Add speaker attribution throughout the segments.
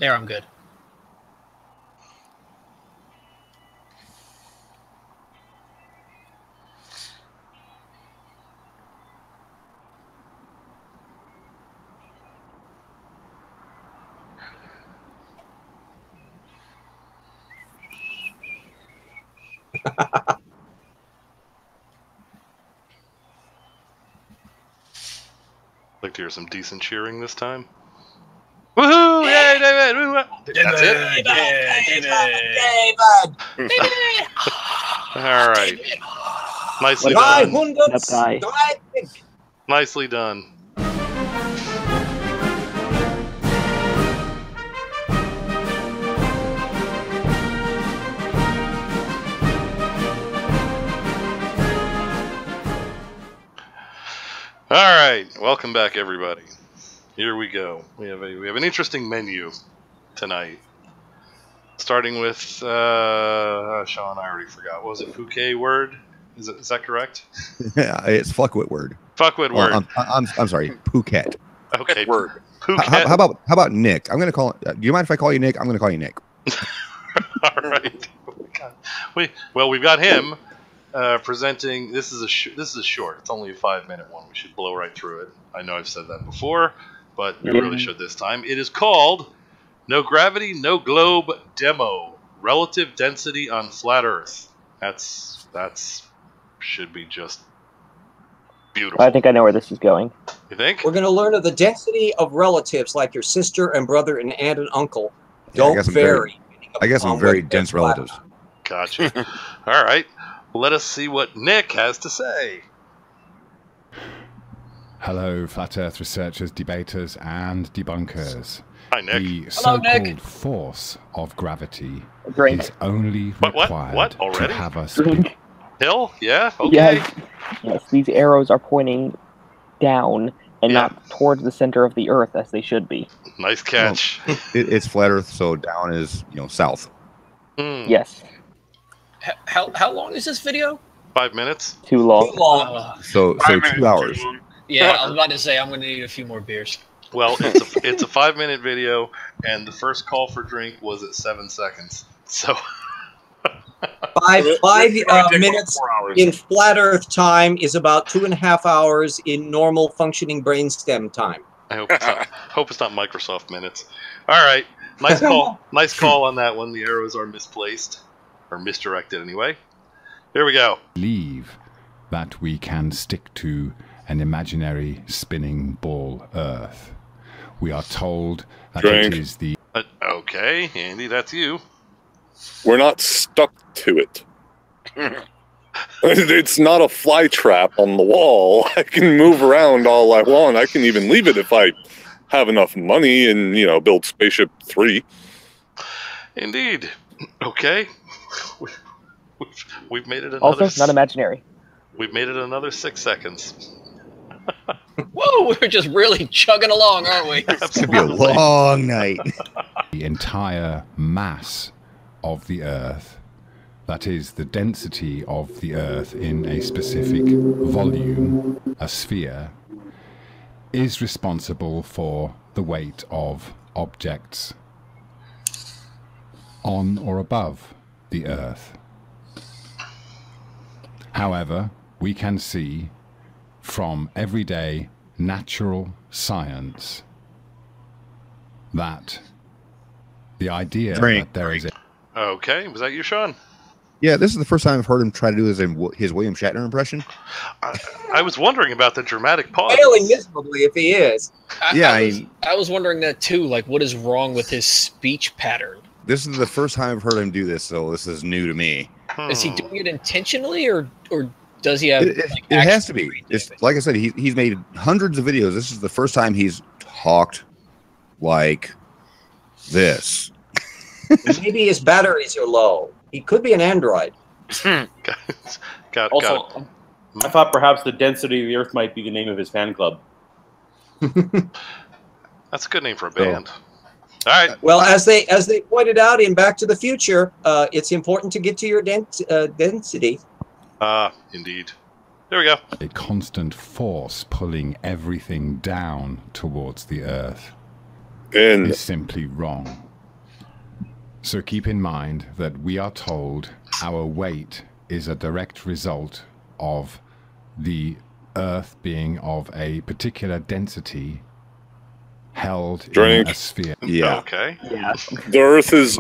Speaker 1: There, I'm good.
Speaker 2: Like to hear some decent cheering this time. Woohoo! Yay, David! Woo-hoo. That's it?
Speaker 1: David!
Speaker 2: All right. Nicely
Speaker 3: That
Speaker 2: done.
Speaker 3: guy.
Speaker 2: Nicely done. All right, welcome back, everybody. Here we go. We have an interesting menu tonight. Starting with Shawn, I already forgot. What was it? Phuket word? Is that correct?
Speaker 4: Yeah, it's fuckwit word.
Speaker 2: Fuckwit word.
Speaker 4: I'm sorry, Phuket.
Speaker 2: Okay,
Speaker 5: word.
Speaker 2: Phuket.
Speaker 4: How about Nick? I'm gonna call. Do you mind if I call you Nick? I'm gonna call you Nick.
Speaker 2: All right. We've got him. Presenting. This is a short. It's only a 5-minute one. We should blow right through it. I know I've said that before, but we really should this time. It is called "No Gravity, No Globe Demo: Relative Density on Flat Earth." That's should be just beautiful.
Speaker 6: I think I know where this is going.
Speaker 2: You think?
Speaker 3: We're going to learn of the density of relatives like your sister and brother and aunt and uncle.
Speaker 4: Yeah,
Speaker 3: Don't vary.
Speaker 4: I guess some very dense relatives.
Speaker 2: Gotcha. All right. Let us see what Nick has to say.
Speaker 7: Hello, Flat Earth researchers, debaters, and debunkers.
Speaker 2: Hi, Nick.
Speaker 7: The
Speaker 1: Hello,
Speaker 7: so-called
Speaker 1: Nick.
Speaker 7: force of gravity
Speaker 6: Drink.
Speaker 7: is only
Speaker 2: What?
Speaker 7: required
Speaker 2: Already?
Speaker 7: to have us...
Speaker 6: Drink.
Speaker 2: Hill? Yeah? Okay.
Speaker 6: Yes, these arrows are pointing down and not towards the center of the Earth as they should be.
Speaker 2: Nice catch.
Speaker 4: Well, it's flat Earth, so down is south.
Speaker 6: Yes.
Speaker 1: How long is this video?
Speaker 2: 5 minutes.
Speaker 6: Too long.
Speaker 3: Too long.
Speaker 4: So 2 hours.
Speaker 1: Yeah, I was about to say I'm going to need a few more beers.
Speaker 2: Well, it's a 5-minute video, and the first call for drink was at 7 seconds. So
Speaker 3: Five minutes
Speaker 5: 4 hours.
Speaker 3: in flat Earth time is about 2.5 hours in normal functioning brainstem time.
Speaker 2: I hope it's not Microsoft minutes. All right, nice call. Nice call on that one. The arrows are misplaced or misdirected anyway. Here we go.
Speaker 7: Believe that we can stick to an imaginary spinning ball Earth. We are told that
Speaker 5: Drink.
Speaker 7: it is the...
Speaker 2: Okay, Andy, that's you.
Speaker 5: We're not stuck to it. It's not a fly trap on the wall. I can move around all I want. I can even leave it if I have enough money and, build Spaceship 3.
Speaker 2: Indeed. Okay. We've made it another...
Speaker 6: Also, not imaginary.
Speaker 2: We've made it another 6 seconds.
Speaker 1: Whoa, we're just really chugging along, aren't we?
Speaker 4: It's gonna be a long night.
Speaker 7: the entire mass of the Earth, that is, the density of the Earth in a specific volume, a sphere, is responsible for the weight of objects on or above the Earth. However, we can see from everyday natural science that the idea that there is a...
Speaker 2: Okay, was that you, Shawn?
Speaker 4: Yeah, this is the first time I've heard him try to do his William Shatner impression.
Speaker 2: I was wondering about the dramatic pause.
Speaker 3: Failing miserably if he is.
Speaker 1: I was wondering that too. Like, what is wrong with his speech pattern?
Speaker 4: This is the first time I've heard him do this, so this is new to me.
Speaker 1: Is he doing it intentionally, or does he have?
Speaker 4: It has to be. It's like I said, he's made hundreds of videos. This is the first time he's talked like this.
Speaker 3: Maybe his batteries are low. He could be an android.
Speaker 2: Got
Speaker 8: Also, I thought perhaps the density of the Earth might be the name of his fan club.
Speaker 2: That's a good name for a band. All right.
Speaker 3: Well, as they pointed out in Back to the Future, it's important to get to your density.
Speaker 2: Indeed. There we go.
Speaker 7: a constant force pulling everything down towards the Earth
Speaker 5: And
Speaker 7: is simply wrong. So keep in mind that we are told our weight is a direct result of the Earth being of a particular density held in a sphere.
Speaker 4: Yeah.
Speaker 2: Okay.
Speaker 6: Yeah.
Speaker 5: The Earth is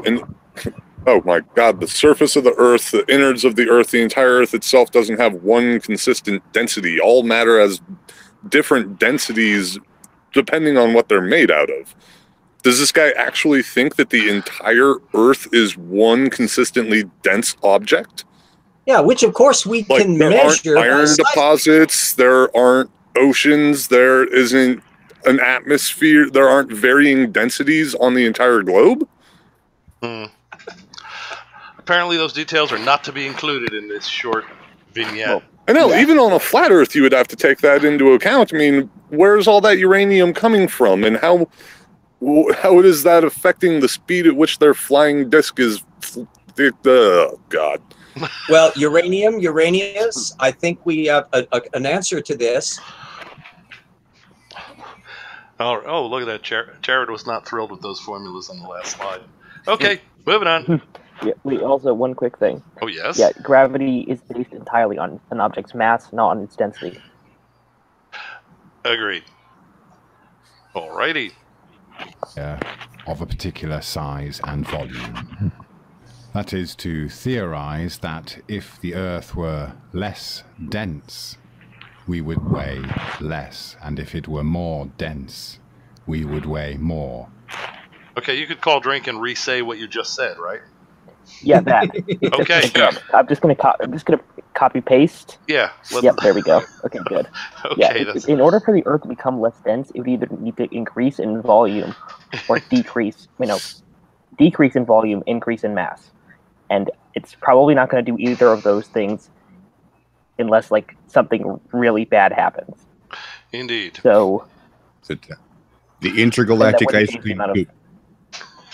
Speaker 5: oh my God, the surface of the Earth, the innards of the Earth, the entire Earth itself doesn't have one consistent density. All matter has different densities depending on what they're made out of. Does this guy actually think that the entire Earth is one consistently dense object?
Speaker 3: Yeah, which of course we
Speaker 5: Like,
Speaker 3: can
Speaker 5: there
Speaker 3: measure.
Speaker 5: aren't iron deposits, there aren't oceans, there isn't an atmosphere, there aren't varying densities on the entire globe?
Speaker 2: Apparently those details are not to be included in this short vignette.
Speaker 6: Well,
Speaker 5: I know,
Speaker 6: yeah.
Speaker 5: even on a flat Earth, you would have to take that into account. I mean, where's all that uranium coming from, and how is that affecting the speed at which their flying disk is? Oh, God.
Speaker 3: Well, uranius. I think we have an answer to this.
Speaker 2: Oh, look at that. Jared was not thrilled with those formulas on the last slide. Okay, moving on.
Speaker 6: Yeah, also, one quick thing.
Speaker 2: Oh, yes?
Speaker 6: Yeah, gravity is based entirely on an object's mass, not on its density.
Speaker 2: Agreed. Alrighty.
Speaker 7: Of a particular size and volume. That is to theorize that if the Earth were less dense, we would weigh less, and if it were more dense, we would weigh more.
Speaker 2: Okay, you could call drink and re-say what you just said, right?
Speaker 6: Yeah, that.
Speaker 2: Okay.
Speaker 6: I'm just gonna copy paste.
Speaker 2: Yeah.
Speaker 6: Yep, there we go. Okay, good.
Speaker 2: Okay.
Speaker 6: Yeah, in order for the Earth to become less dense, it would either need to increase in volume or decrease. Decrease in volume, increase in mass, and it's probably not going to do either of those things unless like something really bad happens.
Speaker 2: Indeed.
Speaker 6: So
Speaker 4: the intergalactic ice cream.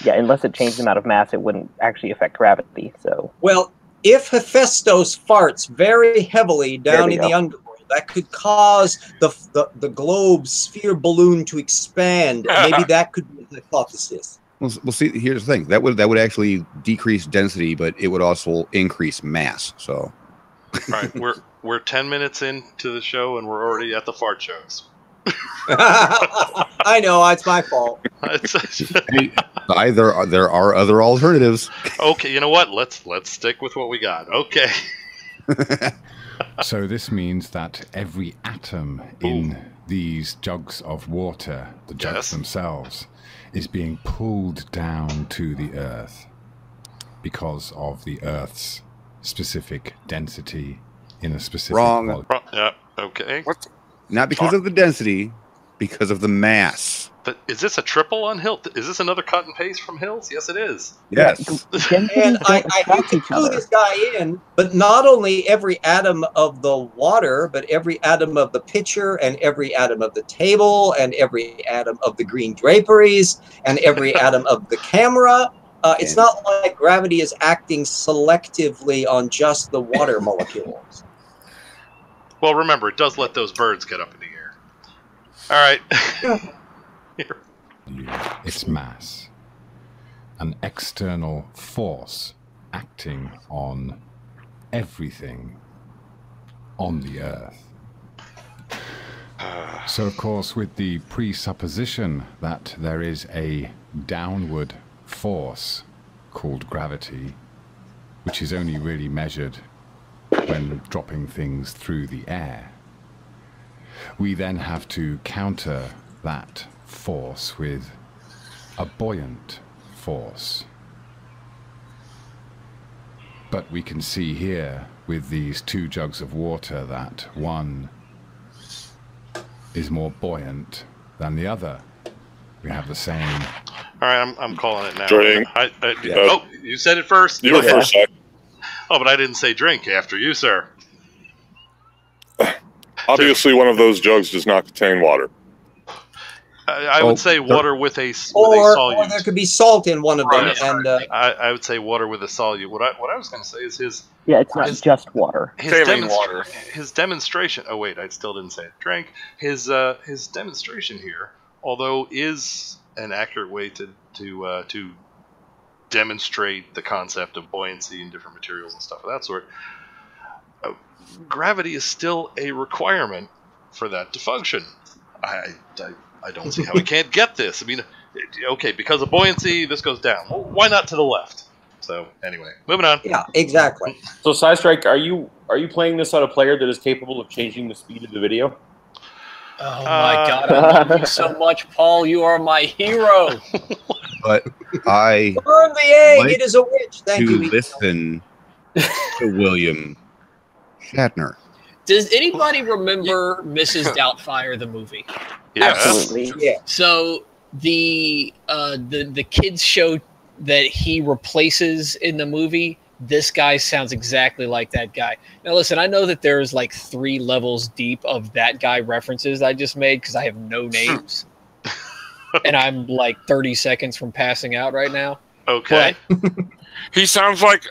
Speaker 6: Yeah, unless it changed the amount of mass, it wouldn't actually affect gravity. So
Speaker 3: Well, if Hephaestus farts very heavily down in the underworld, that could cause the globe sphere balloon to expand. Maybe that could be a hypothesis.
Speaker 4: Well, see, here's the thing. That would actually decrease density, but it would also increase mass. So,
Speaker 2: All right, we're 10 minutes into the show and we're already at the fart shows.
Speaker 3: I know, it's my fault.
Speaker 4: there are other alternatives.
Speaker 2: Okay, you know what? Let's stick with what we got. Okay.
Speaker 7: So this means that every atom in these jugs of water, the jugs themselves, is being pulled down to the Earth because of the Earth's specific density in a specific volume.
Speaker 2: Yeah. Okay.
Speaker 5: What?
Speaker 4: Not because of the density, because of the mass.
Speaker 2: But is this a triple on Hill? Is this another cut and paste from Hills? Yes, it is.
Speaker 4: Yes.
Speaker 3: And I hate to clue this guy in, but not only every atom of the water, but every atom of the pitcher and every atom of the table and every atom of the green draperies and every atom of the camera. It's not like gravity is acting selectively on just the water molecules.
Speaker 2: Well, remember, it does let those birds get up in the air. All right.
Speaker 7: Its mass. An external force acting on everything on the Earth. So, of course, with the presupposition that there is a downward force called gravity, which is only really measured when dropping things through the air, we then have to counter that force with a buoyant force. But we can see here with these two jugs of water that one is more buoyant than the other. We have the same.
Speaker 2: All right, I'm calling it now.
Speaker 5: Drink.
Speaker 2: Oh, you said it first.
Speaker 5: You were first, Zach.
Speaker 2: Oh, but I didn't say drink after you, sir.
Speaker 5: Obviously, one of those jugs does not contain water.
Speaker 2: I would say water with a solute.
Speaker 3: Or there could be salt in one of them.
Speaker 2: Right.
Speaker 3: And
Speaker 2: I would say water with a solute. What I was going to say is his.
Speaker 6: Yeah, it's not just water.
Speaker 2: His demonstration. Oh wait, I still didn't say it. Drink. His demonstration here, although is an accurate way to demonstrate the concept of buoyancy in different materials and stuff of that sort, gravity is still a requirement for that to function. I don't see how we can't get this. I mean, okay, because of buoyancy, this goes down. Well, why not to the left? So anyway, moving on.
Speaker 3: Yeah, exactly.
Speaker 8: So, SciStrike, are you playing this on a player that is capable of changing the speed of the video?
Speaker 1: Oh my God, I love you so much, Paul. You are my hero.
Speaker 4: But I
Speaker 3: Burn the egg.
Speaker 4: like
Speaker 3: It is a witch. Thank you.
Speaker 4: listen to William Shatner.
Speaker 1: Does anybody remember Mrs. Doubtfire, the movie?
Speaker 2: Yeah.
Speaker 6: Absolutely.
Speaker 3: Yeah.
Speaker 1: So the kids show that he replaces in the movie, this guy sounds exactly like that guy. Now listen, I know that there's like 3 levels deep of that guy references I just made because I have no names. And I'm like 30 seconds from passing out right now.
Speaker 2: Okay.
Speaker 9: He sounds like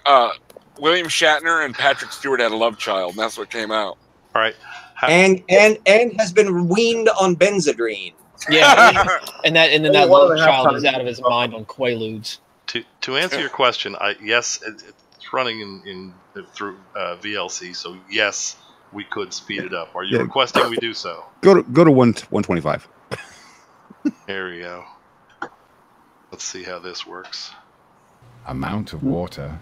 Speaker 9: William Shatner and Patrick Stewart had a love child, and that's what came out.
Speaker 2: All right.
Speaker 3: And has been weaned on Benzedrine.
Speaker 1: Yeah, and then that
Speaker 8: One of
Speaker 1: love
Speaker 8: the half
Speaker 1: child
Speaker 8: time-
Speaker 1: is out of his mind on Quaaludes.
Speaker 2: To answer your question, yes, it's running in through VLC, so yes, we could speed it up. Are you requesting we do so?
Speaker 4: Go to 125.
Speaker 2: There we go. Let's see how this works.
Speaker 7: Amount of water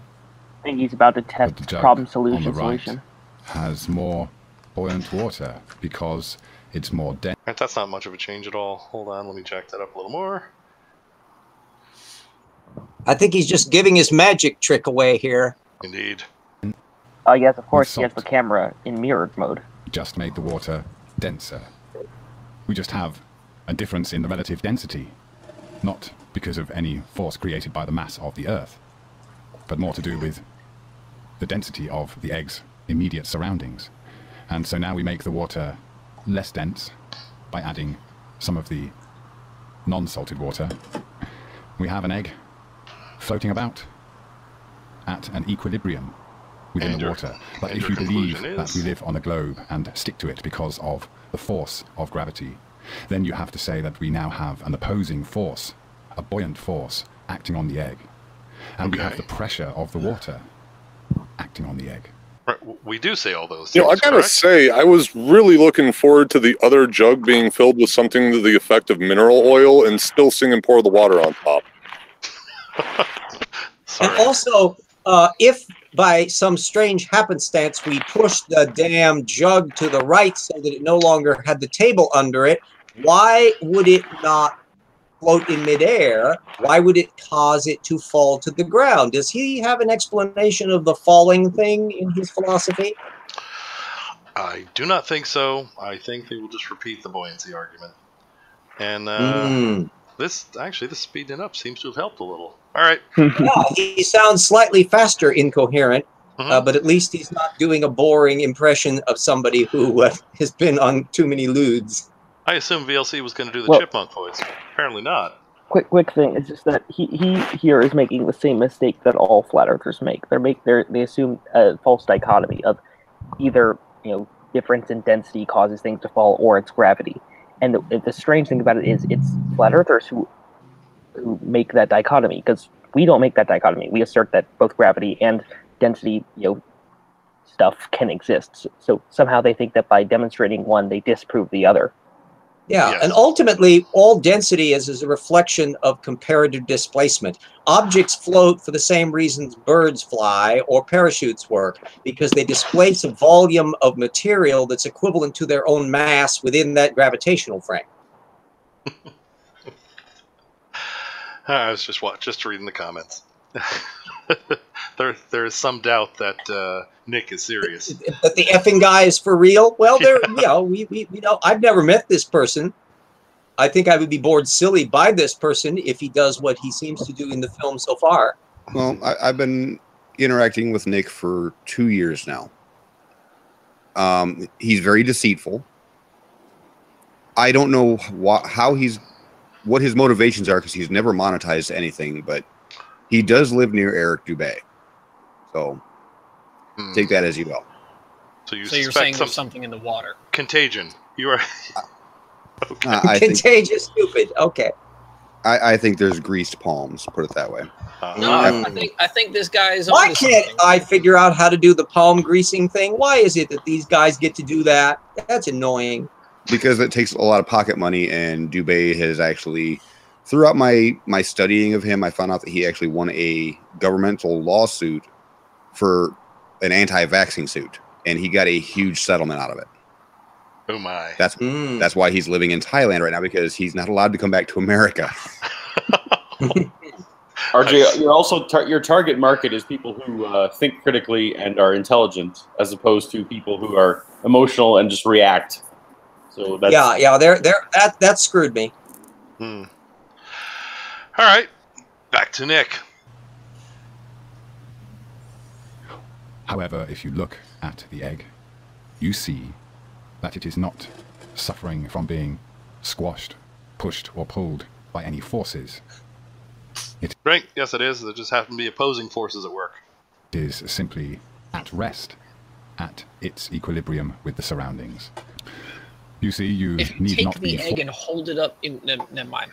Speaker 6: I think he's about to
Speaker 7: with
Speaker 6: test
Speaker 7: the jug
Speaker 6: problem
Speaker 7: on
Speaker 6: solution
Speaker 7: the right
Speaker 6: solution.
Speaker 7: has more buoyant water because it's more dense.
Speaker 2: All right, that's not much of a change at all. Hold on, let me jack that up a little more.
Speaker 3: I think he's just giving his magic trick away here.
Speaker 2: Indeed.
Speaker 6: Oh yes, of course he has
Speaker 7: Salt.
Speaker 6: the camera in mirrored mode.
Speaker 7: Just made the water denser. We just have a difference in the relative density, not because of any force created by the mass of the Earth, but more to do with the density of the egg's immediate surroundings. And so now we make the water less dense by adding some of the non-salted water. We have an egg floating about at an equilibrium within
Speaker 2: And
Speaker 7: the
Speaker 2: your-
Speaker 7: water. But
Speaker 2: and
Speaker 7: if
Speaker 2: your
Speaker 7: you believe
Speaker 2: conclusion
Speaker 7: that
Speaker 2: is?
Speaker 7: we live on a globe and stick to it because of the force of gravity, then you have to say that we now have an opposing force, a buoyant force, acting on the egg. And we have
Speaker 2: Okay.
Speaker 7: the pressure of the water acting on the egg.
Speaker 2: Right, we do say all those
Speaker 5: You
Speaker 2: things,
Speaker 5: know, I gotta
Speaker 2: correct?
Speaker 5: say, I was really looking forward to the other jug being filled with something to the effect of mineral oil and still singing "Pour the Water" on top.
Speaker 2: Sorry.
Speaker 3: And also, if by some strange happenstance we push the damn jug to the right so that it no longer had the table under it, why would it not float in midair? Why would it cause it to fall to the ground? Does he have an explanation of the falling thing in his philosophy?
Speaker 2: I do not think so. I think they will just repeat the buoyancy argument. And this speeding up seems to have helped a little. All right.
Speaker 3: Yeah, he sounds slightly faster incoherent,
Speaker 2: Mhm.
Speaker 3: but at least he's not doing a boring impression of somebody who has been on too many lewds.
Speaker 2: I assumed VLC was going to do the
Speaker 6: Well-
Speaker 2: chipmunk voice. Apparently not.
Speaker 6: Quick thing is just that he here is making the same mistake that all flat earthers make. They assume a false dichotomy of either difference in density causes things to fall or it's gravity. And the strange thing about it is it's flat earthers who make that dichotomy, because we don't make that dichotomy. We assert that both gravity and density stuff can exist. So somehow they think that by demonstrating one they disprove the other.
Speaker 3: Yeah,
Speaker 2: Yes.
Speaker 3: and ultimately, all density is a reflection of comparative displacement. Objects float for the same reasons birds fly or parachutes work, because they displace a volume of material that's equivalent to their own mass within that gravitational frame.
Speaker 2: I was just reading the comments. There is some doubt that Nick is serious.
Speaker 3: That the effing guy is for real? Well, we know. I've never met this person. I think I would be bored silly by this person if he does what he seems to do in the film so far.
Speaker 4: Well, I've been interacting with Nick for 2 years now. He's very deceitful. I don't know what his motivations are, because he's never monetized anything, but he does live near Eric Dubé. So take that as you will.
Speaker 2: So you
Speaker 1: So you're
Speaker 2: suspect
Speaker 1: saying
Speaker 2: some
Speaker 1: there's something in the water.
Speaker 2: contagion. You are.
Speaker 4: I think
Speaker 3: Contagious, stupid. Okay.
Speaker 4: I think there's greased palms. Put it that way.
Speaker 1: No, I think this guy is.
Speaker 3: Why
Speaker 1: onto
Speaker 3: can't
Speaker 1: something.
Speaker 3: I figure out how to do the palm greasing thing? Why is it that these guys get to do that? That's annoying.
Speaker 4: Because it takes a lot of pocket money, and Dubé has actually, throughout my studying of him, I found out that he actually won a governmental lawsuit for an anti-vaxxing suit, and he got a huge settlement out of it.
Speaker 2: Oh my!
Speaker 4: That's why he's living in Thailand right now, because he's not allowed to come back to America.
Speaker 8: RJ, you're also your target market is people who think critically and are intelligent, as opposed to people who are emotional and just react. So that's,
Speaker 3: yeah, that screwed me.
Speaker 2: All right, back to Nick.
Speaker 7: However, if you look at the egg, you see that it is not suffering from being squashed, pushed, or pulled by any forces. It
Speaker 2: Right, yes it is. There just happen to be opposing forces at work.
Speaker 7: is simply at rest, at its equilibrium with the surroundings. You see, you
Speaker 1: If you
Speaker 7: need
Speaker 1: take
Speaker 7: not be
Speaker 1: the egg and hold it up, never mind.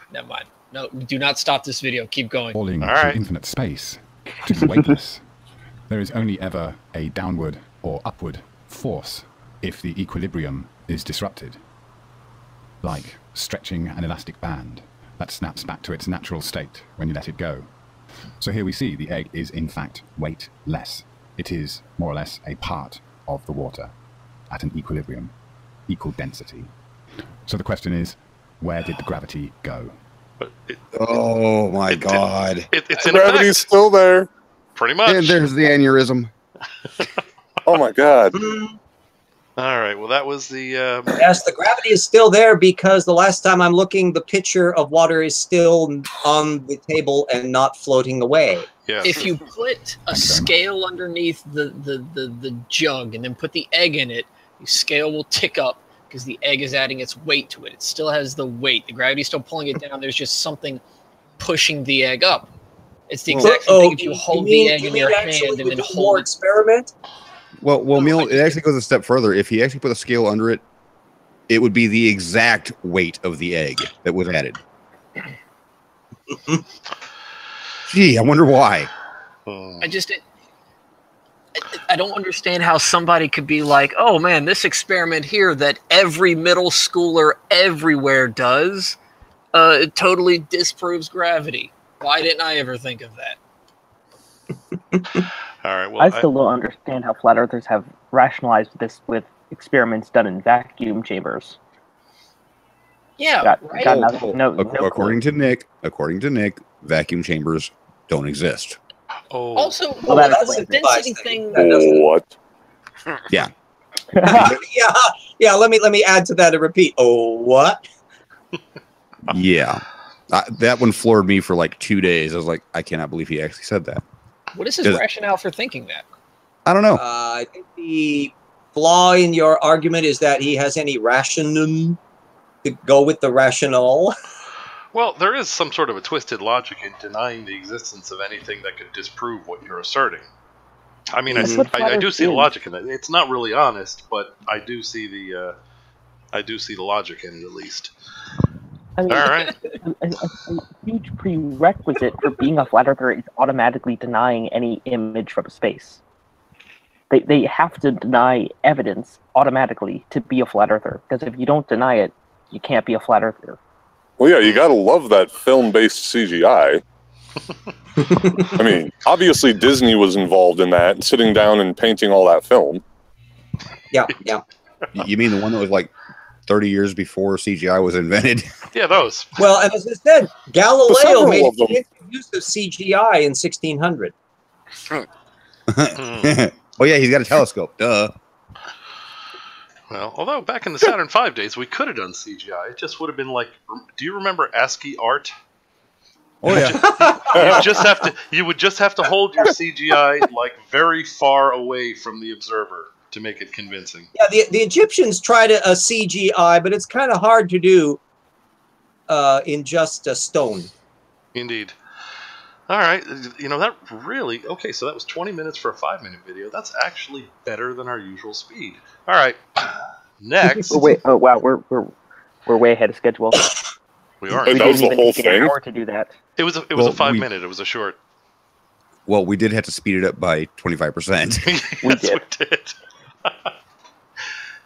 Speaker 1: No, do not stop this video. Keep going.
Speaker 7: falling
Speaker 2: All
Speaker 7: to
Speaker 2: right.
Speaker 7: infinite space, to be weightless. There is only ever a downward or upward force if the equilibrium is disrupted, like stretching an elastic band that snaps back to its natural state when you let it go. So here we see the egg is in fact weightless. It is more or less a part of the water at an equilibrium, equal density. So the question is, where did the gravity go?
Speaker 2: But
Speaker 4: Oh my God!
Speaker 2: it's in
Speaker 5: Gravity's
Speaker 2: effect,
Speaker 5: still there.
Speaker 2: pretty much.
Speaker 4: And there's the aneurysm.
Speaker 5: Oh my God.
Speaker 2: All right. Well, that was the.
Speaker 3: Yes, the gravity is still there because the last time I'm looking, the pitcher of water is still on the table and not floating away.
Speaker 2: Yeah.
Speaker 1: If you put a scale underneath the jug and then put the egg in it, the scale will tick up because the egg is adding its weight to it. It still has the weight. The gravity's still pulling it down. There's just something pushing the egg up. It's the exact same thing if you hold the egg in your hand and then hold it.
Speaker 3: Experiment?
Speaker 4: Well, Meal, it actually goes a step further. If he actually put a scale under it, it would be the exact weight of the egg that was added. Gee, I wonder why.
Speaker 1: I don't understand how somebody could be like, oh man, this experiment here that every middle schooler everywhere does, it totally disproves gravity. Why didn't I ever think of that?
Speaker 2: All right. Well,
Speaker 6: I still don't understand how flat earthers have rationalized this with experiments done in vacuum chambers.
Speaker 1: Yeah, right.
Speaker 4: According to Nick, vacuum chambers don't exist.
Speaker 2: Oh.
Speaker 1: Also,
Speaker 6: Well, that
Speaker 1: that's
Speaker 6: explains
Speaker 1: the
Speaker 6: it.
Speaker 1: density thing.
Speaker 5: What?
Speaker 4: Yeah.
Speaker 3: yeah. Let me add to that and repeat. Oh, what?
Speaker 4: Yeah. That one floored me for like 2 days. I was like, I cannot believe he actually said that.
Speaker 1: What is his rationale for thinking that?
Speaker 4: I don't know.
Speaker 3: I think the flaw in your argument is that he has any rationale to go with the rationale.
Speaker 2: Well, there is some sort of a twisted logic in denying the existence of anything that could disprove what you're asserting. I mean, I do see the logic in that. It's not really honest, but I do see the logic in it at least.
Speaker 6: I mean,
Speaker 2: All right.
Speaker 6: a huge prerequisite for being a flat earther is automatically denying any image from space. They have to deny evidence automatically to be a flat earther, because if you don't deny it, you can't be a flat earther.
Speaker 5: Well, yeah, you gotta love that film-based CGI. I mean, obviously Disney was involved in that, sitting down and painting all that film.
Speaker 3: Yeah.
Speaker 4: You mean the one that was like 30 years before CGI was invented?
Speaker 2: Yeah, those.
Speaker 3: Well, and as I said, Galileo
Speaker 5: Several
Speaker 3: made
Speaker 5: of them.
Speaker 3: use of CGI in 1600.
Speaker 4: Oh yeah, he's got a telescope. Duh.
Speaker 2: Well, although back in the Saturn V days, we could have done CGI. It just would have been like, do you remember ASCII art?
Speaker 4: Oh yeah.
Speaker 2: You would just have to hold your CGI like very far away from the observer to make it convincing.
Speaker 3: Yeah, the Egyptians tried a CGI, but it's kind of hard to do in just a stone.
Speaker 2: Indeed. All right, that really okay. So that was 20 minutes for a 5-minute video. That's actually better than our usual speed. All right, next.
Speaker 6: We're way ahead of schedule.
Speaker 2: We are.
Speaker 5: And that was the
Speaker 6: didn't
Speaker 5: whole
Speaker 6: even take an
Speaker 5: thing?
Speaker 6: hour to do that.
Speaker 2: It was a
Speaker 4: Well,
Speaker 2: 5-minute. It was a short.
Speaker 4: Well, we did have to speed it up by 25%.
Speaker 2: Yes,
Speaker 6: did.
Speaker 2: we did.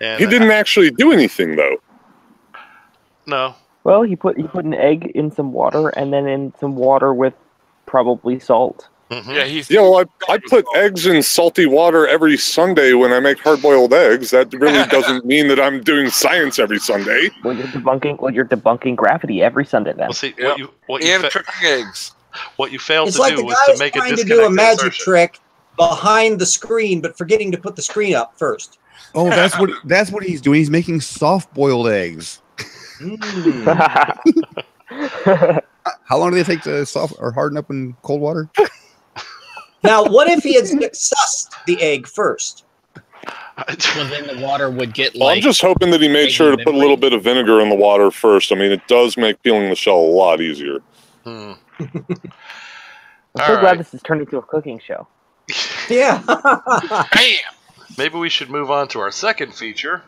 Speaker 2: And
Speaker 5: He didn't actually do anything, though.
Speaker 2: No.
Speaker 6: Well, he put an egg in some water, and then in some water with probably salt.
Speaker 2: Mhm.
Speaker 9: Yeah, he's.
Speaker 5: Yeah, well, I put eggs in salty water every Sunday when I make hard-boiled eggs. That really doesn't mean that I'm doing science every Sunday.
Speaker 6: Well, you're debunking gravity every Sunday then.
Speaker 2: Well, see,
Speaker 9: Yep.
Speaker 2: what
Speaker 9: And
Speaker 2: you
Speaker 9: cooking eggs.
Speaker 2: failed
Speaker 3: It's
Speaker 2: to
Speaker 3: like
Speaker 2: do
Speaker 3: the
Speaker 2: was
Speaker 3: guy
Speaker 2: to
Speaker 3: is
Speaker 2: make a
Speaker 3: trying to
Speaker 2: disconnected
Speaker 3: do a magic
Speaker 2: assertion.
Speaker 3: trick behind the screen, but forgetting to put the screen up first.
Speaker 4: Oh, that's what he's doing. He's making soft-boiled eggs. How long do they take to soft or harden up in cold water?
Speaker 3: Now, what if he had sussed the egg first?
Speaker 1: Well, then the water would get
Speaker 5: Well,
Speaker 1: like.
Speaker 5: I'm just hoping that he made sure to put a little bit of vinegar in the water first. I mean, it does make peeling the shell a lot easier.
Speaker 6: I'm
Speaker 2: All
Speaker 6: so glad
Speaker 2: right.
Speaker 6: this has turned into a cooking show.
Speaker 3: Yeah.
Speaker 9: Bam!
Speaker 2: Maybe we should move on to our second feature,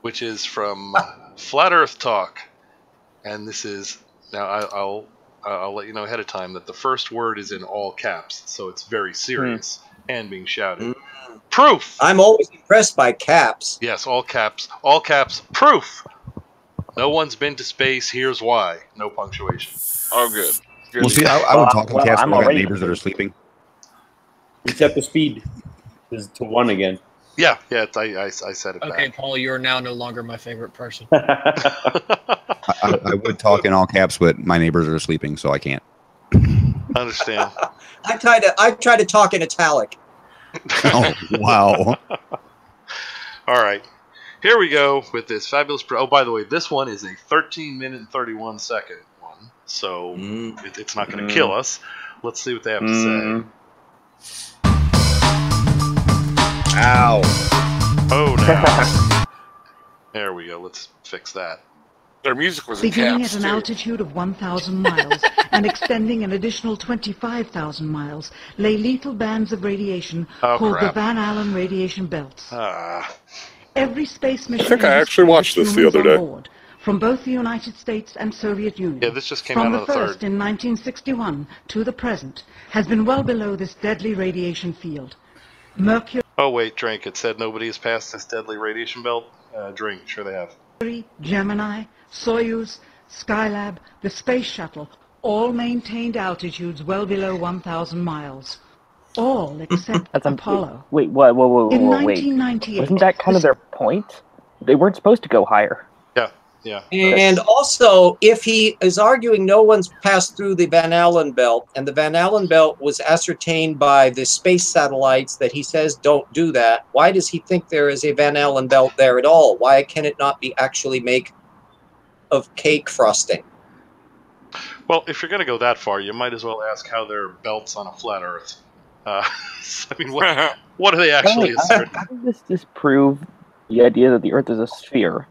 Speaker 2: which is from Flat Earth Talk, and this is now I'll let you know ahead of time that the first word is in all caps, so it's very serious and being shouted. Proof.
Speaker 3: I'm always impressed by caps.
Speaker 2: Yes, all caps. All caps. Proof. No one's been to space. Here's why. No punctuation.
Speaker 9: Oh, good. Good.
Speaker 4: Well, see, I would talk in
Speaker 6: Well,
Speaker 4: caps
Speaker 6: I'm
Speaker 4: when I got
Speaker 6: already-
Speaker 4: neighbors that are sleeping.
Speaker 8: Reset the speed is to 1 again.
Speaker 2: Yeah. I said it
Speaker 1: Okay,
Speaker 2: back.
Speaker 1: Paul, you are now no longer my favorite person.
Speaker 4: I would talk in all caps, but my neighbors are sleeping, so I can't.
Speaker 2: Understand.
Speaker 3: I try to talk in italic.
Speaker 4: Oh, wow.
Speaker 2: All right. Here we go with this fabulous. Oh, by the way, this one is a 13-minute and 31-second one, so it's not going to kill us. Let's see what they have to say.
Speaker 4: Ow.
Speaker 2: Oh, no. There we go. Let's fix that.
Speaker 9: Their music was in
Speaker 10: Beginning
Speaker 9: caps,
Speaker 10: at an
Speaker 9: too.
Speaker 10: altitude of 1,000 miles and extending an additional 25,000 miles lay lethal bands of radiation called
Speaker 2: crap.
Speaker 10: the Van Allen radiation belts. Every space mission
Speaker 5: think I
Speaker 10: in
Speaker 5: actually
Speaker 10: history
Speaker 5: watched
Speaker 10: with
Speaker 5: this the
Speaker 10: humans
Speaker 5: other
Speaker 10: on
Speaker 5: day.
Speaker 10: board, from both the United States and Soviet Union.
Speaker 2: Yeah, this just came
Speaker 10: from
Speaker 2: out
Speaker 10: the
Speaker 2: on the
Speaker 10: first
Speaker 2: 3rd.
Speaker 10: in 1961 to the present has been well below this deadly radiation field. Mercury,
Speaker 2: Oh, wait, drink. It said nobody has passed this deadly radiation belt. Drink. Sure they have.
Speaker 10: Gemini, Soyuz, Skylab, the Space Shuttle, all maintained altitudes well below 1,000 miles. All except Apollo.
Speaker 6: Wait, what? Whoa,
Speaker 10: In
Speaker 6: wait.
Speaker 10: 1998,
Speaker 6: Wasn't that kind of their point? They weren't supposed to go higher.
Speaker 2: Yeah.
Speaker 3: And also, if he is arguing no one's passed through the Van Allen belt, and the Van Allen belt was ascertained by the space satellites that he says don't do that, why does he think there is a Van Allen belt there at all? Why can it not be actually made of cake frosting?
Speaker 2: Well, if you're going to go that far, you might as well ask how there are belts on a flat Earth. I mean, what do they actually assert?
Speaker 6: How does this disprove the idea that the Earth is a sphere?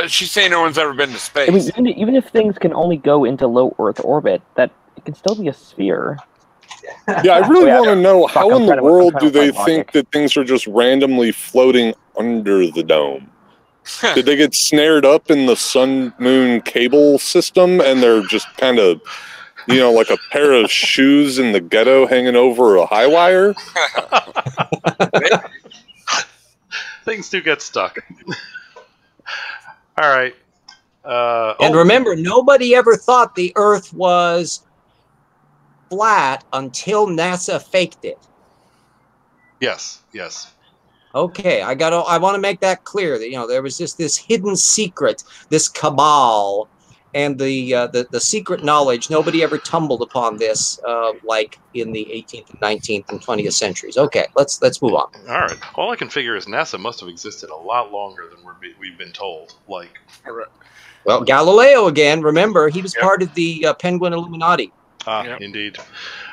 Speaker 9: She's saying no one's ever been to space.
Speaker 6: I mean, even if things can only go into low Earth orbit, that it can still be a sphere.
Speaker 5: Yeah, I really want to know
Speaker 6: Fuck,
Speaker 5: how
Speaker 6: I'm
Speaker 5: in
Speaker 6: trying
Speaker 5: the
Speaker 6: to-
Speaker 5: world
Speaker 6: I'm
Speaker 5: do
Speaker 6: trying
Speaker 5: they
Speaker 6: to find
Speaker 5: think that things are just randomly floating under the dome? Did they get snared up in the sun-moon cable system and they're just kind of, like a pair of shoes in the ghetto hanging over a high wire?
Speaker 2: Things do get stuck. All right.
Speaker 3: And remember, nobody ever thought the Earth was flat until NASA faked it.
Speaker 2: Yes.
Speaker 3: Okay, I want to make that clear that there was just this hidden secret, this cabal, and the secret knowledge. Nobody ever tumbled upon this like in the 18th, 19th, and 20th centuries. Okay, let's move on.
Speaker 2: All right. All I can figure is NASA must have existed a lot longer than we've been told. Like,
Speaker 3: Well, Galileo again. Remember, he was part of the Penguin Illuminati.
Speaker 2: Indeed.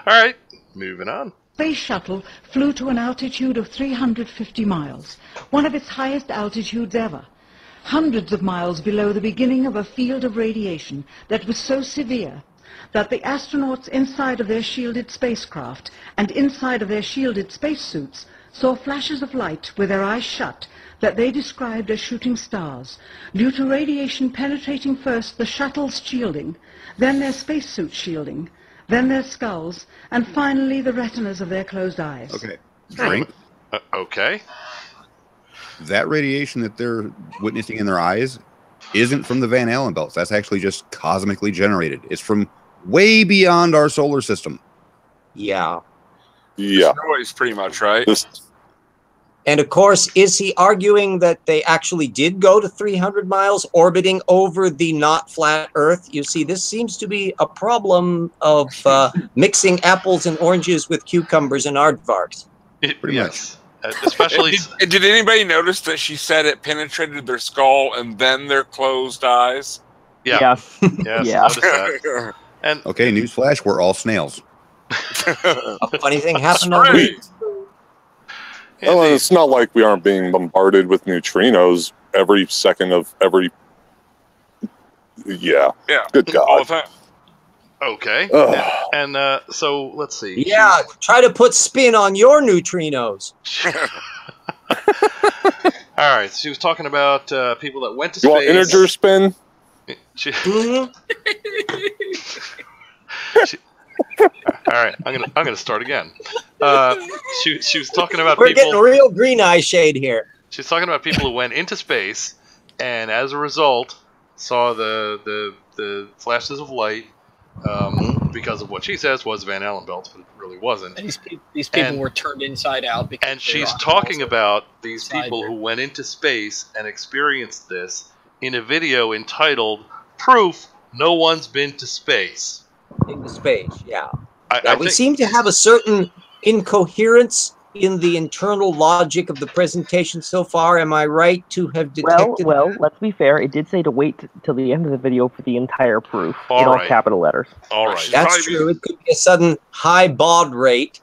Speaker 2: All right, moving on.
Speaker 10: Space Shuttle flew to an altitude of 350 miles, one of its highest altitudes ever, hundreds of miles below the beginning of a field of radiation that was so severe that the astronauts inside of their shielded spacecraft and inside of their shielded spacesuits saw flashes of light with their eyes shut that they described as shooting stars, due to radiation penetrating first the shuttle's shielding, then their spacesuit shielding, then their skulls, and finally the retinas of their closed eyes.
Speaker 4: Okay. Drink.
Speaker 2: Okay.
Speaker 4: That radiation that they're witnessing in their eyes isn't from the Van Allen belts. That's actually just cosmically generated. It's from way beyond our solar system.
Speaker 3: Yeah.
Speaker 5: Yeah.
Speaker 9: Noise, pretty much, right?
Speaker 3: And of course, is he arguing that they actually did go to 300 miles orbiting over the not flat Earth? You see, this seems to be a problem of mixing apples and oranges with cucumbers and aardvarks.
Speaker 4: Pretty much.
Speaker 2: Especially.
Speaker 9: Did anybody notice that she said it penetrated their skull and then their closed eyes?
Speaker 2: Yeah.
Speaker 6: Yes.
Speaker 2: Yes,
Speaker 6: Yeah.
Speaker 2: notice that. And
Speaker 4: Okay, newsflash, we're all snails.
Speaker 3: A funny thing happened on
Speaker 9: Right.
Speaker 5: Well, and it's not like we aren't being bombarded with neutrinos every second of every. Yeah.
Speaker 9: Yeah.
Speaker 5: Good
Speaker 9: All the
Speaker 5: God.
Speaker 9: time.
Speaker 2: Okay.
Speaker 5: Ugh.
Speaker 2: And so let's see.
Speaker 3: Yeah, try to put spin on your neutrinos.
Speaker 2: All right. She was talking about people that went to
Speaker 5: You want
Speaker 2: space.
Speaker 5: integer spin?
Speaker 2: She,
Speaker 3: Mhm.
Speaker 2: all right. I'm gonna start again. She was talking about
Speaker 3: We're
Speaker 2: people.
Speaker 3: getting a real green eye shade here.
Speaker 2: She's talking about people who went into space and as a result saw the flashes of light because of what she says was Van Allen belts, but it really wasn't.
Speaker 1: And these people
Speaker 2: And-
Speaker 1: were turned inside out because
Speaker 2: And
Speaker 1: they
Speaker 2: she's
Speaker 1: are
Speaker 2: talking
Speaker 1: also
Speaker 2: about these
Speaker 1: inside
Speaker 2: people
Speaker 1: there.
Speaker 2: who went into space and experienced this in a video entitled "Proof No One's Been to Space."
Speaker 3: Into space, yeah.
Speaker 2: I
Speaker 3: Yeah, we
Speaker 2: think
Speaker 3: seem to have a certain incoherence in the internal logic of the presentation so far. Am I right to have detected?
Speaker 6: Well, let's be fair. It did say to wait till the end of the video for the entire proof
Speaker 2: All
Speaker 6: in all
Speaker 2: right.
Speaker 6: capital letters.
Speaker 2: all right,
Speaker 3: That's
Speaker 9: Probably-
Speaker 3: true. It could be a sudden high baud rate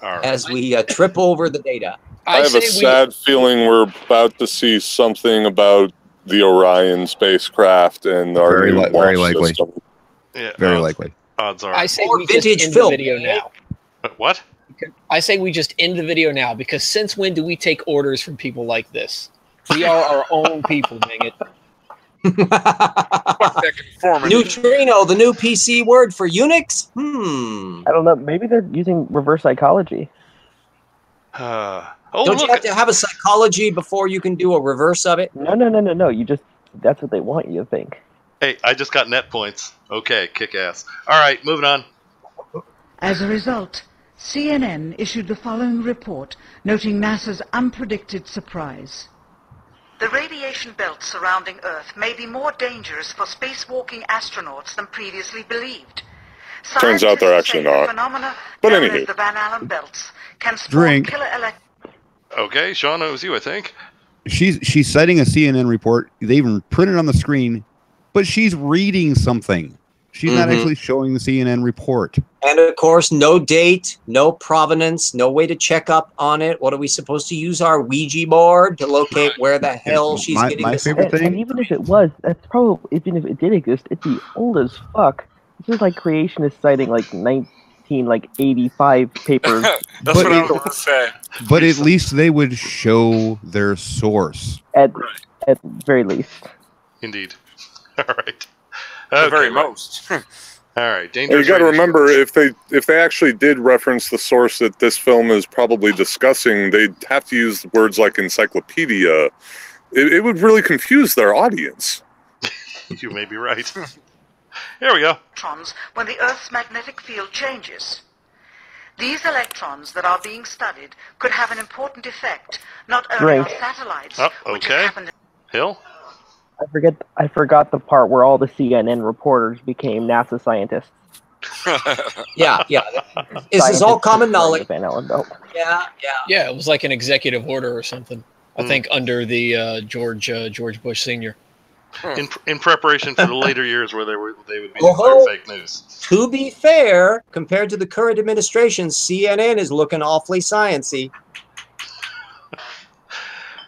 Speaker 2: all right.
Speaker 3: as we trip over the data.
Speaker 5: I have a sad feeling we're about to see something about the Orion spacecraft and our
Speaker 4: Very
Speaker 5: new
Speaker 4: li- very
Speaker 5: launch
Speaker 4: likely.
Speaker 5: system.
Speaker 2: Yeah,
Speaker 4: Very likely.
Speaker 2: odds are.
Speaker 1: I say
Speaker 3: Or
Speaker 1: we just
Speaker 3: vintage
Speaker 1: end
Speaker 3: film.
Speaker 1: the video now.
Speaker 2: What?
Speaker 1: I say we just end the video now because since when do we take orders from people like this? We are our own people, dang it.
Speaker 9: Fuck that conformity.
Speaker 3: Neutrino, the new PC word for Unix?
Speaker 6: I don't know. Maybe they're using reverse psychology.
Speaker 2: Oh,
Speaker 3: Don't you
Speaker 2: look!
Speaker 3: have to have a psychology before you can do a reverse of it?
Speaker 6: No. You just that's what they want you to think.
Speaker 2: Hey, I just got net points. Okay, kick ass. All right, moving on.
Speaker 10: As a result, CNN issued the following report, noting NASA's unpredicted surprise. The radiation belt surrounding Earth may be more dangerous for spacewalking astronauts than previously believed.
Speaker 5: Turns out they're actually not.
Speaker 10: Phenomena
Speaker 5: But
Speaker 10: known
Speaker 5: anywho.
Speaker 10: as the Van Allen belts can spawn
Speaker 4: Drink.
Speaker 10: killer
Speaker 2: Okay, Shawn, it was you, I think.
Speaker 4: She's citing a CNN report. They even printed it on the screen, but she's reading something. She's not
Speaker 3: Mhm.
Speaker 4: actually showing the CNN report.
Speaker 3: And of course, no date, no provenance, no way to check up on it. What are we supposed to use our Ouija board to locate where the hell she's
Speaker 4: my-
Speaker 3: getting
Speaker 4: my
Speaker 3: this?
Speaker 4: favorite thing-
Speaker 6: And even if it was, that's probably even if it did exist, it'd be old as fuck. This is like creationists citing like 1985 papers.
Speaker 9: That's
Speaker 4: But
Speaker 9: what I
Speaker 4: it-
Speaker 9: was going to say.
Speaker 4: But at least they would show their source.
Speaker 6: at very least.
Speaker 2: Indeed. All right.
Speaker 9: The very
Speaker 2: well,
Speaker 9: most.
Speaker 2: All right,
Speaker 5: And
Speaker 2: dangerous.
Speaker 5: you got to
Speaker 2: radiation.
Speaker 5: remember, if they actually did reference the source that this film is probably discussing, they'd have to use words like encyclopedia. It would really confuse their audience.
Speaker 2: You may be right. Here we go.
Speaker 10: electrons when the Earth's magnetic field changes. These electrons that are being studied could have an important effect, not only on
Speaker 6: Drink.
Speaker 10: satellites,
Speaker 2: Oh,
Speaker 10: which
Speaker 2: okay.
Speaker 10: have happened
Speaker 2: Hill?
Speaker 6: I forgot the part where all the CNN reporters became NASA scientists.
Speaker 3: Yeah. This is all
Speaker 6: Scientists
Speaker 3: common
Speaker 6: destroying
Speaker 3: knowledge.
Speaker 6: the Van Allen belt.
Speaker 3: Yeah.
Speaker 1: Yeah, it was like an executive order or something. I
Speaker 2: Hmm.
Speaker 1: think under the George Bush Sr.
Speaker 2: In preparation for the later years where they would be
Speaker 3: Oh-ho.
Speaker 2: declared fake news.
Speaker 3: To be fair, compared to the current administration, CNN is looking awfully sciencey.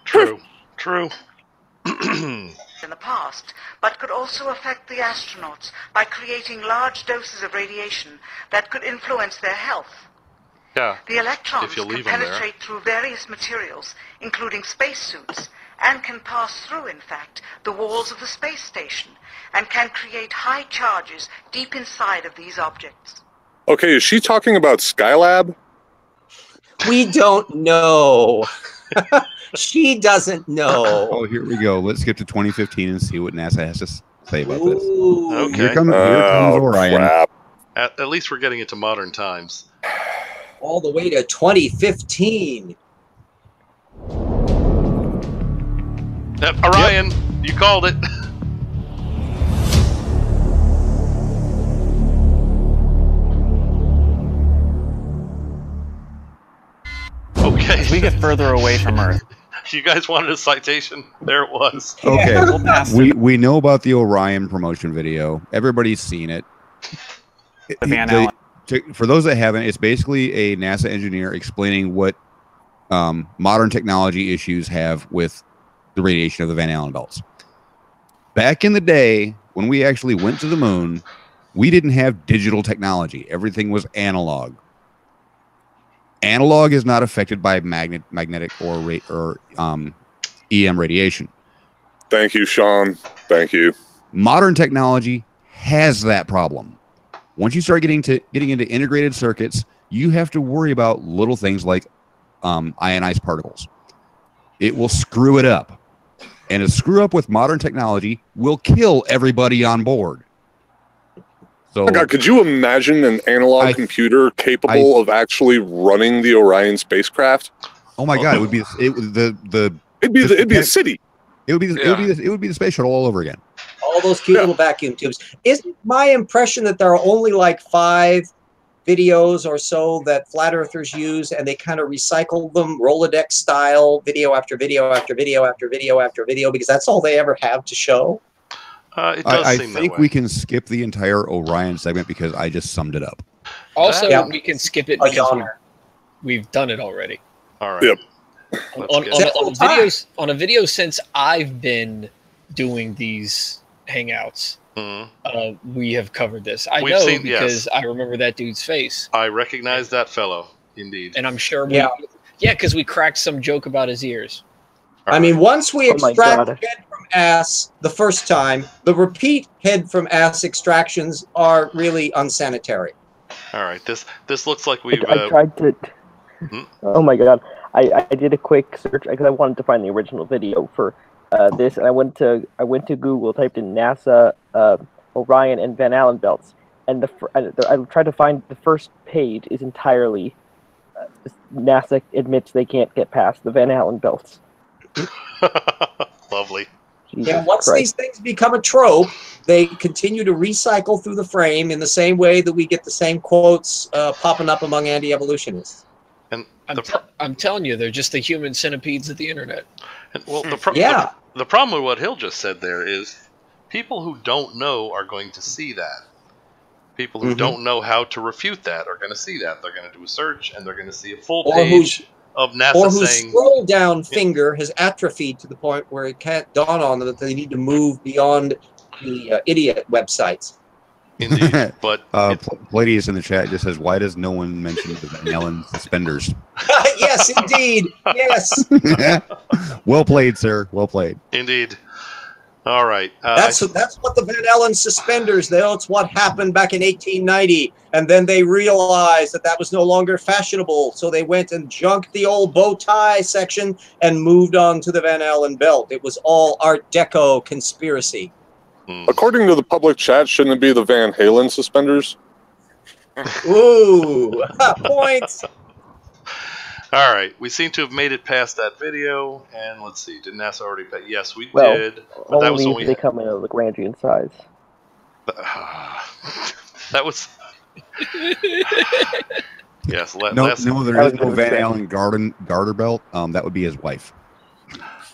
Speaker 2: True.
Speaker 10: in the past, but could also affect the astronauts by creating large doses of radiation that could influence their health.
Speaker 2: Yeah.
Speaker 10: The electrons
Speaker 2: If you
Speaker 10: can
Speaker 2: leave them there.
Speaker 10: penetrate through various materials, including spacesuits, and can pass through, in fact, the walls of the space station, and can create high charges deep inside of these objects.
Speaker 5: Okay, is she talking about Skylab?
Speaker 3: We don't know. She doesn't know.
Speaker 4: Oh, here we go. Let's skip to 2015 and see what NASA has to say about this.
Speaker 3: Ooh.
Speaker 2: Okay.
Speaker 4: Here comes Orion.
Speaker 5: Crap.
Speaker 2: At least we're getting into modern times.
Speaker 3: All the way to 2015.
Speaker 2: Orion, you called it. Okay.
Speaker 11: As we get further away from Earth.
Speaker 2: You guys wanted a citation? There it was.
Speaker 4: Okay,
Speaker 11: We'll pass
Speaker 4: we know about the Orion promotion video. Everybody's seen it.
Speaker 11: the Van Allen.
Speaker 4: For those that haven't, it's basically a NASA engineer explaining what modern technology issues have with the radiation of the Van Allen belts. Back in the day, when we actually went to the moon, we didn't have digital technology. Everything was analog. Analog is not affected by magnetic or EM radiation.
Speaker 5: Thank you, Shawn. Thank you.
Speaker 4: Modern technology has that problem. Once you start getting into integrated circuits, you have to worry about little things like ionized particles. It will screw it up. And a screw up with modern technology will kill everybody on board. So,
Speaker 5: Oh my God, could you imagine an analog computer capable of actually running the Orion spacecraft?
Speaker 4: Oh my God, it would be
Speaker 5: it'd be a city.
Speaker 4: It would be the space shuttle all over again.
Speaker 3: All those cute little vacuum tubes. Isn't my impression that there are only like 5 videos or so that flat earthers use, and they kind of recycle them Rolodex style, video after video after video after video after video, because that's all they ever have to show?
Speaker 2: It does
Speaker 4: I
Speaker 2: seem that
Speaker 4: think
Speaker 2: way.
Speaker 4: we can skip the entire Orion segment because I just summed it up.
Speaker 1: Also,
Speaker 3: Yeah.
Speaker 1: we can skip it
Speaker 3: A
Speaker 1: because
Speaker 3: yawner.
Speaker 1: we've done it already.
Speaker 2: All right.
Speaker 5: Yep.
Speaker 1: On a video since I've been doing these hangouts, we have covered this. We've know seen, because I remember that dude's face.
Speaker 2: I recognize that fellow, indeed.
Speaker 1: And I'm sure because we cracked some joke about his ears.
Speaker 3: I mean, once we extract head from ass the first time, the repeat head from ass extractions are really unsanitary.
Speaker 2: All right, this looks like we've.
Speaker 6: I tried to. Oh my God! I did a quick search because I wanted to find the original video for this, and I went to Google, typed in NASA Orion and Van Allen belts, and I tried to find the first page is entirely NASA admits they can't get past the Van Allen belts.
Speaker 2: Lovely.
Speaker 3: Yeah, once these things become a trope, they continue to recycle through the frame in the same way that we get the same quotes popping up among anti-evolutionists.
Speaker 2: And
Speaker 1: I'm telling you, they're just the human centipedes of the internet.
Speaker 2: And, well, the problem with what Hill just said there is people who don't know are going to see that. People who don't know how to refute that are going to see that. They're going to do a search, and they're going to see a full page of NASA
Speaker 3: or whose
Speaker 2: saying...
Speaker 3: scroll down finger has atrophied to the point where it can't dawn on them that they need to move beyond the idiot websites.
Speaker 2: Indeed, but
Speaker 4: Palladius in the chat just says, "Why does no one mention the Van Allen suspenders?"
Speaker 3: Yes, indeed. Yes.
Speaker 4: Well played, sir. Well played.
Speaker 2: Indeed. All right.
Speaker 3: That's what the Van Allen suspenders. That's what happened back in 1890, and then they realized that was no longer fashionable, so they went and junked the old bow tie section and moved on to the Van Allen belt. It was all Art Deco conspiracy.
Speaker 5: According to the public chat, shouldn't it be the Van Halen suspenders?
Speaker 3: Ooh, points.
Speaker 2: All right, we seem to have made it past that video, and let's see, did NASA already pay? Yes, we
Speaker 6: Well,
Speaker 2: did. But that was
Speaker 6: only if they come in a Lagrangian size.
Speaker 2: That was... Yes,
Speaker 4: no, there is no Van Allen garter belt. That would be his wife.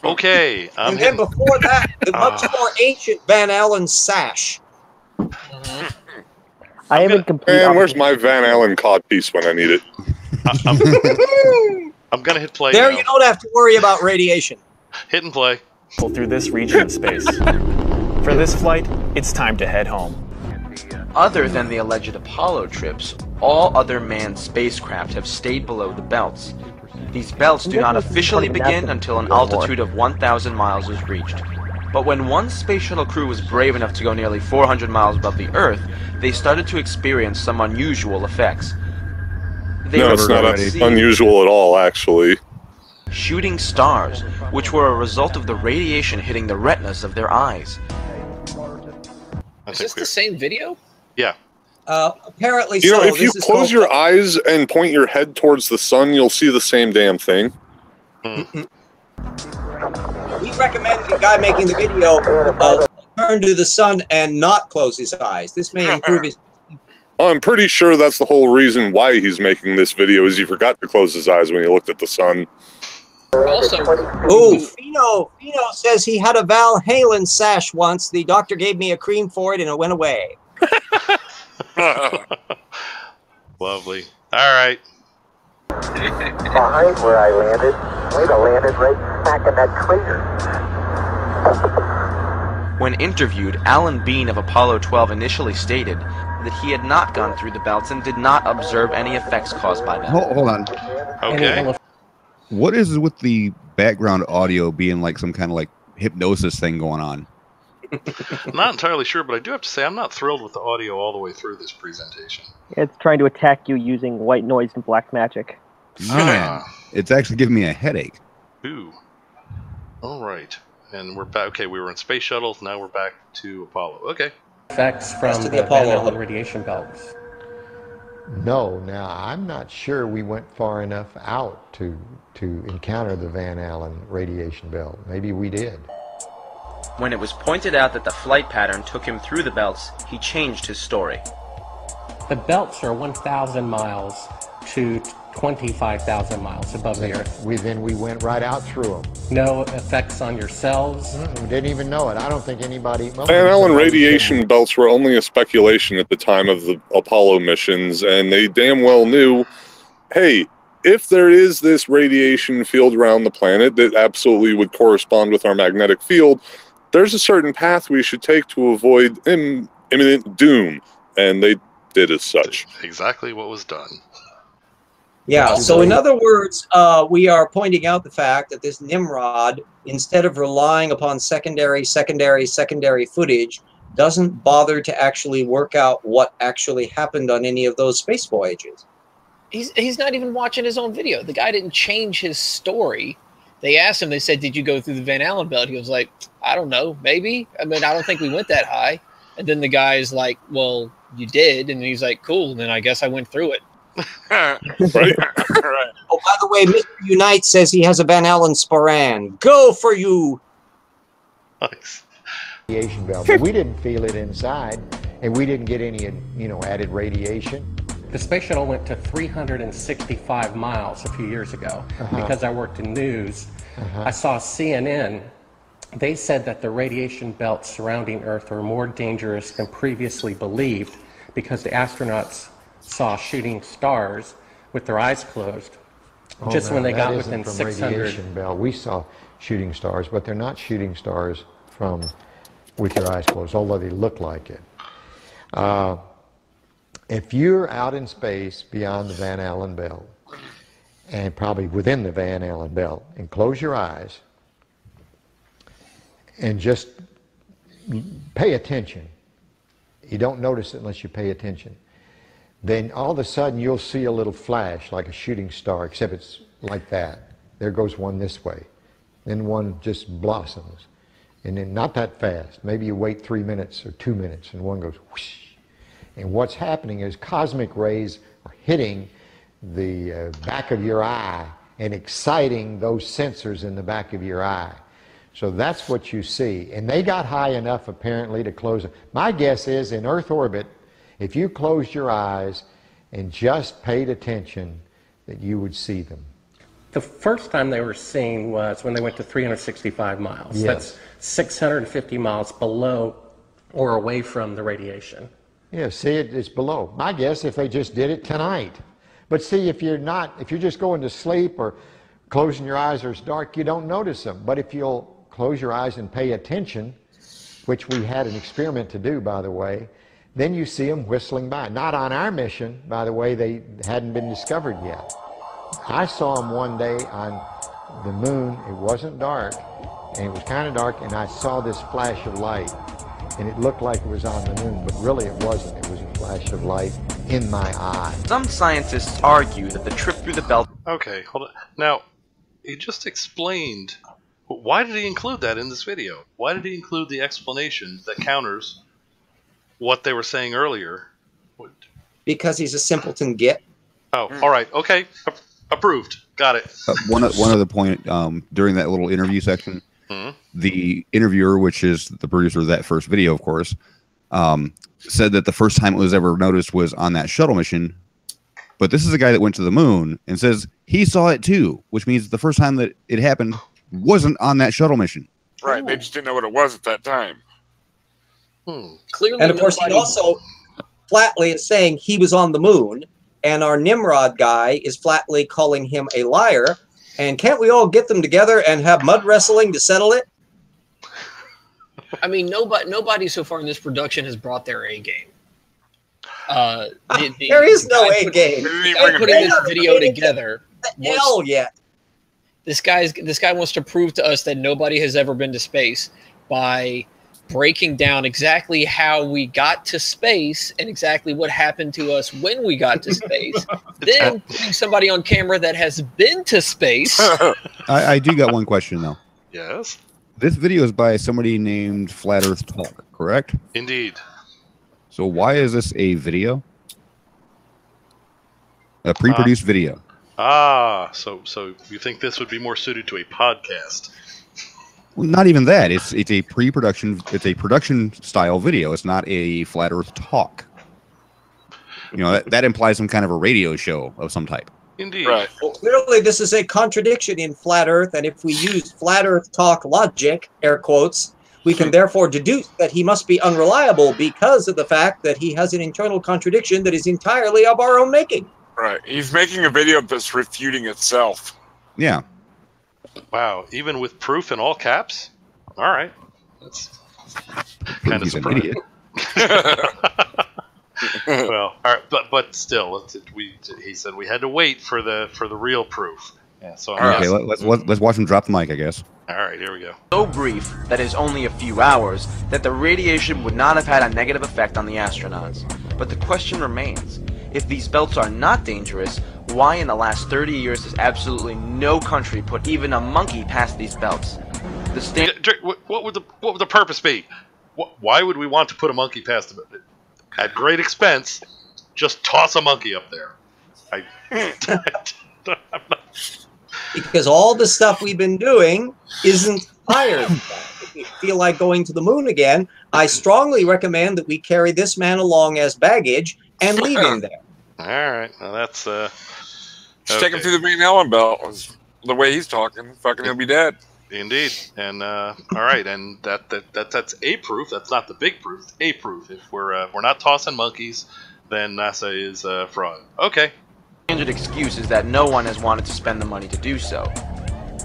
Speaker 2: Okay.
Speaker 3: And then before that, the much more ancient Van Allen sash.
Speaker 6: I am in complete.
Speaker 5: Man, where's my Van Allen codpiece when I need it?
Speaker 2: I'm gonna hit play.
Speaker 3: There,
Speaker 2: now.
Speaker 3: you don't have to worry about radiation.
Speaker 2: Hit and play.
Speaker 11: Through this region of space. For this flight, it's time to head home.
Speaker 12: Other than the alleged Apollo trips, all other manned spacecraft have stayed below the belts. These belts do not officially begin until an altitude of 1,000 miles is reached. But when one space shuttle crew was brave enough to go nearly 400 miles above the Earth, they started to experience some unusual effects.
Speaker 5: No, it's not unusual at all, actually.
Speaker 12: Shooting stars, which were a result of the radiation hitting the retinas of their eyes.
Speaker 1: Is this the same video?
Speaker 2: Yeah.
Speaker 3: Apparently
Speaker 5: You know,
Speaker 3: so.
Speaker 5: if you close your eyes and point your head towards the sun, you'll see the same damn thing.
Speaker 3: We recommend the guy making the video turn to the sun and not close his eyes. This may improve his...
Speaker 5: I'm pretty sure that's the whole reason why he's making this video, is he forgot to close his eyes when he looked at the sun.
Speaker 1: Also,
Speaker 3: Fino says he had a Val Halen sash once. The doctor gave me a cream for it and it went away.
Speaker 2: Lovely. All right.
Speaker 13: Behind where I landed, we'd have landed right back in that crater.
Speaker 12: When interviewed, Alan Bean of Apollo 12 initially stated that he had not gone through the belts and did not observe any effects caused by them.
Speaker 4: Hold on.
Speaker 2: Okay.
Speaker 4: What is with the background audio being like some kind of like hypnosis thing going on?
Speaker 2: I'm not entirely sure, but I do have to say I'm not thrilled with the audio all the way through this presentation.
Speaker 6: It's trying to attack you using white noise and black magic.
Speaker 4: Man, it's actually giving me a headache.
Speaker 2: Ooh. All right. And we're back. Okay, we were in space shuttles. Now we're back to Apollo. Okay.
Speaker 14: Effects from the Van Allen radiation belts.
Speaker 15: No, now I'm not sure we went far enough out to encounter the Van Allen radiation belt. Maybe we did.
Speaker 12: When it was pointed out that the flight pattern took him through the belts, he changed his story.
Speaker 14: The belts are 1,000 miles to 25,000 miles above the Earth.
Speaker 15: We went right out through them.
Speaker 14: No effects on your cells.
Speaker 15: We didn't even know it. I don't think anybody... Well,
Speaker 5: Van Allen radiation belts were only a speculation at the time of the Apollo missions, and they damn well knew, hey, if there is this radiation field around the planet that absolutely would correspond with our magnetic field, there's a certain path we should take to avoid imminent doom, and they did as such.
Speaker 2: Exactly what was done.
Speaker 3: Yeah, so in other words, we are pointing out the fact that this Nimrod, instead of relying upon secondary footage, doesn't bother to actually work out what actually happened on any of those space voyages.
Speaker 1: He's not even watching his own video. The guy didn't change his story. They asked him, they said, did you go through the Van Allen belt? He was like, I don't know, maybe. I mean, I don't think we went that high. And then the guy's like, well, you did. And he's like, cool, then I guess I went through it.
Speaker 2: Right.
Speaker 3: Oh, by the way, Mr. Unite says he has a Van Allen Sporan. Go for you!
Speaker 2: Nice.
Speaker 15: Radiation belt, but we didn't feel it inside, and we didn't get any, added radiation.
Speaker 14: The space shuttle went to 365 miles a few years ago because I worked in news. I saw CNN. They said that the radiation belts surrounding Earth are more dangerous than previously believed because the astronauts saw shooting stars with their eyes closed just when they got within 600.
Speaker 15: Radiation belt. We saw shooting stars, but they're not shooting stars from with your eyes closed, although they look like it. If you're out in space beyond the Van Allen belt, and probably within the Van Allen belt, and close your eyes and just pay attention. You don't notice it unless you pay attention. Then all of a sudden you'll see a little flash like a shooting star, except it's like that. There goes one this way. Then one just blossoms. And then not that fast. Maybe you wait 3 minutes or 2 minutes and one goes whoosh. And what's happening is cosmic rays are hitting the back of your eye and exciting those sensors in the back of your eye. So that's what you see. And they got high enough apparently to close it. My guess is in Earth orbit, if you closed your eyes and just paid attention, that you would see them.
Speaker 14: The first time they were seen was when they went to 365 miles.
Speaker 15: Yes.
Speaker 14: That's 650 miles below or away from the radiation.
Speaker 15: Yeah, see, it's below. My guess if they just did it tonight. But see, if you're just going to sleep or closing your eyes or it's dark, you don't notice them. But if you'll close your eyes and pay attention, which we had an experiment to do, by the way, Then you see them whistling by. Not on our mission, by the way, they hadn't been discovered yet. I saw them one day on the moon. It wasn't dark, and it was kind of dark, and I saw this flash of light, and it looked like it was on the moon, but really it wasn't. It was a flash of light in my eye.
Speaker 12: Some scientists argue that the trip through the belt...
Speaker 2: Okay, hold on. Now, he just explained... Why did he include that in this video? Why did he include the explanation that counters what they were saying earlier?
Speaker 3: Because he's a simpleton git.
Speaker 2: Oh, all right. Okay. Approved. Got it.
Speaker 4: One other point, during that little interview section, the interviewer, which is the producer of that first video, of course, said that the first time it was ever noticed was on that shuttle mission. But this is a guy that went to the moon and says he saw it too, which means the first time that it happened wasn't on that shuttle mission.
Speaker 9: Right. They just didn't know what it was at that time.
Speaker 1: Clearly,
Speaker 3: and of course, he also flatly is saying he was on the moon, and our Nimrod guy is flatly calling him a liar. And can't we all get them together and have mud wrestling to settle it?
Speaker 1: I mean, nobody so far in this production has brought their A game.
Speaker 3: There is no A game.
Speaker 1: Putting this video together.
Speaker 3: Hell yet.
Speaker 1: This guy wants to prove to us that nobody has ever been to space by breaking down exactly how we got to space and exactly what happened to us when we got to space. Then putting somebody on camera that has been to space.
Speaker 4: I do got one question though.
Speaker 2: Yes.
Speaker 4: This video is by somebody named Flat Earth Talk, correct?
Speaker 2: Indeed.
Speaker 4: So why is this a video? A pre-produced video.
Speaker 2: So you think this would be more suited to a podcast?
Speaker 4: Well, not even that. It's a pre-production. It's a production style video. It's not a Flat Earth Talk. You know that implies some kind of a radio show of some type.
Speaker 2: Indeed.
Speaker 3: Right. Well, clearly, this is a contradiction in Flat Earth, and if we use Flat Earth Talk logic, air quotes, we can therefore deduce that he must be unreliable because of the fact that he has an internal contradiction that is entirely of our own making.
Speaker 9: Right. He's making a video that's refuting itself.
Speaker 4: Yeah.
Speaker 2: Wow. Even with proof in all caps? All right. That's kind of surprising. Well, all right, but still, he said we had to wait for the real proof. Yeah. So
Speaker 4: okay, let's watch him drop the mic, I guess.
Speaker 2: All right, here we go.
Speaker 12: So brief that is only a few hours that the radiation would not have had a negative effect on the astronauts. But the question remains. If these belts are not dangerous, why in the last 30 years has absolutely no country put even a monkey past these belts?
Speaker 2: What would the purpose be? Why would we want to put a monkey past them? At great expense, just toss a monkey up there.
Speaker 3: Because all the stuff we've been doing isn't fired. If we feel like going to the moon again, I strongly recommend that we carry this man along as baggage and leave him there.
Speaker 2: All right, well, that's
Speaker 9: just take him through the Van Allen belt. The way he's talking, fucking he'll be dead.
Speaker 2: Indeed, and all right, and that's a proof. That's not the big proof. It's a proof. If we're not tossing monkeys, then NASA is fraud. Okay.
Speaker 12: The excuse is that no one has wanted to spend the money to do so.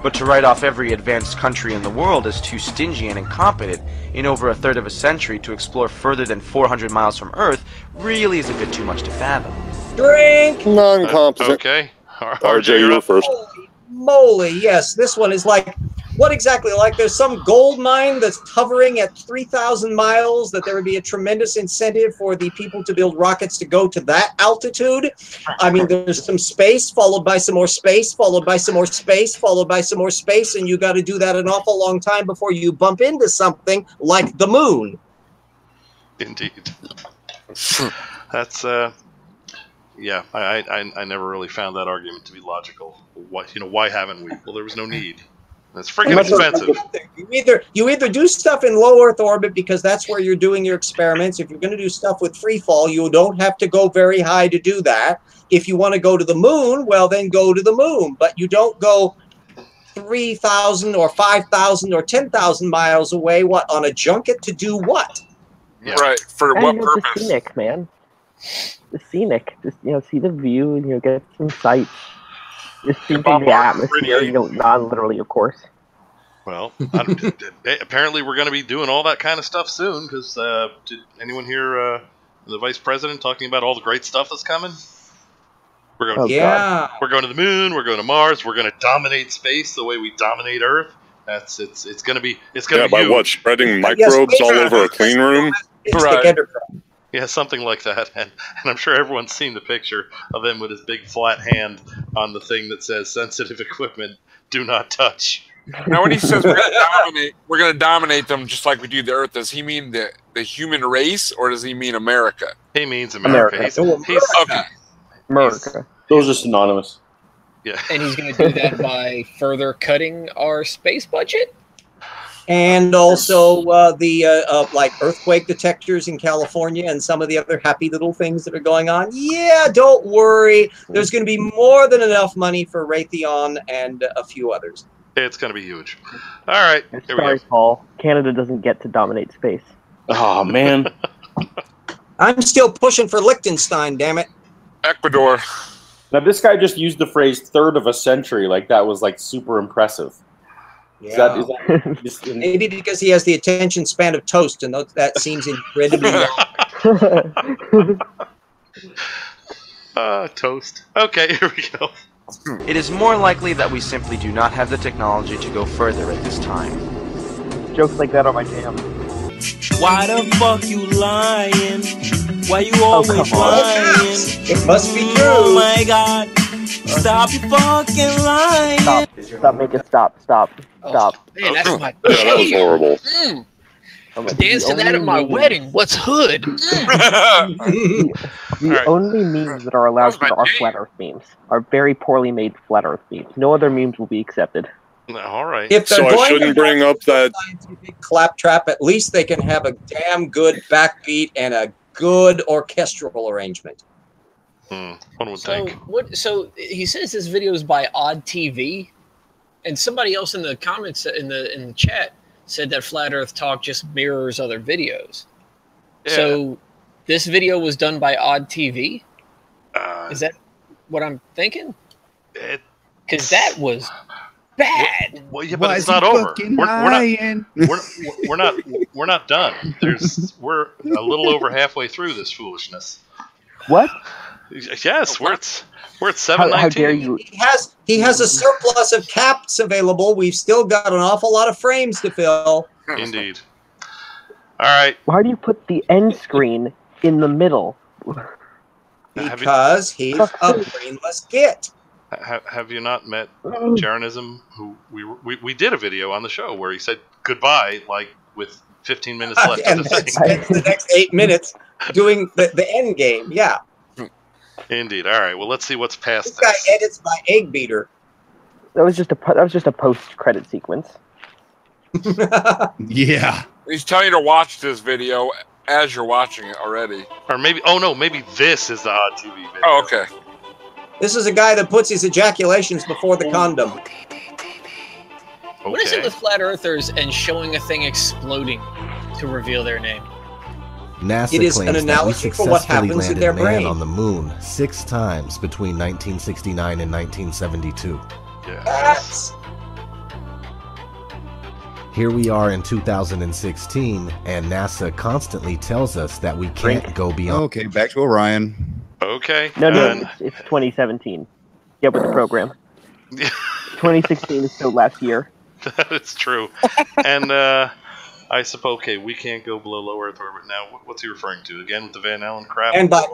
Speaker 12: But to write off every advanced country in the world as too stingy and incompetent in over a third of a century to explore further than 400 miles from Earth really is a bit too much to fathom.
Speaker 3: Drink!
Speaker 5: Non-competent.
Speaker 2: Okay.
Speaker 5: RJ, you were first.
Speaker 3: Holy moly, yes. This one is like, what exactly? Like there's some gold mine that's hovering at 3,000 miles, that there would be a tremendous incentive for the people to build rockets to go to that altitude. I mean, there's some space, followed by some more space, followed by some more space, followed by some more space, and you got to do that an awful long time before you bump into something like the moon.
Speaker 2: Indeed. That's, yeah, I never really found that argument to be logical. Why haven't we? Well, there was no need. It's freaking expensive.
Speaker 3: You either do stuff in low Earth orbit because that's where you're doing your experiments. If you're going to do stuff with free fall, you don't have to go very high to do that. If you want to go to the moon, well, then go to the moon. But you don't go 3,000 or 5,000 or 10,000 miles away. What, on a junket to do what?
Speaker 9: Yeah. Right. For what purpose?
Speaker 6: The scenic, man. The scenic. Just see the view and get some sights. Just seeing the atmosphere, non-literally, of course.
Speaker 2: Well, apparently we're going to be doing all that kind of stuff soon, because did anyone hear the vice president, talking about all the great stuff that's coming. We're going. We're going to the moon. We're going to Mars. We're going to dominate space the way we dominate Earth. It's going to be. It's going to be
Speaker 5: by
Speaker 2: huge.
Speaker 5: what? Spreading microbes all over a clean room?
Speaker 2: Right. Yeah, something like that. And I'm sure everyone's seen the picture of him with his big flat hand on the thing that says "sensitive equipment, do not touch."
Speaker 9: Now, when he says we're going to dominate them just like we do the Earth, does he mean the human race, or does he mean America?
Speaker 2: He means America. He's
Speaker 9: okay.
Speaker 6: America.
Speaker 8: Those are synonymous.
Speaker 2: Yeah.
Speaker 1: And he's going to do that by further cutting our space budget?
Speaker 3: And also the like earthquake detectors in California and some of the other happy little things that are going on. Yeah, don't worry. There's going to be more than enough money for Raytheon and a few others.
Speaker 2: It's going to be huge. All right. Here
Speaker 6: Sorry,
Speaker 2: we go.
Speaker 6: Paul. Canada doesn't get to dominate space.
Speaker 8: Oh, man.
Speaker 3: I'm still pushing for Liechtenstein, damn it.
Speaker 9: Ecuador.
Speaker 8: Now, this guy just used the phrase third of a century like that was like super impressive.
Speaker 3: Yeah.
Speaker 8: Is that just
Speaker 3: Maybe because he has the attention span of toast, and that seems incredibly long.
Speaker 2: Toast. Okay, here we go.
Speaker 12: It is more likely that we simply do not have the technology to go further at this time.
Speaker 6: Jokes like that are my jam.
Speaker 16: Why the fuck you lying? Why you always lying?
Speaker 3: It must be true.
Speaker 16: Oh my god. Stop your fucking lying.
Speaker 6: Stop. Stop. Make it stop. Stop. Stop.
Speaker 1: Man, that's my
Speaker 5: Yeah, that was horrible.
Speaker 1: Dance to that at my wedding. What's hood?
Speaker 6: The only memes that are allowed here are flat Earth memes. Are very poorly made flat Earth memes. No other memes will be accepted.
Speaker 2: All right.
Speaker 3: If they're
Speaker 5: So I
Speaker 3: going
Speaker 5: shouldn't
Speaker 3: to
Speaker 5: bring up that.
Speaker 3: scientific claptrap, at least they can have a damn good backbeat and a good orchestral arrangement.
Speaker 2: One would think.
Speaker 1: So he says this video is by Odd TV, and somebody else in the comments in the chat said that Flat Earth Talk just mirrors other videos.
Speaker 2: Yeah.
Speaker 1: So this video was done by Odd TV. Is that what I'm thinking? Because that was bad.
Speaker 2: Well, yeah, but it's not over. We're not done. We're a little over halfway through this foolishness.
Speaker 6: What?
Speaker 2: Yes, we're at 7:19.
Speaker 6: How dare you?
Speaker 3: He has a surplus of caps available. We've still got an awful lot of frames to fill.
Speaker 2: Indeed. All right.
Speaker 6: Why do you put the end screen in the middle?
Speaker 3: Because he's a brainless git.
Speaker 2: Have you not met Jaronism? Who we did a video on the show where he said goodbye, like with 15 minutes left
Speaker 3: and
Speaker 2: of the thing.
Speaker 3: spends the next 8 minutes doing the end game. Yeah.
Speaker 2: Indeed. All right. Well, let's see what's past
Speaker 3: This guy edits my egg beater.
Speaker 6: That was just a post-credit sequence.
Speaker 4: Yeah.
Speaker 9: He's telling you to watch this video as you're watching it already.
Speaker 2: Or maybe, maybe this is the Odd TV video.
Speaker 9: Oh, okay.
Speaker 3: This is a guy that puts his ejaculations before the condom.
Speaker 1: What is it with flat earthers and showing a thing exploding to reveal their name?
Speaker 17: NASA
Speaker 3: It is
Speaker 17: claims
Speaker 3: an
Speaker 17: that we
Speaker 3: analogy for what
Speaker 17: successfully
Speaker 3: happens in
Speaker 17: landed
Speaker 3: their
Speaker 17: man
Speaker 3: brain.
Speaker 17: on the moon 6 times between 1969 and 1972.
Speaker 3: Yes.
Speaker 17: Here we are in 2016, and NASA constantly tells us that we can't go beyond.
Speaker 4: Okay, back to Orion.
Speaker 2: Okay.
Speaker 6: No, it's 2017. Get with the program. 2016 is still last year.
Speaker 2: That is true. And I suppose, okay, we can't go below low Earth orbit now. What's he referring to? Again with the Van Allen crap?
Speaker 3: And by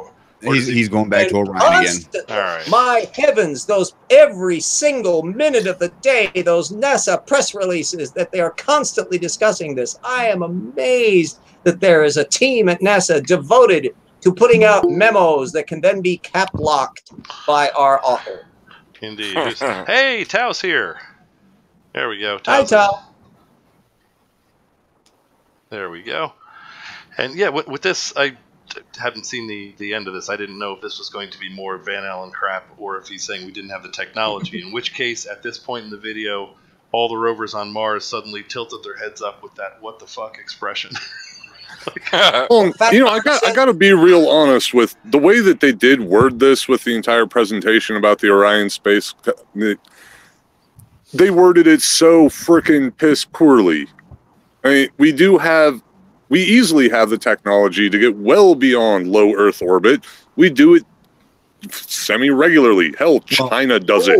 Speaker 4: He's going back to Orion again.
Speaker 2: All right.
Speaker 3: My heavens, those every single minute of the day, those NASA press releases that they are constantly discussing this. I am amazed that there is a team at NASA devoted to putting out memos that can then be cap-locked by our author.
Speaker 2: Indeed. Hey, Tao's here. There we go.
Speaker 3: Hi, Tao.
Speaker 2: There we go. And yeah, with this, I haven't seen the end of this. I didn't know if this was going to be more Van Allen crap or if he's saying we didn't have the technology. In which case, at this point in the video, all the rovers on Mars suddenly tilted their heads up with that "what the fuck" expression.
Speaker 5: Well, I got to be real honest with the way that they did word this with the entire presentation about the Orion space. They worded it so frickin' piss poorly. I mean, we do have We easily have the technology to get well beyond low Earth orbit. We do it semi-regularly. Hell, China does it.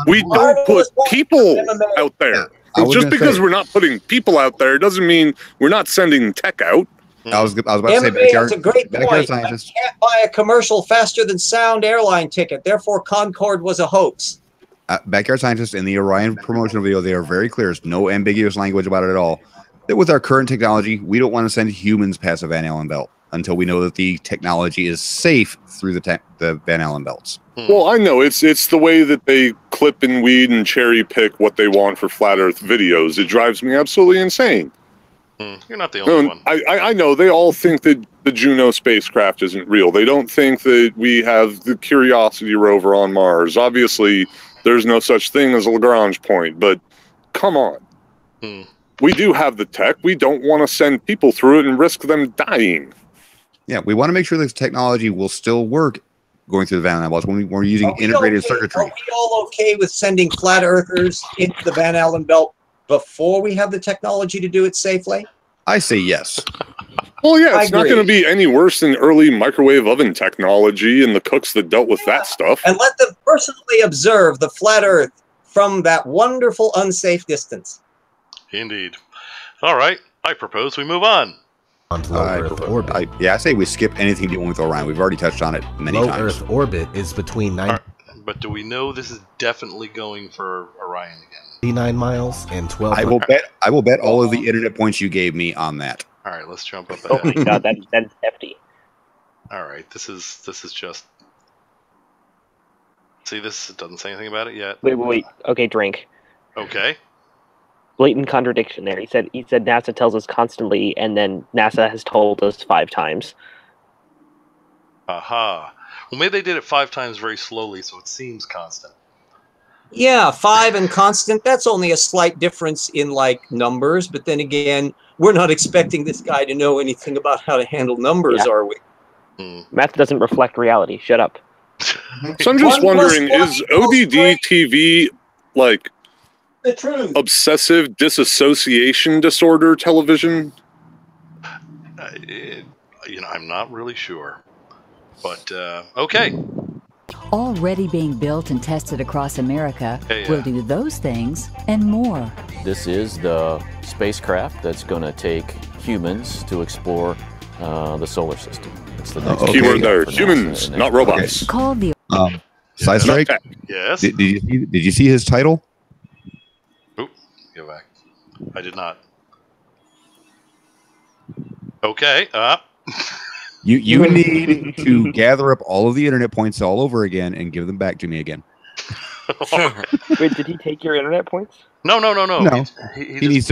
Speaker 5: We don't put people out there. Just because we're not putting people out there doesn't mean we're not sending tech out.
Speaker 4: I was about to say,
Speaker 3: that's a great point. I can't buy a commercial faster than sound airline ticket. Therefore, Concorde was a hoax.
Speaker 4: Backyard scientists in the Orion promotional video, they are very clear. There's no ambiguous language about it at all. That with our current technology, we don't want to send humans past the Van Allen belt until we know that the technology is safe through the Van Allen belts.
Speaker 5: Well, I know it's the way that they clip and weed and cherry pick what they want for flat Earth videos. It drives me absolutely insane.
Speaker 2: You're not the only one.
Speaker 5: I know they all think that the Juno spacecraft isn't real. They don't think that we have the Curiosity rover on Mars. Obviously, there's no such thing as a Lagrange point, but come on. We do have the tech. We don't want to send people through it and risk them dying.
Speaker 4: Yeah, we want to make sure this technology will still work going through the Van Allen belts when we're using integrated circuitry.
Speaker 3: Are we all okay with sending flat earthers into the Van Allen belt before we have the technology to do it safely?
Speaker 4: I say yes.
Speaker 5: Well, yeah, it's not going to be any worse than early microwave oven technology and the cooks that dealt with that stuff.
Speaker 3: And let them personally observe the flat earth from that wonderful unsafe distance.
Speaker 2: Indeed. All right, I propose we move on.
Speaker 4: I say we skip anything dealing with Orion. We've already touched on it many times.
Speaker 17: Low Earth orbit is between 9.
Speaker 2: But do we know this is definitely going for Orion again?
Speaker 17: 9 miles and 12.
Speaker 4: I will bet all of the internet points you gave me on that.
Speaker 2: All right, let's jump up
Speaker 6: Oh
Speaker 2: ahead.
Speaker 6: my god, that's hefty.
Speaker 2: All right, this is just. See, this it doesn't say anything about it yet.
Speaker 6: Wait. Okay, drink.
Speaker 2: Okay.
Speaker 6: Blatant contradiction there. He said NASA tells us constantly, and then NASA has told us 5 times.
Speaker 2: Aha. Well, maybe they did it 5 times very slowly, so it seems constant.
Speaker 3: Yeah, 5 and constant, that's only a slight difference in, like, numbers. But then again, we're not expecting this guy to know anything about how to handle numbers, are we?
Speaker 6: Math doesn't reflect reality. Shut up.
Speaker 5: So I'm just wondering, is ODD TV, like,
Speaker 3: the truth?
Speaker 5: Obsessive disassociation disorder television?
Speaker 2: I'm not really sure. But, okay.
Speaker 18: Already being built and tested across America, will do those things and more.
Speaker 19: This is the spacecraft that's going to take humans to explore the solar system. It's the next
Speaker 5: keyword there, humans, not robots.
Speaker 18: Okay. Called the
Speaker 4: SciStrike?
Speaker 2: Yes.
Speaker 4: Did you see his title?
Speaker 2: Oop, go back. I did not. Okay.
Speaker 4: You need to gather up all of the internet points all over again and give them back to me again.
Speaker 6: Wait, did he take your internet points?
Speaker 2: No.
Speaker 4: No. He needs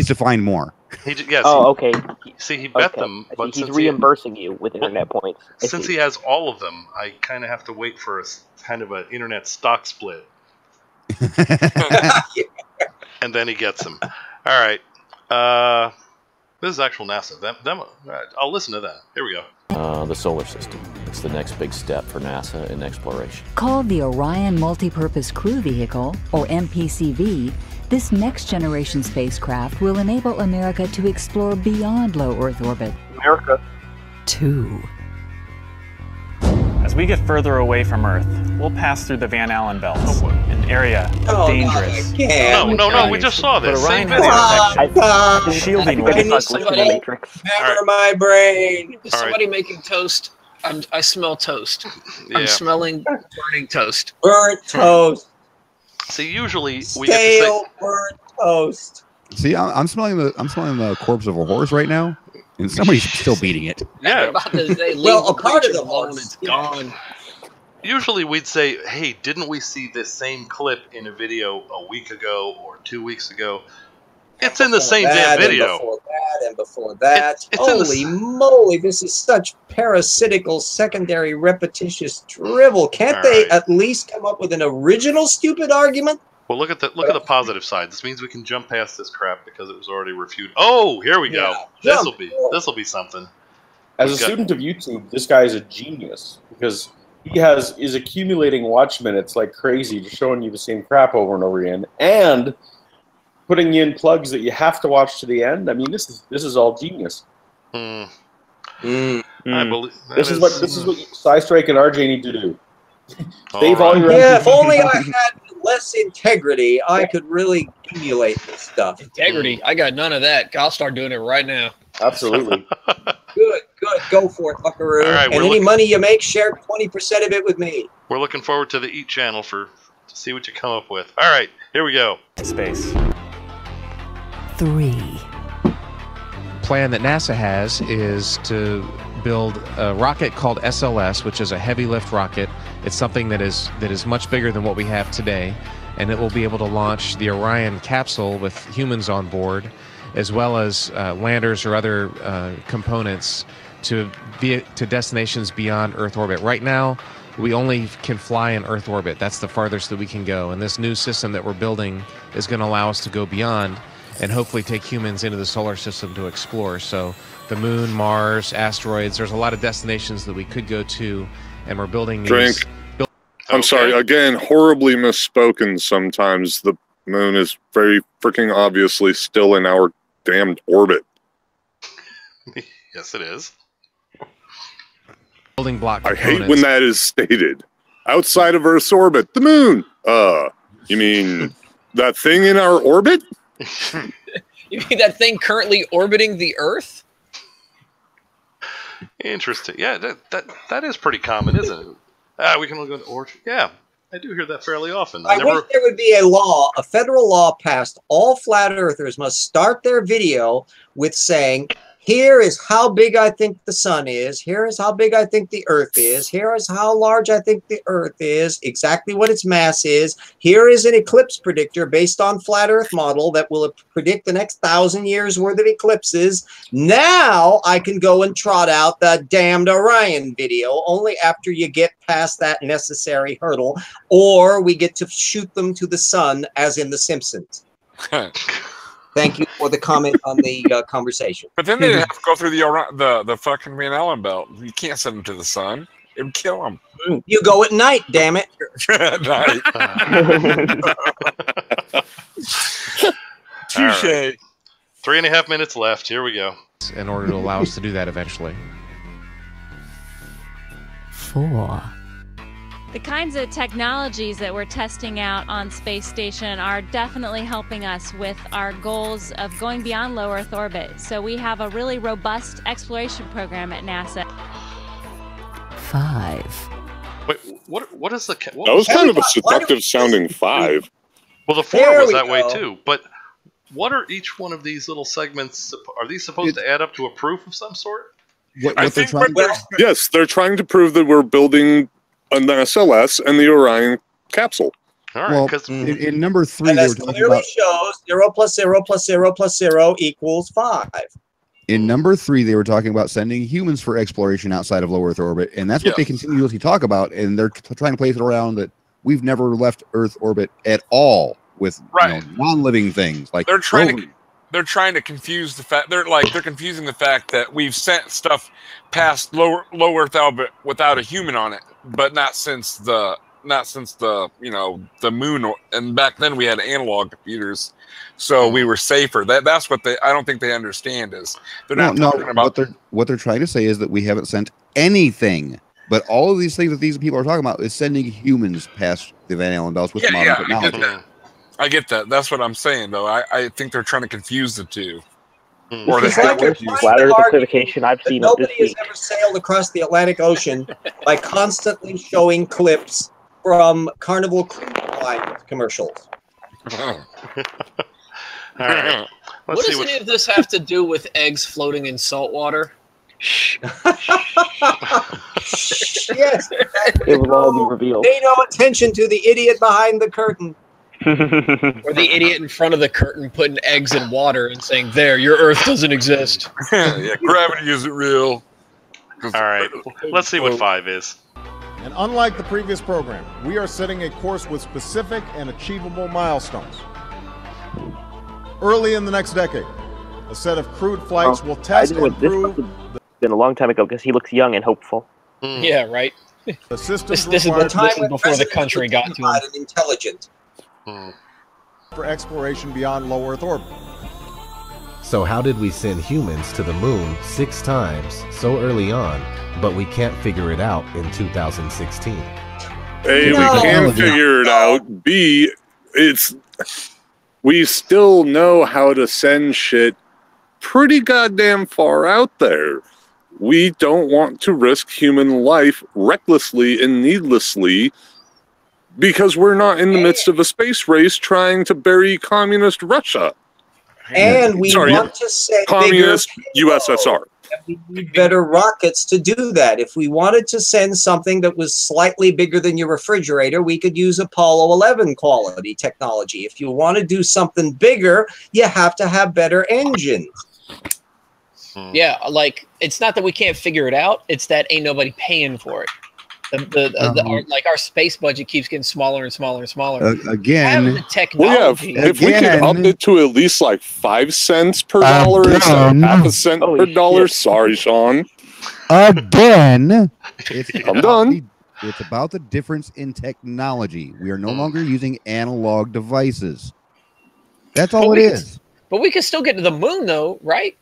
Speaker 4: to find more.
Speaker 2: Yes.
Speaker 6: Oh, okay.
Speaker 2: See, he bet them, but
Speaker 6: he's reimbursing you with internet points.
Speaker 2: Since he has all of them, I kind of have to wait for a kind of an internet stock split. And then he gets them. All right. This is actual NASA. Demo. I'll listen to that. Here we go.
Speaker 19: The solar system. It's the next big step for NASA in exploration.
Speaker 18: Called the Orion Multipurpose Crew Vehicle, or MPCV, this next-generation spacecraft will enable America to explore beyond low Earth orbit.
Speaker 6: America.
Speaker 18: 2.
Speaker 11: As we get further away from Earth, we'll pass through the Van Allen belts, an area of dangerous.
Speaker 2: No, we just saw this.
Speaker 11: Same
Speaker 2: Same
Speaker 11: video.
Speaker 2: video.
Speaker 11: Shielding
Speaker 3: Hammer my brain.
Speaker 1: Somebody making toast. I smell toast.
Speaker 2: Yeah.
Speaker 1: I'm smelling burning toast.
Speaker 3: Burnt toast.
Speaker 2: See, usually we
Speaker 3: Stale
Speaker 2: get to say,
Speaker 3: burnt toast.
Speaker 4: See, I'm smelling the corpse of a horse right now, and somebody's still beating it.
Speaker 2: Yeah.
Speaker 1: I'm about to say,
Speaker 3: Well, a part of
Speaker 1: creature
Speaker 3: the horse.
Speaker 1: It's gone.
Speaker 2: Usually we'd say, hey, didn't we see this same clip in a video a week ago or 2 weeks ago? It's in the same damn video.
Speaker 3: And before that. Holy moly, this is such parasitical, secondary, repetitious drivel. Can't they at least come up with an original stupid argument?
Speaker 2: Well, look at the positive side. This means we can jump past this crap because it was already refuted. Oh, here we go. This will be something.
Speaker 8: As a student of YouTube, this guy is a genius because he is accumulating watch minutes like crazy, just showing you the same crap over and over again. And putting in plugs that you have to watch to the end. I mean, this is all genius.
Speaker 2: I believe
Speaker 8: This is what SciStrike and RJ need to do. Save
Speaker 2: right.
Speaker 8: all your
Speaker 3: Yeah, if only I had less integrity, I could really emulate this stuff.
Speaker 1: Integrity? I got none of that. I'll start doing it right now.
Speaker 8: Absolutely.
Speaker 3: Good. Go for it, Buckaroo.
Speaker 2: All right,
Speaker 3: and any money you make, share 20% of it with me.
Speaker 2: We're looking forward to the Eet channel to see what you come up with. All right, here we go.
Speaker 11: Space.
Speaker 18: 3.
Speaker 20: Plan that NASA has is to build a rocket called SLS, which is a heavy lift rocket. It's something that is much bigger than what we have today, and it will be able to launch the Orion capsule with humans on board, as well as landers or other components to destinations beyond Earth orbit. Right now, we only can fly in Earth orbit. That's the farthest that we can go, and this new system that we're building is going to allow us to go beyond and hopefully take humans into the solar system to explore. So the moon, Mars, asteroids, there's a lot of destinations that we could go to, and we're building these.
Speaker 5: I'm sorry, again, horribly misspoken sometimes. The moon is very freaking obviously still in our damned orbit.
Speaker 2: Yes, it is.
Speaker 20: Building block
Speaker 5: I
Speaker 20: components.
Speaker 5: hate when that is stated. Outside of Earth's orbit, the moon. You mean that thing in our orbit?
Speaker 1: You mean that thing currently orbiting the Earth?
Speaker 2: Interesting. Yeah, that is pretty common, isn't it? We can look at orchard. Yeah, I do hear that fairly often.
Speaker 3: I wish there would be a federal law passed. All flat earthers must start their video with saying, here is how big I think the sun is. Here is how big I think the earth is. Here is how large I think the earth is, exactly what its mass is. Here is an eclipse predictor based on flat earth model that will predict the next 1,000 years worth of eclipses. Now I can go and trot out the damned Orion video only after you get past that necessary hurdle, or we get to shoot them to the sun as in The Simpsons. Thank you for the comment on the conversation.
Speaker 9: But then they have to go through the fucking Van Allen belt. You can't send them to the sun; it would kill them.
Speaker 3: You go at night, damn it!
Speaker 9: At night. Touche.
Speaker 2: Right. 3.5 minutes left. Here we go.
Speaker 20: In order to allow us to do that eventually.
Speaker 18: 4.
Speaker 21: The kinds of technologies that we're testing out on space station are definitely helping us with our goals of going beyond low Earth orbit. So we have a really robust exploration program at NASA.
Speaker 18: 5.
Speaker 2: Wait, what is the? What
Speaker 5: That was kind of a seductive sounding 5.
Speaker 2: Well, the 4
Speaker 3: There
Speaker 2: was
Speaker 3: we
Speaker 2: that way
Speaker 3: go.
Speaker 2: too. But what are each one of these little segments? Are these supposed to add up to a proof of some sort?
Speaker 7: What they're trying
Speaker 5: Yes, they're trying to prove that we're building an SLS and the Orion capsule.
Speaker 2: All right,
Speaker 7: well,
Speaker 2: because
Speaker 7: in number 3,
Speaker 3: And
Speaker 7: they
Speaker 3: as
Speaker 7: were talking
Speaker 3: clearly
Speaker 7: about.
Speaker 3: shows, 0 plus 0 plus 0 plus 0 equals 5.
Speaker 7: In number 3, they were talking about sending humans for exploration outside of low Earth orbit, and that's what they continuously talk about. And they're trying to place it around that we've never left Earth orbit at all with non-living things like
Speaker 9: They're trying
Speaker 7: rovers.
Speaker 9: to. They're trying to confuse the fact. They're confusing the fact that we've sent stuff past low Earth orbit without a human on it, but not since the the moon. And back then we had analog computers, so we were safer. That's what I don't think they understand is they're not talking about.
Speaker 7: What they're trying to say is that we haven't sent anything. But all of these things that these people are talking about is sending humans past the Van Allen belts with modern technology.
Speaker 9: I get that. That's what I'm saying, though. I think they're trying to confuse the two.
Speaker 6: Or the flatter equivocation I've seen.
Speaker 3: Nobody has ever sailed across the Atlantic Ocean by constantly showing clips from Carnival Cruise Line commercials.
Speaker 2: All right.
Speaker 1: What does any of this have to do with eggs floating in salt water?
Speaker 3: Yes.
Speaker 6: It will all be revealed.
Speaker 3: Pay no attention to the idiot behind the curtain.
Speaker 1: Or the idiot in front of the curtain putting eggs in water and saying, there, your Earth doesn't exist.
Speaker 9: Yeah, gravity isn't real.
Speaker 2: All right, let's see what 5 is.
Speaker 22: And unlike the previous program, we are setting a course with specific and achievable milestones. Early in the next decade, a set of crewed flights will test and prove...
Speaker 6: It's been a long time ago because he looks young and hopeful.
Speaker 1: Yeah, right.
Speaker 22: The systems
Speaker 1: this is before the country got to him.
Speaker 3: And intelligent.
Speaker 22: for exploration beyond low Earth orbit.
Speaker 17: So how did we send humans to the moon 6 times so early on, but we can't figure it out in 2016?
Speaker 5: A, we can figure it out. B, we still know how to send shit pretty goddamn far out there. We don't want to risk human life recklessly and needlessly because we're not in the midst of a space race trying to bury communist Russia.
Speaker 3: And we want to send
Speaker 5: communist USSR.
Speaker 3: We need better rockets to do that. If we wanted to send something that was slightly bigger than your refrigerator, we could use Apollo 11 quality technology. If you want to do something bigger, you have to have better engines.
Speaker 1: Yeah, like, it's not that we can't figure it out, it's that ain't nobody paying for it. Our space budget keeps getting smaller and smaller and smaller.
Speaker 4: Again,
Speaker 1: the technology.
Speaker 5: If we could up it to at least like 5 cents per dollar instead of half a cent per dollar. Sorry, Shawn.
Speaker 4: Again,
Speaker 5: I'm done.
Speaker 4: It's about the difference in technology. We are no longer using analog devices. That's all it is.
Speaker 1: But we can still get to the moon, though, right?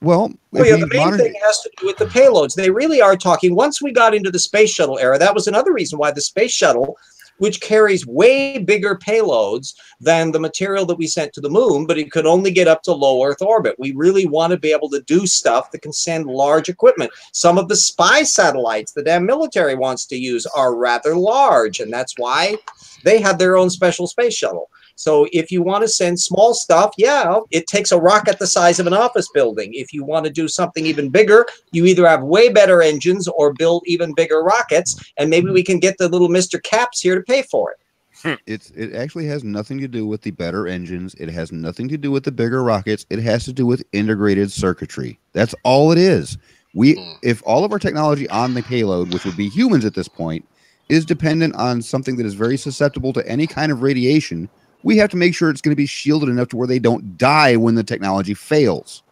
Speaker 3: Well, the main thing has to do with the payloads. They really are talking, once we got into the space shuttle era, that was another reason why the space shuttle, which carries way bigger payloads than the material that we sent to the moon, but it could only get up to low Earth orbit. We really want to be able to do stuff that can send large equipment. Some of the spy satellites the damn military wants to use are rather large, and that's why they had their own special space shuttle. So if you want to send small stuff, yeah, it takes a rocket the size of an office building. If you want to do something even bigger, you either have way better engines or build even bigger rockets, and maybe we can get the little Mr. Caps here to pay for it.
Speaker 4: It actually has nothing to do with the better engines. It has nothing to do with the bigger rockets. It has to do with integrated circuitry. That's all it is. If all of our technology on the payload, which would be humans at this point, is dependent on something that is very susceptible to any kind of radiation, we have to make sure it's going to be shielded enough to where they don't die when the technology fails.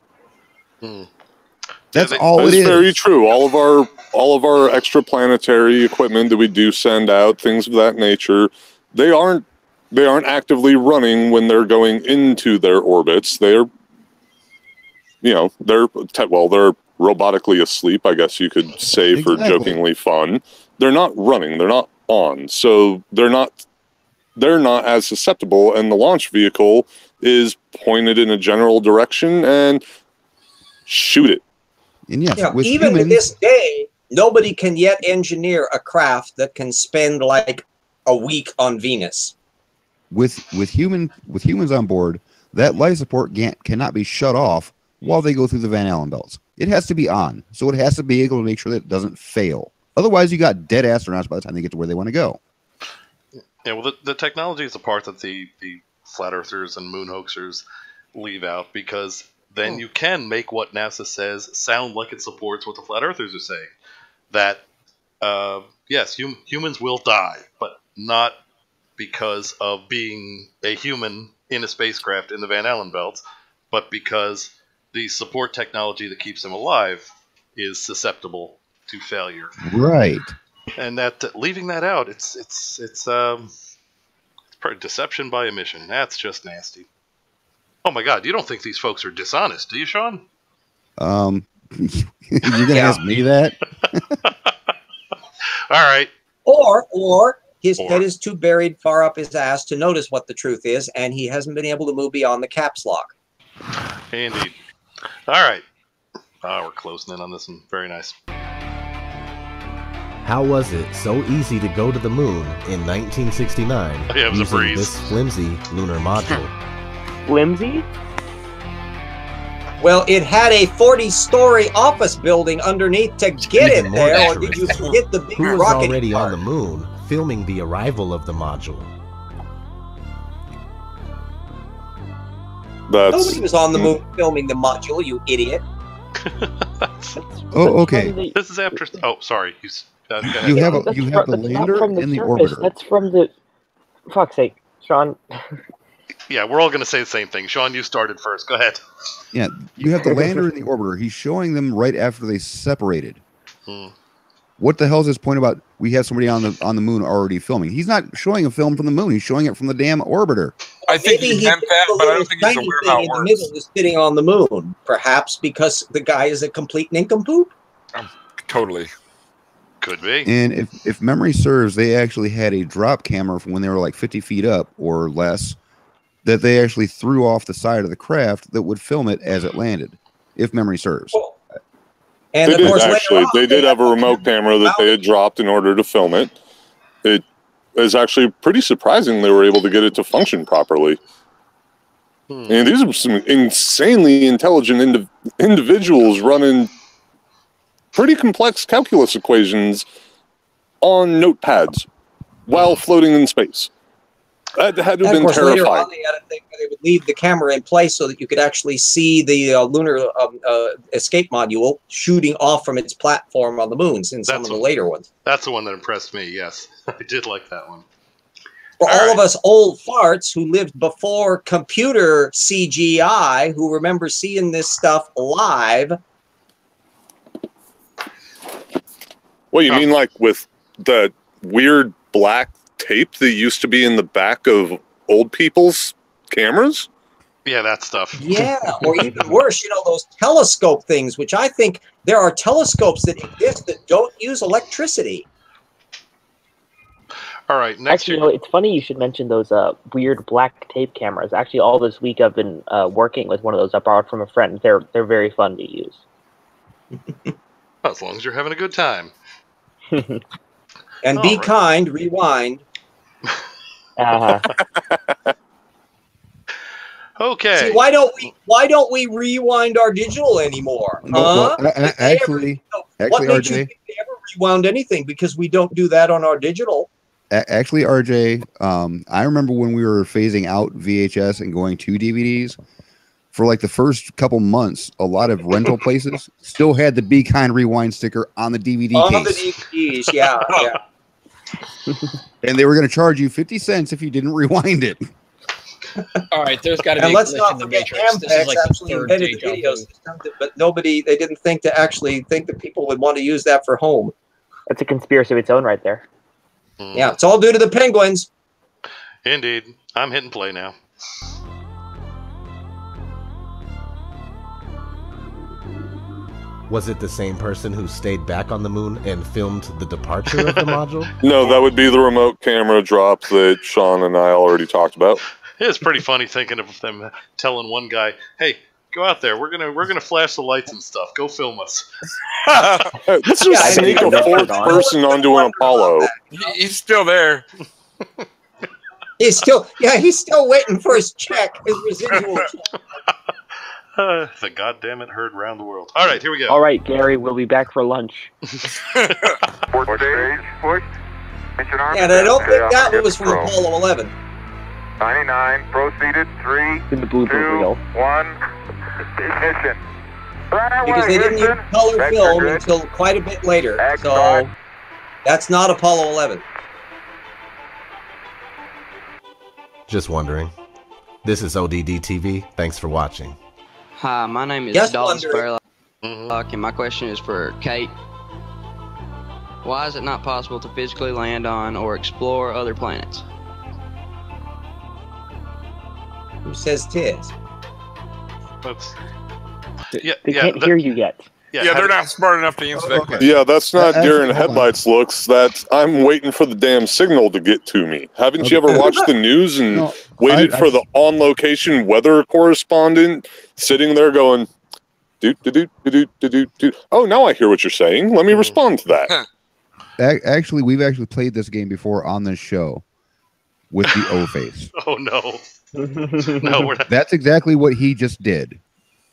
Speaker 4: That's all it is.
Speaker 5: That's very true. All of our extraplanetary equipment that we do send out, things of that nature, they aren't actively running when they're going into their orbits. They're robotically asleep, I guess you could say, for jokingly fun. They're not running. They're not on. So they're not as susceptible, and the launch vehicle is pointed in a general direction and shoot it.
Speaker 4: And yes,
Speaker 3: even to this day, nobody can yet engineer a craft that can spend like a week on Venus.
Speaker 4: With humans on board, that life support cannot be shut off while they go through the Van Allen belts. It has to be on, so it has to be able to make sure that it doesn't fail. Otherwise, you got dead astronauts by the time they get to where they want to go.
Speaker 2: Yeah, well, the technology is the part that the flat earthers and moon hoaxers leave out, because then you can make what NASA says sound like it supports what the flat earthers are saying. That, yes, humans will die, but not because of being a human in a spacecraft in the Van Allen belts, but because the support technology that keeps them alive is susceptible to failure.
Speaker 4: Right.
Speaker 2: And that leaving that out, it's deception by omission. That's just nasty. Oh my God, you don't think these folks are dishonest, do you, Shawn?
Speaker 4: You're gonna ask me that?
Speaker 2: All right.
Speaker 3: Or his head is too buried far up his ass to notice what the truth is, and he hasn't been able to move beyond the caps lock.
Speaker 2: Indeed. All right. We're closing in on this one. Very nice.
Speaker 17: How was it so easy to go to the moon in 1969
Speaker 2: it was
Speaker 17: using
Speaker 2: a breeze.
Speaker 17: this flimsy lunar module?
Speaker 6: Flimsy?
Speaker 3: Well, it had a 40-story office building underneath to get it there, or did you forget the big
Speaker 17: Who was
Speaker 3: rocket
Speaker 17: already
Speaker 3: part?
Speaker 17: on the moon filming the arrival of the module?
Speaker 3: Nobody was on the moon filming the module, you idiot.
Speaker 4: Okay.
Speaker 2: This is after... Oh, sorry.
Speaker 4: You have the lander and the orbiter.
Speaker 6: That's from the... Fuck's sake, Shawn.
Speaker 2: Yeah, we're all going to say the same thing. Shawn, you started first. Go ahead.
Speaker 4: Yeah, you have the lander and the orbiter. He's showing them right after they separated. what the hell is this point about we have somebody on the moon already filming? He's not showing a film from the moon. He's showing it from the damn orbiter.
Speaker 9: I think he meant that, but I don't think he's
Speaker 3: tiny
Speaker 9: aware
Speaker 3: thing
Speaker 9: how it
Speaker 3: in the
Speaker 9: works.
Speaker 3: middle is sitting on the moon. Perhaps because the guy is a complete nincompoop.
Speaker 9: Totally.
Speaker 2: Could be.
Speaker 4: And if memory serves, they actually had a drop camera from when they were like 50 feet up or less that they actually threw off the side of the craft that would film it as it landed, if memory serves.
Speaker 3: And
Speaker 5: they did actually. They did have a remote camera that they had dropped in order to film it. It is actually pretty surprising they were able to get it to function properly. And these are some insanely intelligent individuals running pretty complex calculus equations on notepads while floating in space. That had to have been terrifying.
Speaker 3: Later on, they had a thing where they would leave the camera in place so that you could actually see the lunar escape module shooting off from its platform on the moons in some of the later ones.
Speaker 2: That's the one that impressed me, yes. I did like that one.
Speaker 3: For all of us old farts who lived before computer CGI, who remember seeing this stuff live.
Speaker 5: What, you mean like with the weird black tape that used to be in the back of old people's cameras?
Speaker 2: Yeah, that stuff.
Speaker 3: Yeah, or even worse, you know, those telescope things, which I think there are telescopes that exist that don't use electricity.
Speaker 2: All right, next
Speaker 6: Actually, you know, it's funny you should mention those weird black tape cameras. Actually, all this week I've been working with one of those I borrowed from a friend. They're very fun to use.
Speaker 2: As long as you're having a good time.
Speaker 3: And be kind, rewind.
Speaker 2: Okay.
Speaker 3: See, why don't we rewind our digital anymore?
Speaker 4: Well, actually,
Speaker 3: what makes
Speaker 4: RJ,
Speaker 3: you think they ever rewound anything? Because we don't do that on our digital.
Speaker 4: Actually, RJ, I remember when we were phasing out VHS and going to DVDs, for like the first couple months, a lot of rental places still had the Be Kind Rewind sticker on the DVD case.
Speaker 3: On the DVDs, yeah, yeah.
Speaker 4: And they were going to charge you 50 cents if you didn't rewind it.
Speaker 1: All right, there's got to be
Speaker 3: And
Speaker 1: a
Speaker 3: let's
Speaker 1: glitch
Speaker 3: not
Speaker 1: in the
Speaker 3: forget
Speaker 1: Matrix. This is
Speaker 3: Ampex
Speaker 1: like the
Speaker 3: actually
Speaker 1: third
Speaker 3: invented the
Speaker 1: deja
Speaker 3: video
Speaker 1: vu.
Speaker 3: system, but they didn't think that people would want to use that for home.
Speaker 6: That's a conspiracy of its own right there.
Speaker 3: Yeah, it's all due to the penguins.
Speaker 2: Indeed. I'm hitting play now.
Speaker 17: Was it the same person who stayed back on the moon and filmed the departure of the module?
Speaker 5: No, that would be the remote camera drop that Shawn and I already talked about.
Speaker 2: It's pretty funny thinking of them telling one guy, "Hey, go out there. We're gonna flash the lights and stuff. Go film us."
Speaker 5: Let's just sneak a fourth person onto an Apollo.
Speaker 9: He's still there.
Speaker 3: He's still waiting for his check, his residual check.
Speaker 2: The goddamn it heard round the world. All right, here we go.
Speaker 6: All right, Gary, we'll be back for lunch.
Speaker 3: And I don't think that one was from Apollo 11.
Speaker 10: 99, proceeded, 3,
Speaker 6: In the blooper
Speaker 10: 2,
Speaker 6: reel.
Speaker 10: 1, ignition.
Speaker 3: Because they didn't use color film until quite a bit later. So that's not Apollo 11.
Speaker 17: Just wondering. This is ODD TV. Thanks for watching.
Speaker 13: Hi, my name is
Speaker 3: Just
Speaker 13: Dalton
Speaker 3: wondering.
Speaker 13: Spurlock, and my question is for Kate. Why is it not possible to physically land on or explore other planets?
Speaker 3: Who says tis?
Speaker 6: They can't hear you yet.
Speaker 9: Yeah, they're not smart enough to answer that question.
Speaker 5: Yeah, that's not deer in headlights looks. That's I'm waiting for the damn signal to get to me. Haven't you ever watched the news and waited for the on-location weather correspondent sitting there going, doot, doot, doot, doot, doot, doot. Oh, now I hear what you're saying. Let me respond to that.
Speaker 4: Actually, we've actually played this game before on this show with the O face.
Speaker 2: Oh no. No, we're not.
Speaker 4: That's exactly what he just did.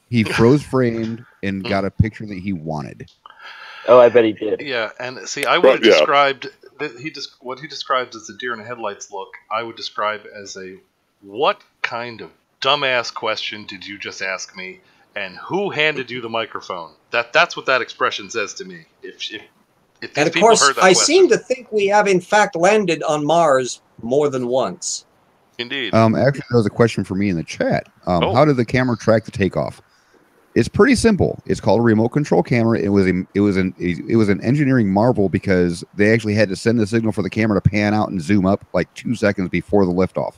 Speaker 4: He froze framed and got a picture that he wanted.
Speaker 6: Oh, I bet he did.
Speaker 2: Yeah, and see, I would have described what he described as the deer in the headlights look. I would describe as a what kind of dumbass question did you just ask me, and who handed you the microphone? That's what that expression says to me. If
Speaker 3: And of
Speaker 2: people
Speaker 3: course,
Speaker 2: heard that
Speaker 3: I
Speaker 2: question.
Speaker 3: seem to think we have in fact landed on Mars more than once.
Speaker 2: Indeed.
Speaker 4: Actually, there was a question for me in the chat. How did the camera track the takeoff? It's pretty simple. It's called a remote control camera. It was an engineering marvel because they actually had to send the signal for the camera to pan out and zoom up like 2 seconds before the liftoff.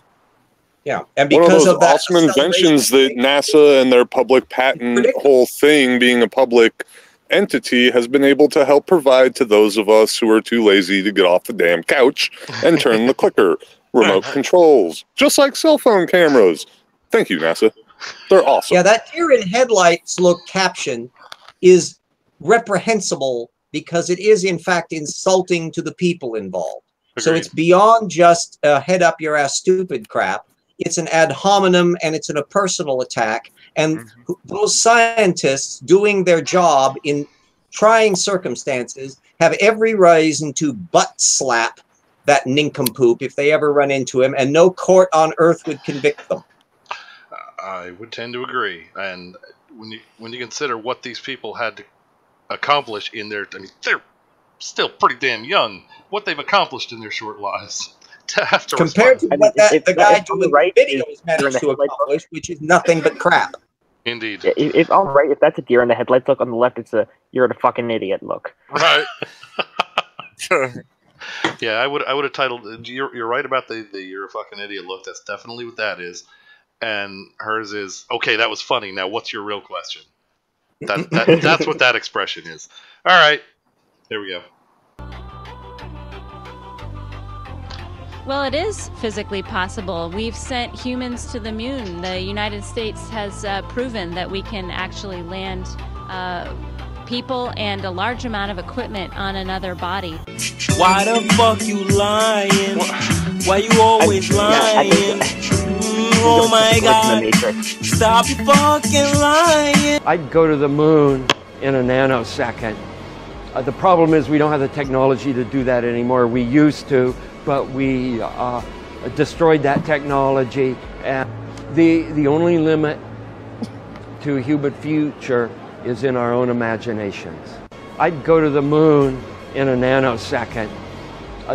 Speaker 3: Yeah, and
Speaker 5: one of
Speaker 3: because
Speaker 5: those
Speaker 3: of that
Speaker 5: awesome inventions that NASA and their public patent whole thing, being a public entity, has been able to help provide to those of us who are too lazy to get off the damn couch and turn the clicker. Remote controls, just like cell phone cameras. Thank you, NASA. They're awesome.
Speaker 3: Yeah, that deer in headlights look caption is reprehensible because it is in fact insulting to the people involved. So it's beyond just head up your ass stupid crap. It's an ad hominem and it's a personal attack. And those scientists doing their job in trying circumstances have every reason to butt slap that nincompoop if they ever run into him, and no court on earth would convict them.
Speaker 2: I would tend to agree. And when you consider what these people had to accomplish in their, I mean, they're still pretty damn young. What they've accomplished in their short lives to have to
Speaker 3: compared to what the guy doing the video
Speaker 6: is
Speaker 3: managed to accomplish, which is nothing but crap.
Speaker 2: Indeed.
Speaker 6: Yeah, if I'm right, if that's a deer in the headlights look, on the left it's a you're a fucking idiot look.
Speaker 9: Right.
Speaker 2: Yeah, I would have titled. You're right about the you're a fucking idiot look. That's definitely what that is. And hers is, okay, that was funny. Now, what's your real question? That's what that expression is. All right, there we go.
Speaker 21: Well, it is physically possible. We've sent humans to the moon. The United States has proven that we can actually land people and a large amount of equipment on another body.
Speaker 16: Why the fuck you lying? Why you always lying? Oh my god. Stop fucking lying.
Speaker 14: I'd go to the moon in a nanosecond. The problem is we don't have the technology to do that anymore. We used to, but we destroyed that technology. And the only limit to human future is in our own imaginations. I'd go to the moon in a nanosecond.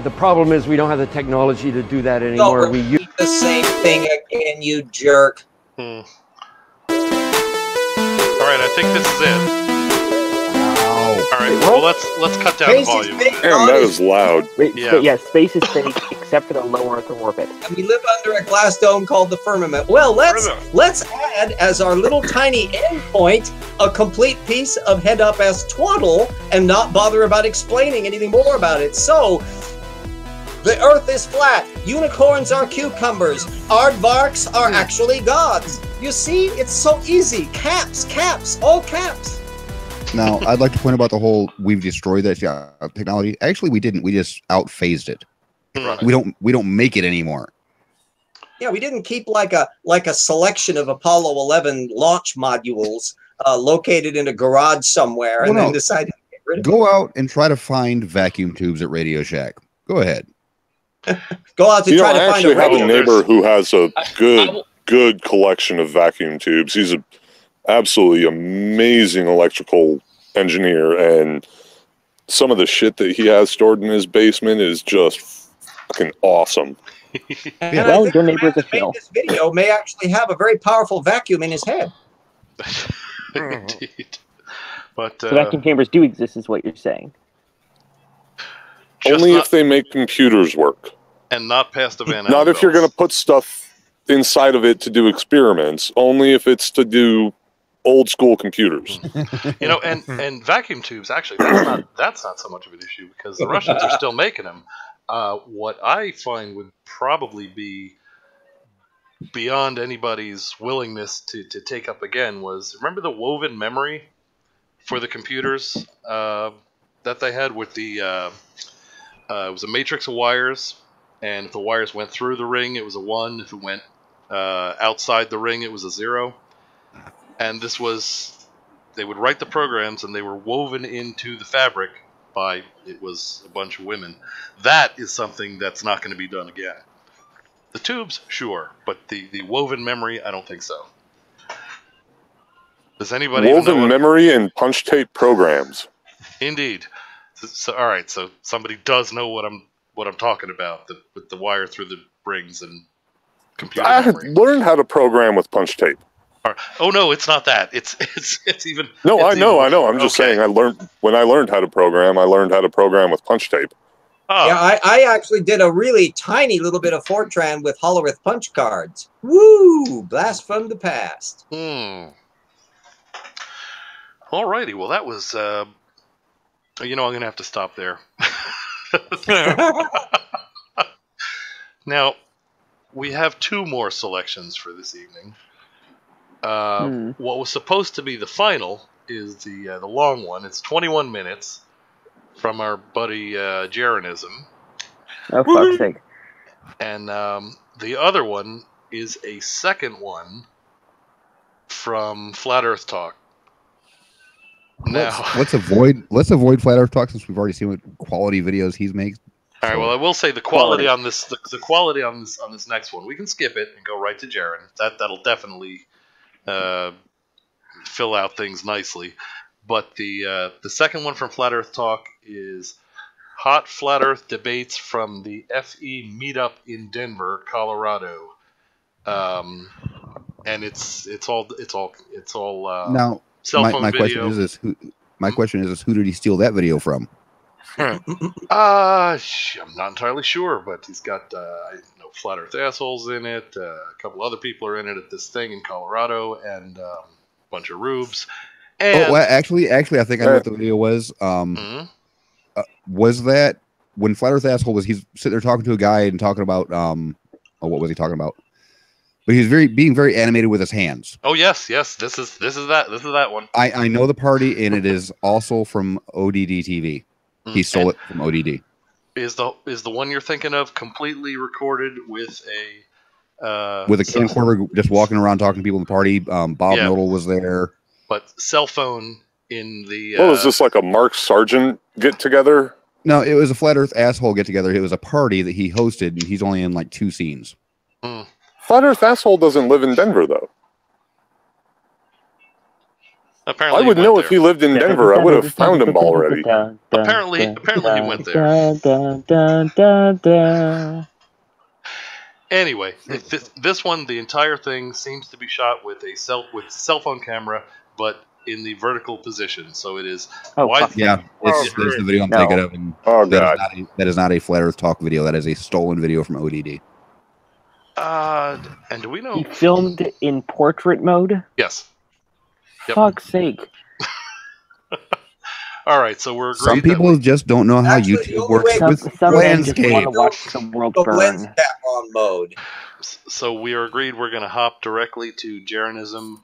Speaker 14: The problem is we don't have the technology to do that anymore.
Speaker 3: Don't repeat the same thing again, you jerk.
Speaker 2: All right, I think this is it. All right, well let's cut down the volume.
Speaker 5: Damn, that is loud.
Speaker 6: Yeah, space is fake except for the low Earth orbit.
Speaker 3: And we live under a glass dome called the firmament. Well, let's add as our little tiny endpoint a complete piece of head up as twaddle and not bother about explaining anything more about it. So the Earth is flat. Unicorns are cucumbers. Aardvarks are actually gods. You see, it's so easy. Caps, all caps.
Speaker 4: Now, I'd like to point about the whole we've destroyed that technology. Actually, we didn't. We just outphased it.
Speaker 2: Right.
Speaker 4: We don't make it anymore.
Speaker 3: Yeah, we didn't keep like a selection of Apollo 11 launch modules located in a garage somewhere and then decided to get rid of them.
Speaker 4: Go out and try to find vacuum tubes at Radio Shack. Go ahead.
Speaker 3: Go out to try to find a
Speaker 5: I actually have a neighbor who has a good collection of vacuum tubes. He's a absolutely amazing electrical engineer, and some of the shit that he has stored in his basement is just fucking awesome.
Speaker 3: And well, your neighbor's a shill. This video may actually have a very powerful vacuum in his head.
Speaker 2: Indeed. But
Speaker 6: so vacuum chambers do exist, is what you're saying.
Speaker 5: Only if they make computers work.
Speaker 2: And not past the Van Allen
Speaker 5: Not if you're going to put stuff inside of it to do experiments. Only if it's to do old school computers.
Speaker 2: You know, and vacuum tubes, actually, that's not so much of an issue because the Russians are still making them. What I find would probably be beyond anybody's willingness to take up again was, remember the woven memory for the computers that they had with the it was a matrix of wires, and if the wires went through the ring, it was a 1. If it went outside the ring, it was a 0. And this was, they would write the programs, and they were woven into the fabric by, it was a bunch of women. That is something that's not going to be done again. The tubes, sure, but the woven memory, I don't think so. Does anybody
Speaker 5: woven memory and punch tape programs?
Speaker 2: Indeed. So all right, so somebody does know what I'm talking about with the wire through the rings and computer
Speaker 5: I
Speaker 2: memory.
Speaker 5: learned how to program with punch tape.
Speaker 2: Oh no, it's not that. It's even.
Speaker 5: No,
Speaker 2: it's
Speaker 5: I know.
Speaker 2: even-
Speaker 5: I'm just
Speaker 2: okay.
Speaker 5: saying. When I learned how to program, I learned how to program with punch tape.
Speaker 2: Oh.
Speaker 3: Yeah, I actually did a really tiny little bit of Fortran with Hollerith punch cards. Woo! Blast from the past.
Speaker 2: Alrighty, well that was, I'm going to have to stop there. Now, we have 2 more selections for this evening. What was supposed to be the final is the long one. It's 21 minutes from our buddy Jaronism.
Speaker 6: Oh, fuck's sake.
Speaker 2: And the other one is a second one from Flat Earth Talk. Now,
Speaker 4: let's avoid Flat Earth Talk since we've already seen what quality videos he makes.
Speaker 2: All right. Well, I will say the quality on this, the quality on this next one, we can skip it and go right to Jaron. That'll definitely fill out things nicely. But the second one from Flat Earth Talk is hot Flat Earth debates from the FE meetup in Denver, Colorado. And it's all
Speaker 4: Now,
Speaker 2: cell phone
Speaker 4: my question
Speaker 2: video.
Speaker 4: is this: who did he steal that video from?
Speaker 2: I'm not entirely sure, but he's got Flat Earth assholes in it. A couple other people are in it at this thing in Colorado, and a bunch of rubes. And
Speaker 4: Actually, I think I know what the video was. Was that when Flat Earth asshole was he's sitting there talking to a guy and talking about what was he talking about? But he's being very animated with his hands.
Speaker 2: Oh yes, this is that one.
Speaker 4: I know the party, and it is also from ODD TV. He stole it from ODD.
Speaker 2: Is the one you're thinking of completely recorded with a
Speaker 4: camcorder, just walking around talking to people in the party? Bob Nodal was there,
Speaker 2: but cell phone in the.
Speaker 5: What was this, like a Mark Sargent get together?
Speaker 4: No, it was a Flat Earth asshole get together. It was a party that he hosted, and he's only in like 2 scenes.
Speaker 5: Flat Earth asshole doesn't live in Denver, though.
Speaker 2: Apparently
Speaker 5: I would know if he lived in Denver. I would have found him already.
Speaker 2: Apparently he went there. Anyway, this one, the entire thing seems to be shot with a cell phone camera, but in the vertical position. So it is.
Speaker 4: There's the video I'm thinking of. And that is not a Flat Earth Talk video. That is a stolen video from ODD.
Speaker 2: And do we know
Speaker 6: he filmed in portrait mode?
Speaker 2: Yes. Yep.
Speaker 6: Fuck's sake.
Speaker 2: All right, so we're agreed.
Speaker 4: Some people just don't know how YouTube works with landscape.
Speaker 6: Want to watch the world burn.
Speaker 3: On mode.
Speaker 2: So we are agreed we're going to hop directly to Jaronism.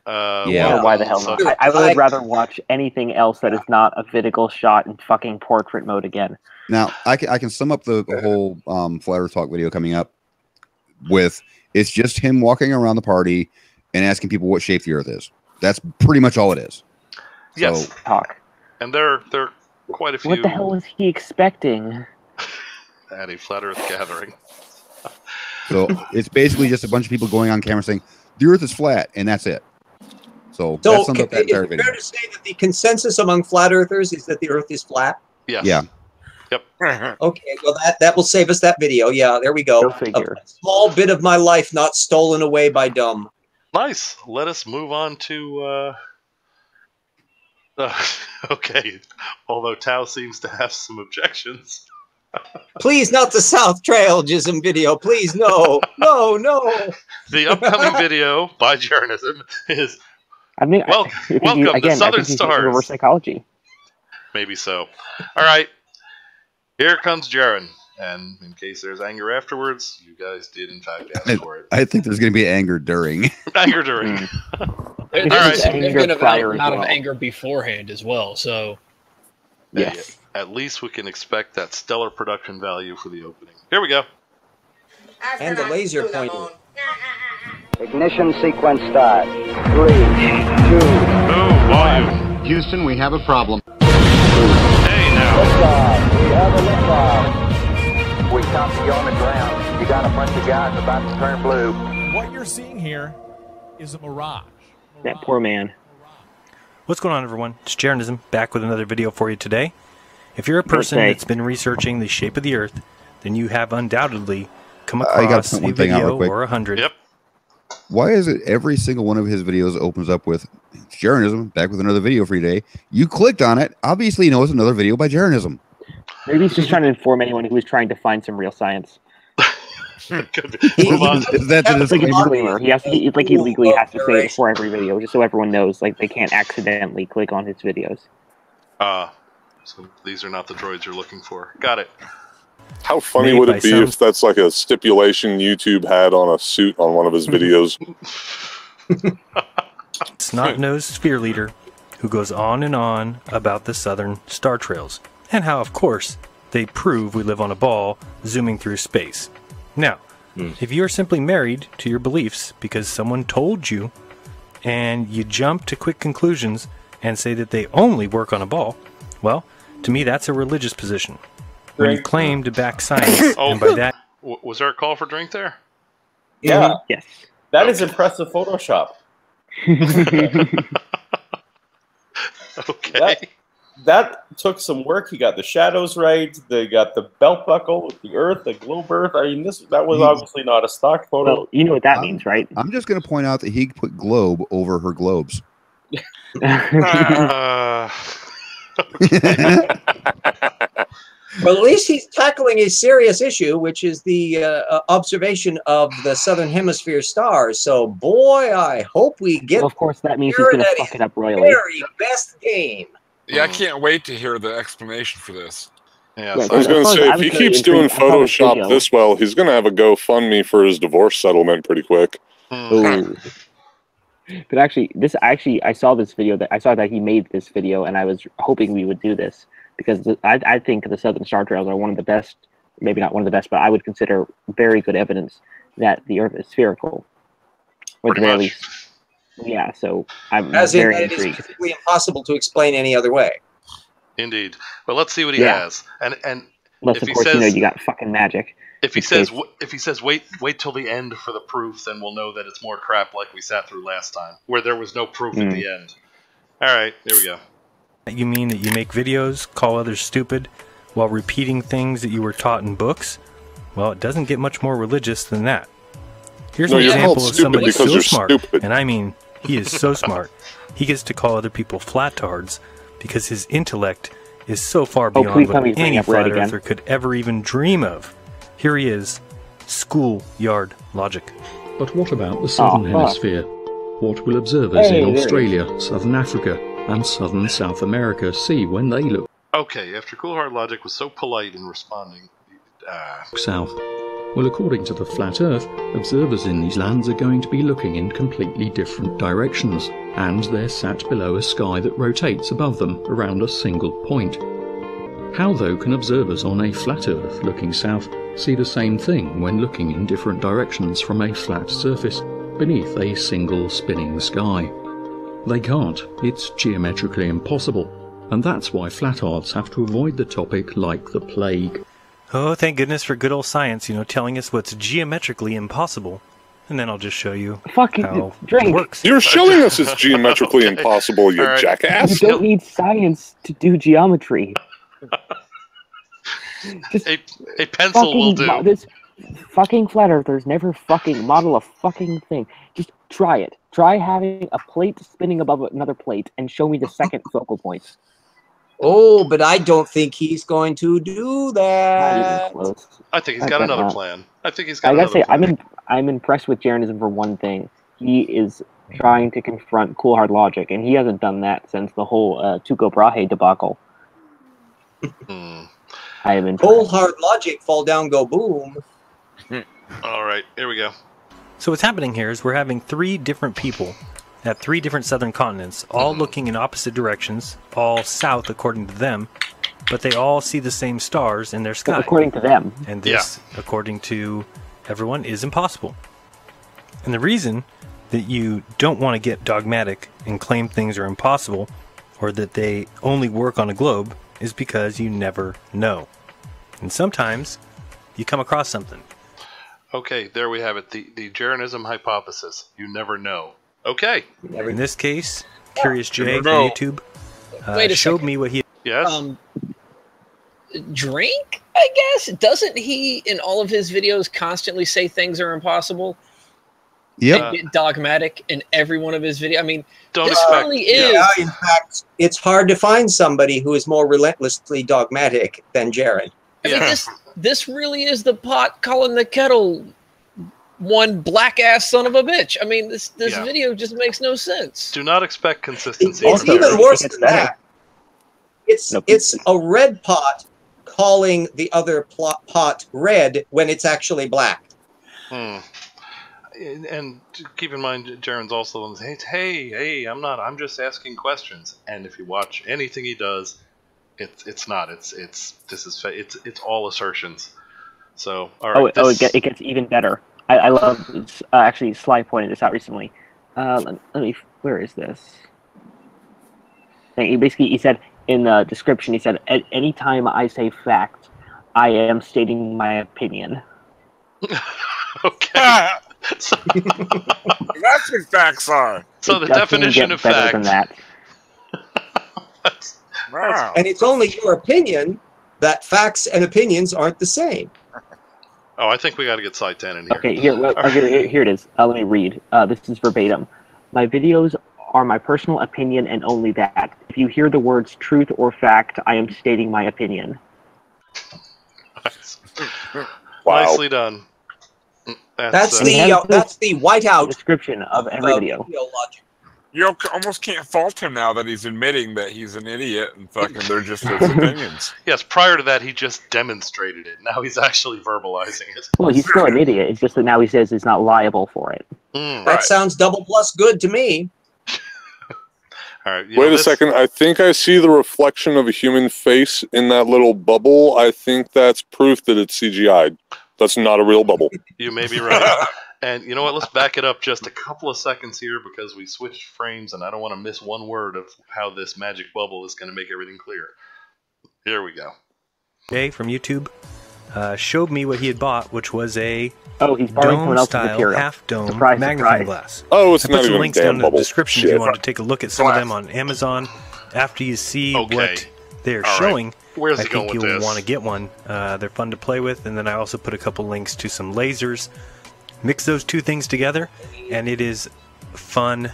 Speaker 6: Why the hell not? I would rather watch anything else that is not a vertical shot in fucking portrait mode again.
Speaker 4: Now, I can sum up the whole Flat Earth Talk video coming up with it's just him walking around the party and asking people what shape the Earth is. That's pretty much all it is.
Speaker 2: Yes.
Speaker 6: So, talk.
Speaker 2: And there are quite a few.
Speaker 6: What the hell was he expecting?
Speaker 2: At a Flat Earth gathering.
Speaker 4: So it's basically just a bunch of people going on camera saying the Earth is flat, and that's it. So that sums up that entire video.
Speaker 3: Fair to say that the consensus among flat earthers is that the Earth is flat?
Speaker 2: Yes.
Speaker 4: Yeah.
Speaker 2: Yep.
Speaker 3: Okay, well that will save us that video. Yeah, there we go.
Speaker 6: Go figure.
Speaker 3: A small bit of my life not stolen away by dumb.
Speaker 2: Nice. Let us move on to. Okay. Although Tao seems to have some objections.
Speaker 3: Please, not the South Trail-gism video. Please, no. No.
Speaker 2: The upcoming video by Jaronism is welcome,
Speaker 6: again,
Speaker 2: the Southern
Speaker 6: I think
Speaker 2: Stars.
Speaker 6: Reverse psychology.
Speaker 2: Maybe so. All right. Here comes Jaron. And in case there's anger afterwards, you guys did in fact ask for it.
Speaker 4: I think there's going to be anger during.
Speaker 2: Anger during.
Speaker 1: There's a significant amount of anger beforehand as well. So,
Speaker 6: yes.
Speaker 2: At least we can expect that stellar production value for the opening. Here we go.
Speaker 3: And the laser pointing.
Speaker 12: Ignition sequence start. 3, 2,
Speaker 2: volume.
Speaker 12: Houston, we have a problem.
Speaker 2: Hey now.
Speaker 12: Liftoff. We have a liftoff. We copy you on the ground. You got a bunch of guys about to turn blue.
Speaker 15: What you're seeing here is a mirage.
Speaker 6: That poor man.
Speaker 23: What's going on, everyone? It's Jaronism, back with another video for you today. If you're a person that's been researching the shape of the Earth, then you have undoubtedly come across a video or 100
Speaker 4: Why is it every single one of his videos opens up with Jaronism, back with another video for you today? You clicked on it. Obviously, you know it's another video by Jaronism.
Speaker 6: Maybe he's just trying to inform anyone who is trying to find some real science.
Speaker 4: Is that the
Speaker 6: disclaimer? He legally has to say it before every video, just so everyone knows, like they can't accidentally click on his videos.
Speaker 2: So these are not the droids you're looking for. Got it.
Speaker 5: How funny would it be if that's like a stipulation YouTube had on a suit on one of his videos?
Speaker 23: Snot-nosed sphere leader who goes on and on about the southern star trails and how, of course, they prove we live on a ball zooming through space. Now, if you are simply married to your beliefs because someone told you and you jump to quick conclusions and say that they only work on a ball, well, to me that's a religious position. When you claim to back science, and by that...
Speaker 2: Was there a call for drink there?
Speaker 8: Yeah.
Speaker 6: Yes.
Speaker 8: That is impressive Photoshop.
Speaker 2: Okay.
Speaker 8: That took some work. He got the shadows right. They got the belt buckle with the Earth, the globe Earth. I mean, that was obviously not a stock photo.
Speaker 6: Well, you know what that means, right?
Speaker 4: I'm just going to point out that he put globe over her globes.
Speaker 3: Well, at least he's tackling a serious issue, which is the observation of the southern hemisphere stars. So, boy, I hope we get.
Speaker 6: Well, of course, that means he's going to fuck it up royally.
Speaker 3: Very best game.
Speaker 9: Yeah, I can't wait to hear the explanation for this.
Speaker 5: Yeah, I was going to say, if he keeps doing Photoshop this well, he's going to have a GoFundMe for his divorce settlement pretty quick.
Speaker 6: Ooh. But actually, I saw this video I saw that he made this video, and I was hoping we would do this because I think the Southern Star Trails are one of the best, maybe not one of the best, but I would consider very good evidence that the Earth is spherical. Or at the very least. Yeah, so I'm very intrigued.
Speaker 3: It is physically impossible to explain any other way.
Speaker 2: Indeed. Well, let's see what he has. And
Speaker 6: unless, of course, you got fucking magic.
Speaker 2: If he says wait till the end for the proof, then we'll know that it's more crap like we sat through last time, where there was no proof at the end. All right, there we go.
Speaker 23: You mean that you make videos, call others stupid, while repeating things that you were taught in books? Well, it doesn't get much more religious than that. Here's an example of somebody so smart, and I mean, he is so smart, he gets to call other people flat-tards because his intellect is so far beyond what any flat earther could ever even dream of. Here he is, schoolyard logic.
Speaker 11: But what about the southern hemisphere? What will observers in Australia, southern Africa, and southern South America see when they look
Speaker 2: Okay, after Cool Hard Logic was so polite in responding...
Speaker 11: south? Well, according to the Flat Earth, observers in these lands are going to be looking in completely different directions, and they're sat below a sky that rotates above them around a single point. How, though, can observers on a flat Earth looking south see the same thing when looking in different directions from a flat surface beneath a single spinning sky? They can't. It's geometrically impossible, and that's why flatards have to avoid the topic like the plague.
Speaker 23: Oh, thank goodness for good old science, telling us what's geometrically impossible. And then I'll just show you how it works.
Speaker 5: You're showing us it's geometrically impossible, you jackass.
Speaker 6: You don't need science to do geometry.
Speaker 2: A pencil will do.
Speaker 6: This fucking flat earthers never fucking model a fucking thing. Just try it. Try having a plate spinning above another plate and show me the second focal point.
Speaker 3: Oh, but I don't think he's going to do that.
Speaker 6: Not even close.
Speaker 2: I think he's got another plan. I think he's got another plan.
Speaker 6: I gotta say, I'm impressed with Jaronism for one thing. He is trying to confront Cool Hard Logic, and he hasn't done that since the whole Tuco Brahe debacle. I am impressed.
Speaker 3: Cool Hard Logic, fall down, go boom.
Speaker 2: All right, here we go.
Speaker 23: So what's happening here is we're having three different people at three different southern continents, all looking in opposite directions, all south according to them, but they all see the same stars in their sky.
Speaker 6: According to them.
Speaker 23: And this, according to everyone, is impossible. And the reason that you don't want to get dogmatic and claim things are impossible, or that they only work on a globe, is because you never know. And sometimes you come across something.
Speaker 2: Okay, there we have it. The Jaronism hypothesis. You never know. Okay.
Speaker 23: In this case, Curious J on YouTube showed me what he...
Speaker 2: Yes?
Speaker 1: Drink, I guess? Doesn't he, in all of his videos, constantly say things are impossible? and get dogmatic in every one of his videos. I mean, this really is.
Speaker 3: Yeah, in fact, it's hard to find somebody who is more relentlessly dogmatic than Jaron.
Speaker 1: I mean, this really is the pot calling the kettle one black ass son of a bitch. I mean, this video just makes no sense.
Speaker 2: Do not expect consistency.
Speaker 3: It's even worse than that. It's a red pot calling the other pot red when it's actually black.
Speaker 2: And keep in mind, Jaron's also on the hey, I'm just asking questions. And if you watch anything he does, it's not. It's all assertions. So all right.
Speaker 6: It gets even better. I love. Actually, Sly pointed this out recently. Let me. Where is this? He said in the description. He said, "At any time I say fact, I am stating my opinion."
Speaker 2: Okay.
Speaker 9: That's what facts are.
Speaker 2: So the definition of fact.
Speaker 6: Than that.
Speaker 9: Wow.
Speaker 3: And it's only your opinion that facts and opinions aren't the same.
Speaker 2: Oh, I think we got to get Side 10 in here.
Speaker 6: Okay, here it is. Let me read. This is verbatim. My videos are my personal opinion and only that. If you hear the words truth or fact, I am stating my opinion.
Speaker 2: Wow. Nicely done.
Speaker 3: That's the whiteout
Speaker 6: description of every video.
Speaker 9: You almost can't fault him now that he's admitting that he's an idiot and fucking they're just his opinions.
Speaker 2: Yes, prior to that he just demonstrated it. Now he's actually verbalizing it.
Speaker 6: Well, he's still an idiot. It's just that now he says he's not liable for it.
Speaker 3: That sounds double plus good to me.
Speaker 2: All right.
Speaker 5: Wait a second. I think I see the reflection of a human face in that little bubble. I think that's proof that it's CGI. That's not a real bubble.
Speaker 2: You may be right. And you know what? Let's back it up just a couple of seconds here because we switched frames and I don't want to miss one word of how this magic bubble is going to make everything clear. Here we go.
Speaker 23: Jay from YouTube showed me what he had bought, which was a
Speaker 6: he's borrowing someone else's
Speaker 23: dome-style
Speaker 6: material.
Speaker 23: half-dome
Speaker 6: Surprise,
Speaker 23: magnifying
Speaker 6: surprise.
Speaker 23: glass.
Speaker 5: Oh, it's
Speaker 23: I
Speaker 5: not
Speaker 23: put some
Speaker 5: even
Speaker 23: links
Speaker 5: a damn
Speaker 23: down in the
Speaker 5: bubble.
Speaker 23: description if you want to take a look at some of them on Amazon. After you see what they're showing,
Speaker 2: Where's
Speaker 23: I
Speaker 2: he going
Speaker 23: think
Speaker 2: with
Speaker 23: you'll
Speaker 2: this?
Speaker 23: want to get one. They're fun to play with, and then I also put a couple links to some lasers. Mix those two things together, and it is fun.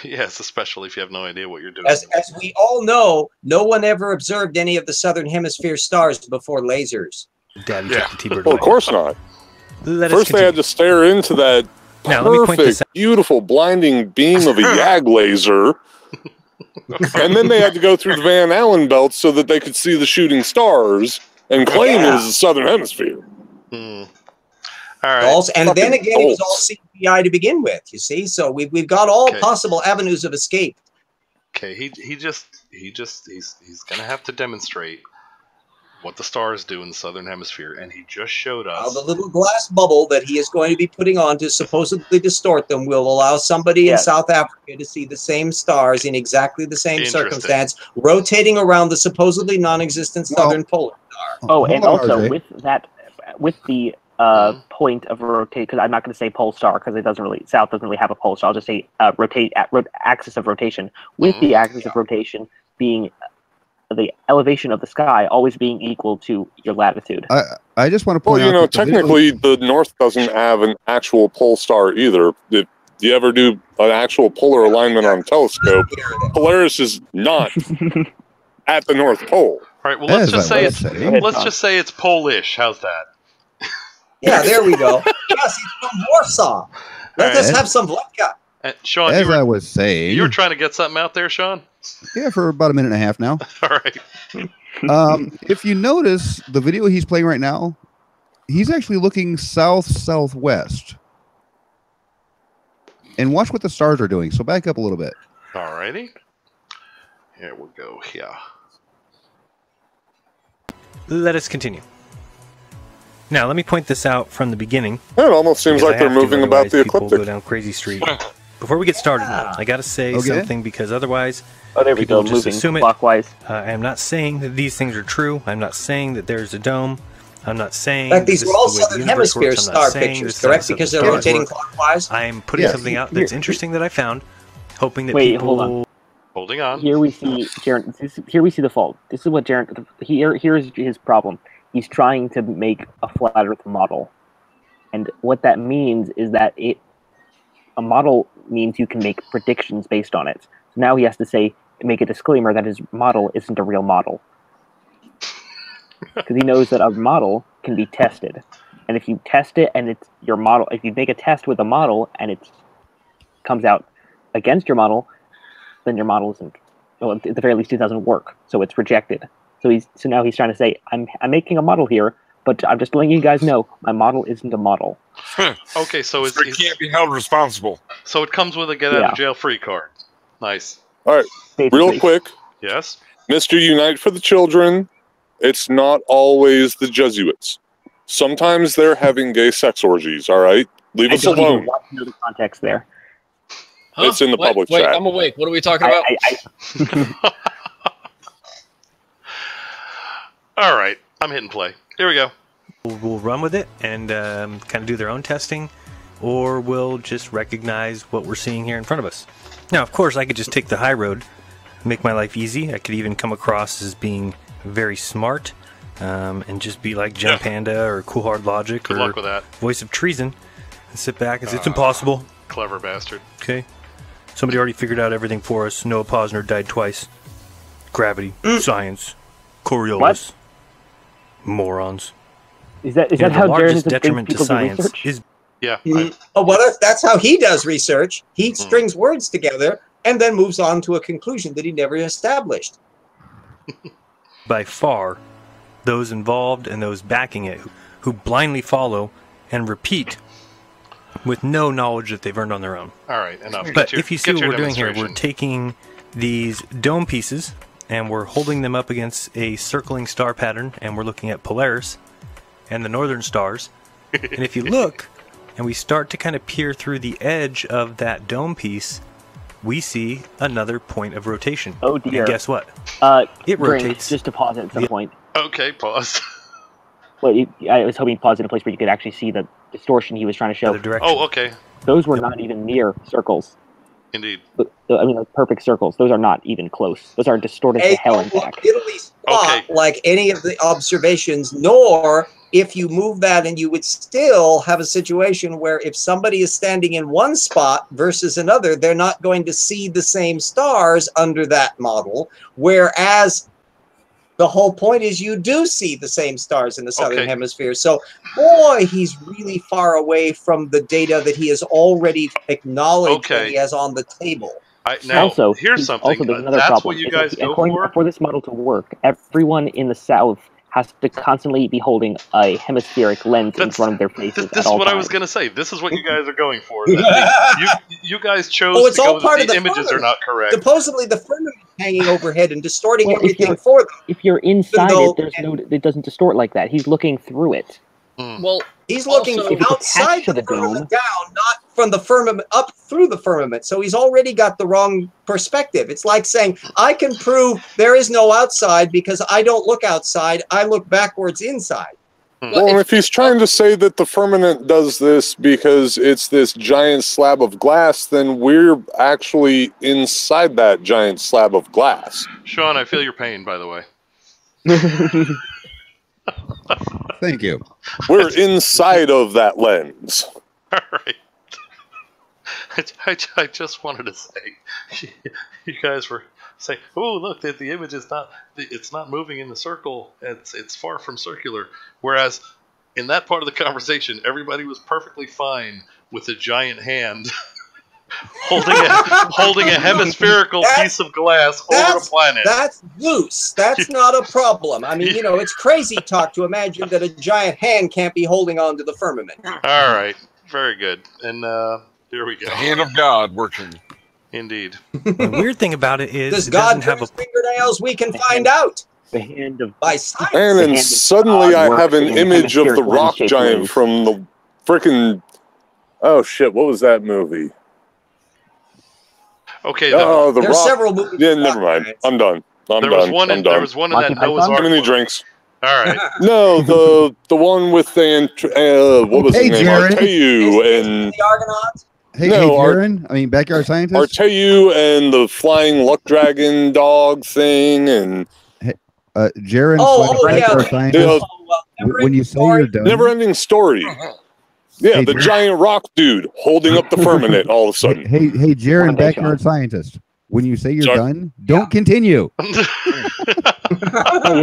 Speaker 2: Yes, especially if you have no idea what you're doing.
Speaker 3: As we all know, no one ever observed any of the southern hemisphere stars before lasers.
Speaker 23: Daddy took the T-bird
Speaker 5: Well,
Speaker 23: away.
Speaker 5: of course not.
Speaker 23: Let us
Speaker 5: First, they
Speaker 23: continue.
Speaker 5: had to stare into that
Speaker 23: Now, let me point this
Speaker 5: perfect, beautiful, blinding beam of a YAG laser, and then they had to go through the Van Allen belt so that they could see the shooting stars and claim it was the southern hemisphere.
Speaker 2: All right.
Speaker 3: And then again, it was all CGI to begin with. You see, so we've got all possible avenues of escape.
Speaker 2: Okay, he's gonna have to demonstrate what the stars do in the southern hemisphere, and he just showed us.
Speaker 3: The little glass bubble that he is going to be putting on to supposedly distort them will allow somebody in South Africa to see the same stars in exactly the same circumstance, rotating around the supposedly non-existent southern polar star.
Speaker 6: Oh, and also with the point of rotate, because I'm not going to say pole star because South doesn't really have a pole star. I'll just say axis of rotation. With the axis of rotation being the elevation of the sky always being equal to your latitude.
Speaker 4: I just want to point
Speaker 5: out.
Speaker 4: Well,
Speaker 5: technically, the North doesn't have an actual pole star either. If you ever do an actual polar alignment on a telescope, Polaris is not at the North Pole.
Speaker 2: All right. Well, let's just say it's Polish. How's that?
Speaker 3: Yeah, there we go. Yes, he's from Warsaw. Let us have some vodka.
Speaker 2: Shawn,
Speaker 4: I was saying,
Speaker 2: you were trying to get something out there, Shawn?
Speaker 4: Yeah, for about a minute and a half now.
Speaker 2: All right.
Speaker 4: If you notice the video he's playing right now, he's actually looking southwest. And watch what the stars are doing. So back up a little bit.
Speaker 2: All righty. Here we go. Yeah.
Speaker 23: Let us continue. Now, let me point this out from the beginning.
Speaker 5: It almost seems like they're moving about the
Speaker 23: people
Speaker 5: ecliptic.
Speaker 23: Go down crazy street. Before we get started, I got to say something because otherwise,
Speaker 6: there we go,
Speaker 23: people just assume it.
Speaker 6: Clockwise.
Speaker 23: I am not saying that these things are true. I'm not saying that there's a dome. I'm not saying.
Speaker 3: In fact, these are all southern hemisphere star pictures, correct? Because they're rotating clockwise.
Speaker 23: I am putting something out that's interesting that I found, hoping that
Speaker 6: people.
Speaker 23: Hold
Speaker 6: on.
Speaker 2: Holding on.
Speaker 6: Here we see Jaron. Here we see the fault. This is what Jaron. Here's his problem. He's trying to make a flat Earth model. And what that means is that a model means you can make predictions based on it. So now he has to make a disclaimer that his model isn't a real model. Because he knows that a model can be tested. And if you test it and it's your model, if you make a test with a model and it comes out against your model, then your model isn't, well, at the very least, it doesn't work. So it's rejected. So now he's trying to say, I'm making a model here, but I'm just letting you guys know my model isn't a model.
Speaker 2: Okay, so
Speaker 9: it can't be held responsible.
Speaker 2: So it comes with a get out of jail free card. Nice.
Speaker 5: All right, real quick.
Speaker 2: Yes.
Speaker 5: Mr. Unite for the Children. It's not always the Jesuits. Sometimes they're having gay sex orgies. All right, leave us alone.
Speaker 6: I don't know the context there.
Speaker 1: Huh?
Speaker 5: It's in the public
Speaker 1: Wait,
Speaker 5: chat.
Speaker 1: I'm awake. What are we talking about?
Speaker 2: All right, I'm hitting play. Here we go.
Speaker 23: We'll run with it and kind of do their own testing, or we'll just recognize what we're seeing here in front of us. Now, of course, I could just take the high road, make my life easy. I could even come across as being very smart and just be like Jim Panda or Cool Hard Logic
Speaker 2: Good
Speaker 23: or
Speaker 2: luck with that.
Speaker 23: Voice of Treason and sit back and say, it's impossible.
Speaker 2: Clever bastard.
Speaker 23: Okay. Somebody already figured out everything for us. Noah Posner died twice. Gravity, science, Coriolis. Morons.
Speaker 6: Is that
Speaker 23: The
Speaker 6: how
Speaker 23: largest
Speaker 6: Jaronism
Speaker 23: detriment to
Speaker 6: thinks people do
Speaker 23: science
Speaker 6: research?
Speaker 23: is
Speaker 3: That's how he does research. He strings words together and then moves on to a conclusion that he never established.
Speaker 23: by far those involved and those backing it who blindly follow and repeat with no knowledge that they've earned on their own.
Speaker 2: All right, enough.
Speaker 23: But if you see what we're doing here, we're taking these dome pieces and we're holding them up against a circling star pattern, and we're looking at Polaris and the northern stars. And if you look and we start to kind of peer through the edge of that dome piece, we see another point of rotation.
Speaker 6: Oh dear.
Speaker 23: And guess what? It
Speaker 6: Brink,
Speaker 23: rotates.
Speaker 6: just to pause it at some point.
Speaker 2: Okay, pause.
Speaker 6: Well, I was hoping to pause in a place where you could actually see the distortion he was trying to show.
Speaker 2: Oh, okay.
Speaker 6: Those were not even near circles.
Speaker 2: Indeed.
Speaker 6: I mean, like perfect circles. Those are not even close. Those are distorted to hell and back.
Speaker 3: Not like any of the observations, nor if you move that, and you would still have a situation where if somebody is standing in one spot versus another, they're not going to see the same stars under that model, whereas the whole point is you do see the same stars in the southern hemisphere. So, boy, he's really far away from the data that he has already acknowledged that he has on the table.
Speaker 2: Now, here's something.
Speaker 6: Also, there's another
Speaker 2: That's
Speaker 6: problem.
Speaker 2: what you guys go for?
Speaker 6: For this model to work, everyone in the south has to constantly be holding a hemispheric lens in front of their faces
Speaker 2: This
Speaker 6: at all
Speaker 2: is what
Speaker 6: times.
Speaker 2: I was going to say. This is what you guys are going for. You guys chose to go that the images are not correct.
Speaker 3: Supposedly the firmament hanging overhead and distorting everything for them.
Speaker 6: If you're inside it doesn't distort like that. He's looking through it.
Speaker 1: Well,
Speaker 3: he's looking outside the firmament down, not from the firmament up through the firmament. So he's already got the wrong perspective. It's like saying, I can prove there is no outside because I don't look outside. I look backwards inside.
Speaker 5: Well, if he's trying to say that the firmament does this because it's this giant slab of glass, then we're actually inside that giant slab of glass.
Speaker 2: Shawn, I feel your pain, by the way.
Speaker 4: Thank you.
Speaker 5: We're inside of that lens.
Speaker 2: All right. I just wanted to say, you guys were saying, "Oh, look, the image is not moving in the circle. It's far from circular." Whereas in that part of the conversation, everybody was perfectly fine with a giant hand holding a hemispherical piece of glass over a planet.
Speaker 3: That's loose. That's not a problem. I mean, it's crazy talk to imagine that a giant hand can't be holding on to the firmament.
Speaker 2: All right. Very good. And here we go.
Speaker 9: The hand of God working.
Speaker 2: Indeed.
Speaker 23: The weird thing about it is
Speaker 3: Does
Speaker 23: it
Speaker 3: God
Speaker 23: doesn't have a
Speaker 3: fingernails? We can find out.
Speaker 6: The hand of
Speaker 3: by science.
Speaker 5: And then suddenly I have an image of the rock giant from the frickin'... Oh, shit. What was that movie?
Speaker 2: Okay.
Speaker 5: The
Speaker 3: There's
Speaker 5: rock...
Speaker 3: several movies.
Speaker 5: Yeah, never mind. I'm done.
Speaker 2: There was one in that Noah's Ark.
Speaker 5: How many drinks?
Speaker 2: All right.
Speaker 5: No, the one with the what was his name? Arteu and
Speaker 3: the Argonauts.
Speaker 4: Hey, Jaron. I mean, backyard scientist.
Speaker 5: Arteu and the flying luck dragon dog thing, and
Speaker 4: Jaron.
Speaker 3: Backyard
Speaker 4: scientist. When you say you're done,
Speaker 5: never-ending story. Yeah,
Speaker 4: Hey,
Speaker 5: the
Speaker 4: Jared.
Speaker 5: giant rock dude holding up the firmament all of a sudden.
Speaker 4: Hey, Jaron,
Speaker 6: One day,
Speaker 4: backyard scientist. When you say you're
Speaker 5: Sorry?
Speaker 4: done, don't continue.
Speaker 6: No,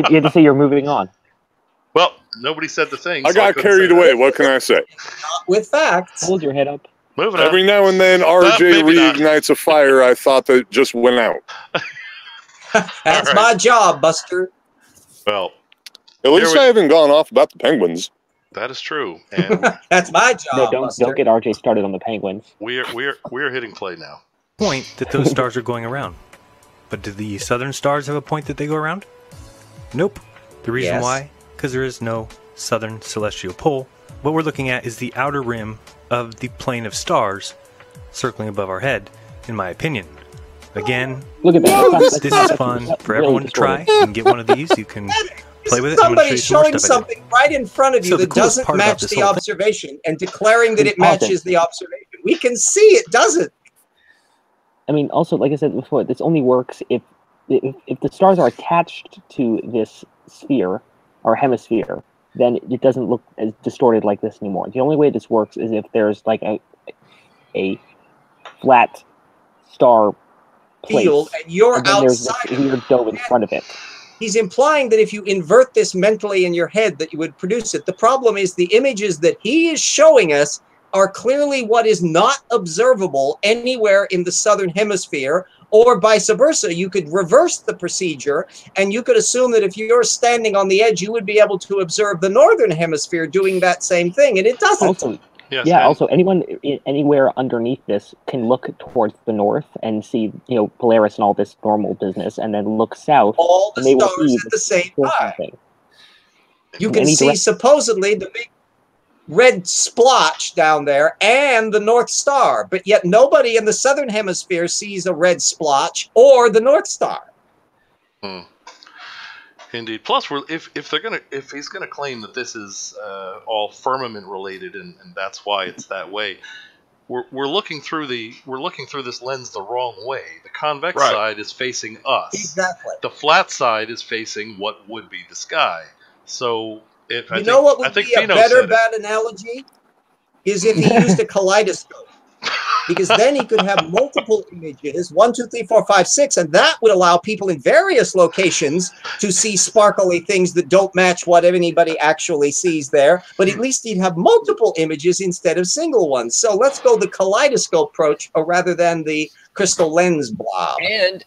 Speaker 6: you have to say you're moving on.
Speaker 2: Well, nobody said the thing.
Speaker 5: I
Speaker 2: so
Speaker 5: got
Speaker 2: couldn't
Speaker 5: carried
Speaker 2: say
Speaker 5: away.
Speaker 2: that.
Speaker 5: What can I say?
Speaker 3: Not with facts.
Speaker 6: Hold your head up.
Speaker 2: Moving on.
Speaker 5: Every now and then, RJ reignites a fire I thought that just went out.
Speaker 3: That's my job, Buster.
Speaker 2: Well,
Speaker 5: at least I haven't gone off about the Penguins.
Speaker 2: That is true, and
Speaker 3: that's my job.
Speaker 6: No, don't get RJ started on the Penguins.
Speaker 2: we're hitting play now.
Speaker 23: Point that those stars are going around. But do the southern stars have a point that they go around? Nope. The reason
Speaker 3: Yes.
Speaker 23: why? Because there is no southern celestial pole. What we're looking at is the outer rim of the plane of stars circling above our head, in my opinion. Again,
Speaker 6: Look at that.
Speaker 23: this is fun for everyone to try. You can get one of these. You can play with it. I'm going to show
Speaker 3: Somebody
Speaker 23: you some more
Speaker 3: showing
Speaker 23: stuff I did.
Speaker 3: something right in front of you
Speaker 23: So the
Speaker 3: that
Speaker 23: coolest
Speaker 3: doesn't
Speaker 23: part about
Speaker 3: match
Speaker 23: this
Speaker 3: the
Speaker 23: whole thing-
Speaker 3: observation and declaring that it
Speaker 6: Pause it.
Speaker 3: matches the observation. We can see it doesn't.
Speaker 6: I mean, also, like I said before, this only works if the stars are attached to this sphere or hemisphere. Then it doesn't look as distorted like this anymore. The only way this works is if there's like a flat star place,
Speaker 3: Field, and you're
Speaker 6: then there's
Speaker 3: outside
Speaker 6: this weird dome in front of it.
Speaker 3: He's implying that if you invert this mentally in your head, that you would produce it. The problem is the images that he is showing us are clearly what is not observable anywhere in the southern hemisphere, or vice versa. You could reverse the procedure, and you could assume that if you're standing on the edge, you would be able to observe the northern hemisphere doing that same thing, and it doesn't.
Speaker 6: Also, also anyone anywhere underneath this can look towards the north and see, Polaris and all this normal business, and then look south.
Speaker 3: All the
Speaker 6: and they will
Speaker 3: stars
Speaker 6: see
Speaker 3: at the same time.
Speaker 6: thing.
Speaker 3: You
Speaker 6: In
Speaker 3: can
Speaker 6: any
Speaker 3: see
Speaker 6: direct-
Speaker 3: supposedly the big red splotch down there and the North Star, but yet nobody in the southern hemisphere sees a red splotch or the North Star.
Speaker 2: Indeed. Plus, if he's gonna claim that this is all firmament related and that's why it's that way, we're looking through this lens the wrong way. The convex side is facing us.
Speaker 3: Exactly.
Speaker 2: The flat side is facing what would be the sky. So
Speaker 3: You know what would be a better bad analogy? Is if he used a kaleidoscope. Because then he could have multiple images, 1, 2, 3, 4, 5, 6, and that would allow people in various locations to see sparkly things that don't match what anybody actually sees there. But at least he'd have multiple images instead of single ones. So let's go the kaleidoscope approach rather than the crystal lens blob.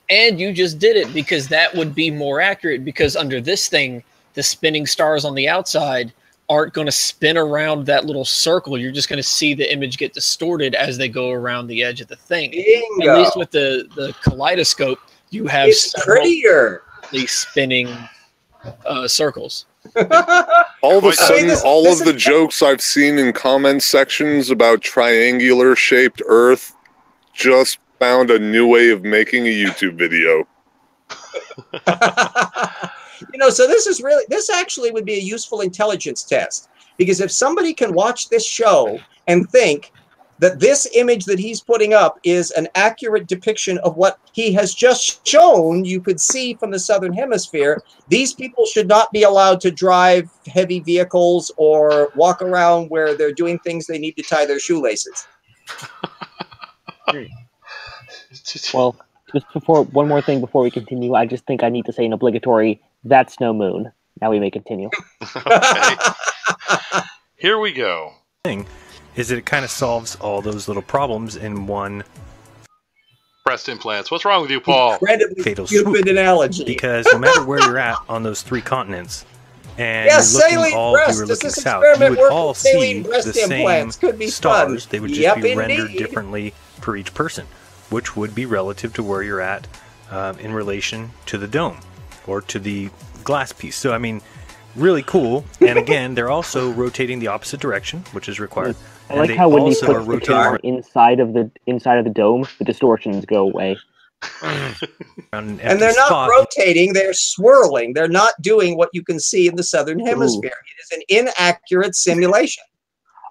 Speaker 1: And you just did it, because that would be more accurate, because under this thing, the spinning stars on the outside aren't going to spin around that little circle. You're just going to see the image get distorted as they go around the edge of the thing.
Speaker 3: Bingo.
Speaker 1: At least with the kaleidoscope, you have
Speaker 3: It's prettier.
Speaker 1: Spinning circles.
Speaker 5: All of a sudden, all of the jokes I've seen in comment sections about triangular-shaped Earth just found a new way of making a YouTube video.
Speaker 3: So this actually would be a useful intelligence test, because if somebody can watch this show and think that this image that he's putting up is an accurate depiction of what he has just shown you could see from the southern hemisphere, these people should not be allowed to drive heavy vehicles or walk around where they're doing things they need to tie their shoelaces.
Speaker 6: Well, just one more thing before we continue, I just think I need to say an obligatory, that's no moon. Now we may continue.
Speaker 2: Okay. Here we go.
Speaker 23: Thing is that it kind of solves all those little problems in one
Speaker 2: breast implants. What's wrong with you, Paul?
Speaker 3: Incredibly
Speaker 23: fatal
Speaker 3: stupid
Speaker 23: swoop.
Speaker 3: analogy.
Speaker 23: Because no matter where you're at on those 3 continents, and
Speaker 3: Yes,
Speaker 23: you're looking
Speaker 3: saline
Speaker 23: all
Speaker 3: breast.
Speaker 23: you were
Speaker 3: Does
Speaker 23: looking
Speaker 3: this
Speaker 23: south, you
Speaker 3: experiment
Speaker 23: would
Speaker 3: work
Speaker 23: all
Speaker 3: with saline
Speaker 23: see
Speaker 3: breast
Speaker 23: the same
Speaker 3: implants? Could be
Speaker 23: stars.
Speaker 3: fun.
Speaker 23: They would just
Speaker 3: Yep,
Speaker 23: be rendered
Speaker 3: indeed.
Speaker 23: differently for each person, which would be relative to where you're at in relation to the dome or to the glass piece. So, I mean, really cool. And again, they're also rotating the opposite direction, which is required.
Speaker 6: I like how when you put the camera inside of the dome, the distortions go away.
Speaker 3: And they're not rotating, they're swirling. They're not doing what you can see in the southern hemisphere. It is an inaccurate simulation.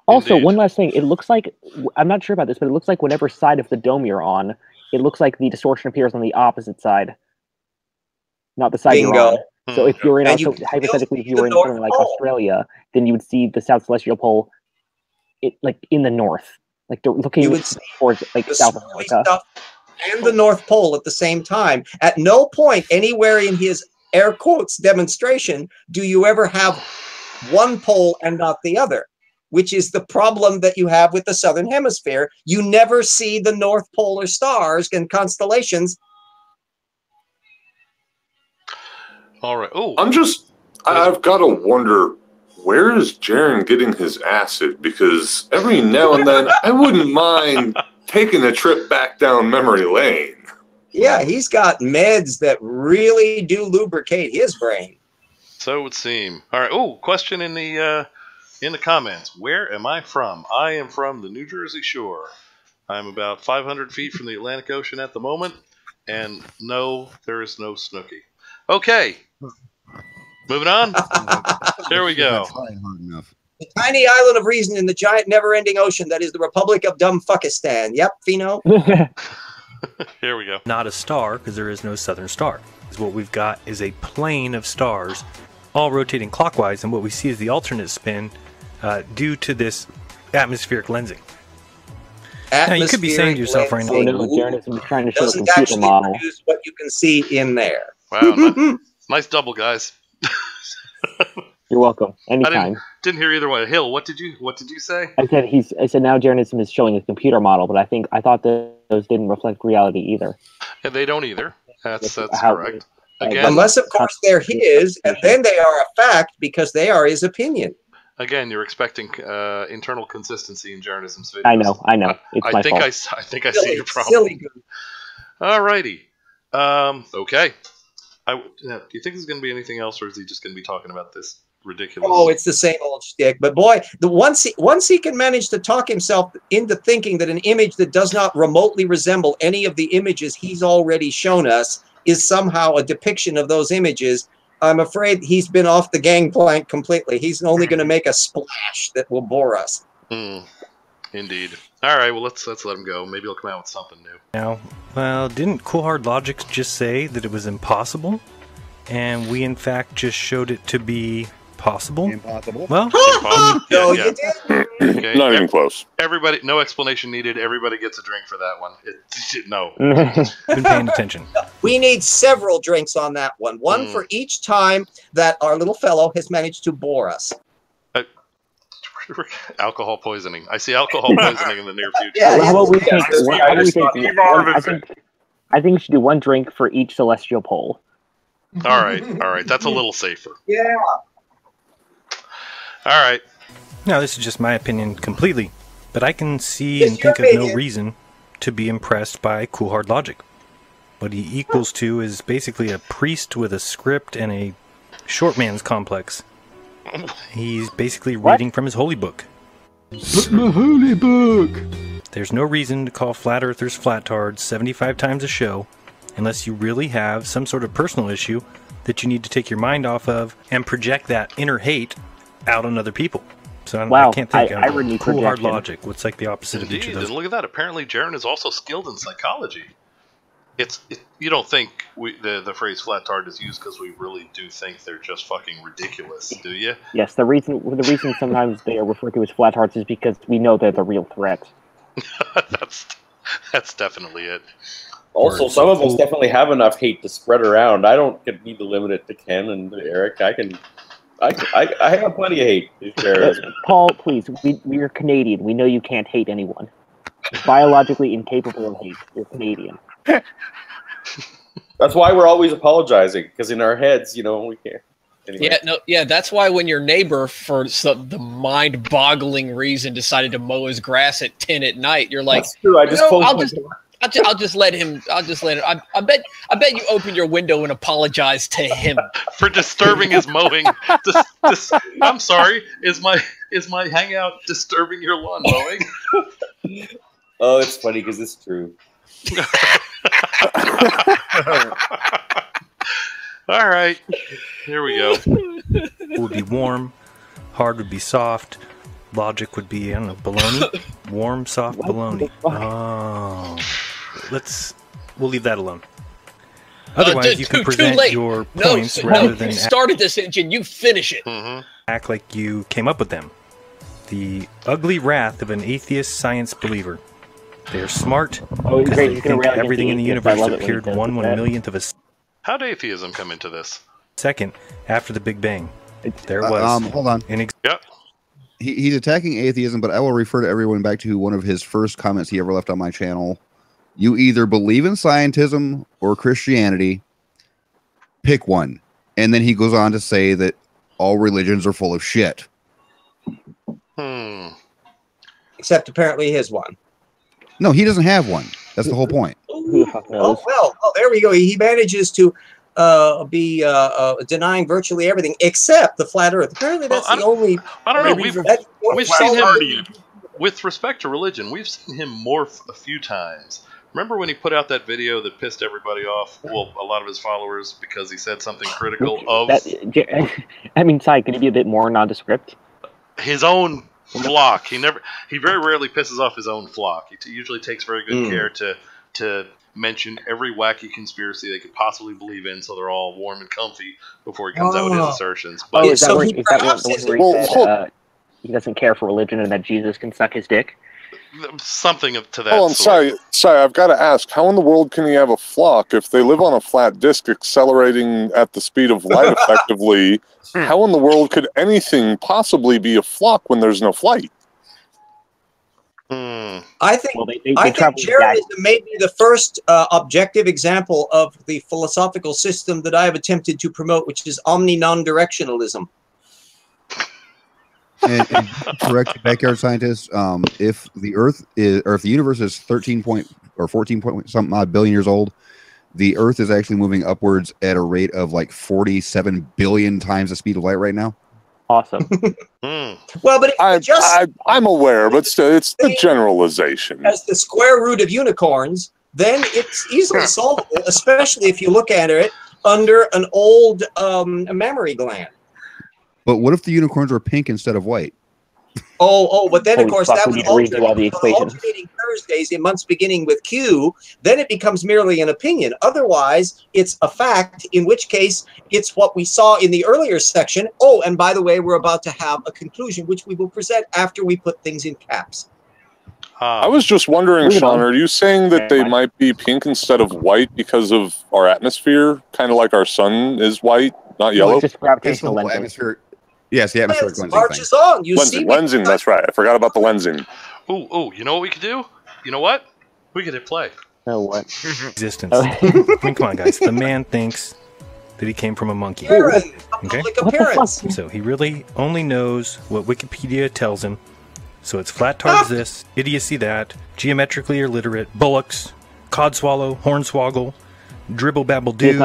Speaker 6: Also, one last thing. It looks like, I'm not sure about this, but it looks like whatever side of the dome you're on, it looks like the distortion appears on the opposite side, not the side you're on. So if you're in, hypothetically, if you were in something like Australia, then you would see the South Celestial Pole like in the north, like they're looking towards like South America.
Speaker 3: And the North Pole at the same time. At no point anywhere in his air quotes demonstration do you ever have one pole and not the other, which is the problem that you have with the Southern Hemisphere. You never see the North Polar stars and constellations.
Speaker 2: All right. Oh,
Speaker 5: I've got to wonder, where is Jaron getting his acid? Because every now and then I wouldn't mind taking a trip back down memory lane.
Speaker 3: Yeah, he's got meds that really do lubricate his brain.
Speaker 2: So it would seem. All right. Oh, question in the comments. Where am I from? I am from the New Jersey shore. I'm about 500 feet from the Atlantic Ocean at the moment, and no, there is no Snooki. Okay. Moving on. There we go.
Speaker 3: The tiny island of reason in the giant never-ending ocean that is the Republic of Dumb Fuckistan. Yep, Fino.
Speaker 2: Here we go.
Speaker 23: Not a star, because there is no southern star. What we've got is a plane of stars all rotating clockwise, and what we see is the alternate spin due to this atmospheric lensing. Now, you could be saying to yourself right now,
Speaker 6: Jaronism is trying to show a
Speaker 3: doesn't
Speaker 6: computer
Speaker 3: actually
Speaker 6: model.
Speaker 3: produce what you can see in there.
Speaker 2: Wow, nice double, guys.
Speaker 6: You're welcome. Anytime.
Speaker 2: I didn't hear either one. Hill, what did you say?
Speaker 6: I said now Jaronism is showing a computer model, but I thought that those didn't reflect reality either.
Speaker 2: And they don't either. That's correct. Again,
Speaker 3: unless of course they're his, and then they are a fact because they are his opinion.
Speaker 2: Again, you're expecting internal consistency in Jaronism's videos.
Speaker 6: I know. It's
Speaker 2: I
Speaker 6: my
Speaker 2: think
Speaker 6: fault.
Speaker 2: I think I see your problem.
Speaker 3: Silly goose.
Speaker 2: Alrighty. Okay. Do you think there's going to be anything else, or is he just going to be talking about this ridiculous?
Speaker 3: Oh, it's the same old shtick. But boy, once he can manage to talk himself into thinking that an image that does not remotely resemble any of the images he's already shown us is somehow a depiction of those images, I'm afraid he's been off the gangplank completely. He's only going to make a splash that will bore us.
Speaker 2: Indeed. All right, well, let's let him go. Maybe he'll come out with something new.
Speaker 23: Now, well, didn't Cool Hard Logic just say that it was impossible? And we, in fact, just showed it to be possible?
Speaker 4: Impossible.
Speaker 23: Well,
Speaker 3: No, you didn't.
Speaker 2: Okay.
Speaker 5: Not even close.
Speaker 2: Everybody, no explanation needed. Everybody gets a drink for that one. No.
Speaker 23: Been paying attention.
Speaker 3: We need several drinks on that one. One for each time that our little fellow has managed to bore us.
Speaker 2: Alcohol poisoning. I see alcohol poisoning in the near future.
Speaker 6: Well, how about we take I think we should do one drink for each celestial pole.
Speaker 2: All right. That's a little safer.
Speaker 3: Yeah.
Speaker 2: All right.
Speaker 23: Now, this is just my opinion completely, but I can see and think of no reason to be impressed by Cool Hard Logic. What he equals to is basically a priest with a script and a short man's complex. He's basically reading from his holy book.
Speaker 7: But my holy book!
Speaker 23: There's no reason to call flat earthers flat-tards 75 times a show unless you really have some sort of personal issue that you need to take your mind off of and project that inner hate out on other people. So I can't think of Cool Hard Logic. What's like the opposite of each of those?
Speaker 2: And look at that. Apparently, Jaron is also skilled in psychology. You don't think the phrase flat-tard is used because we really do think they're just fucking ridiculous, do you?
Speaker 6: Yes, the reason sometimes they are referred to as flat-tards is because we know they're the real threat.
Speaker 2: That's definitely it.
Speaker 8: Also, some of us definitely have enough hate to spread around. I don't need to limit it to Ken and Eric. I have plenty of hate.
Speaker 6: Paul, please, we are Canadian. We know you can't hate anyone. You're biologically incapable of hate. You're Canadian.
Speaker 8: That's why we're always apologizing, because in our heads, we can't. Anyway.
Speaker 1: That's why when your neighbor, for the mind-boggling reason, decided to mow his grass at 10 at night, you're like,
Speaker 8: that's true.
Speaker 1: I'll just let him. I bet you open your window and apologize to him
Speaker 2: for disturbing his mowing. I'm sorry. Is my hangout disturbing your lawn mowing?
Speaker 8: Oh, it's funny because it's true.
Speaker 2: All right, here we go.
Speaker 23: It would be warm, hard would be soft, logic would be, I don't know, baloney? Warm, soft baloney. Oh. We'll leave that alone. Otherwise, you can present your points rather than...
Speaker 1: You started this engine, you finish it.
Speaker 23: Act like you came up with them. the ugly wrath of an atheist science believer. They are smart
Speaker 6: Oh,
Speaker 23: because
Speaker 6: great.
Speaker 23: they
Speaker 6: He's gonna
Speaker 23: think
Speaker 6: rail against
Speaker 23: everything
Speaker 6: the
Speaker 23: in the
Speaker 6: atheists. I
Speaker 23: universe
Speaker 6: love it when he
Speaker 23: appeared
Speaker 6: does
Speaker 23: 1/1,000,000th of a
Speaker 2: How'd atheism come into this?
Speaker 23: second after the Big Bang. There was.
Speaker 4: Hold on.
Speaker 2: Yep.
Speaker 4: He's attacking atheism, but I will refer to everyone back to one of his first comments he ever left on my channel. You either believe in scientism or Christianity. Pick one. And then he goes on to say that all religions are full of shit.
Speaker 3: Except apparently his one.
Speaker 4: No, he doesn't have one. That's the whole point.
Speaker 3: Oh, well, there we go. He manages to be denying virtually everything except the flat Earth. Apparently, that's the only.
Speaker 2: I don't know. We've seen him,
Speaker 3: him.
Speaker 2: with respect to religion, we've seen him morph a few times. Remember when he put out that video that pissed everybody off? Well, a lot of his followers because he said something critical of
Speaker 6: I mean, Sai, can you be a bit more nondescript?
Speaker 2: his own flock. He very rarely pisses off his own flock. He usually takes very good care to mention every wacky conspiracy they could possibly believe in, so they're all warm and comfy before he comes out with his assertions. But
Speaker 6: is that where he said he doesn't care for religion and that Jesus can suck his dick?
Speaker 2: Something to that.
Speaker 5: Oh, I'm sorry. I've got to ask, how in the world can he have a flock if they live on a flat disk accelerating at the speed of light effectively? How in the world could anything possibly be a flock when there's no flight?
Speaker 3: I think Jaronism may be the first objective example of the philosophical system that I have attempted to promote, which is omni-non-directionalism.
Speaker 4: And correct, backyard scientists. If the Earth is, or if the universe is 13 point or 14 point something odd billion years old, the Earth is actually moving upwards at a rate of like 47 billion times the speed of light right now.
Speaker 6: Awesome.
Speaker 3: Well, but
Speaker 5: I'm aware, but still, it's the generalization.
Speaker 3: As the square root of unicorns, then it's easily solvable, especially if you look at it under an old mammary gland.
Speaker 4: But what if the unicorns were pink instead of white?
Speaker 3: But then, of course, that would
Speaker 6: equation.
Speaker 3: alternating Thursdays in months beginning with Q, then it becomes merely an opinion. Otherwise, it's a fact, in which case it's what we saw in the earlier section. Oh, and by the way, we're about to have a conclusion, which we will present after we put things in caps.
Speaker 5: I was just wondering, Shawn, are you saying that they might be pink instead of white because of our atmosphere? Kind of like our sun is white, not yellow?
Speaker 6: It's just gravitational lensing.
Speaker 4: Atmosphere. Yes, the atmospheric lensing.
Speaker 3: Marches on.
Speaker 5: Lensing, that's right. I forgot about the lensing.
Speaker 2: Oh, you know what we could do? You know what? We could hit play.
Speaker 6: Oh, what?
Speaker 23: Existence. I mean, come on, guys. The man thinks that he came from a monkey. Okay? So he really only knows what Wikipedia tells him. So it's flat tards this, idiocy that, geometrically illiterate, bullocks, codswallow, hornswoggle, dribble babble do,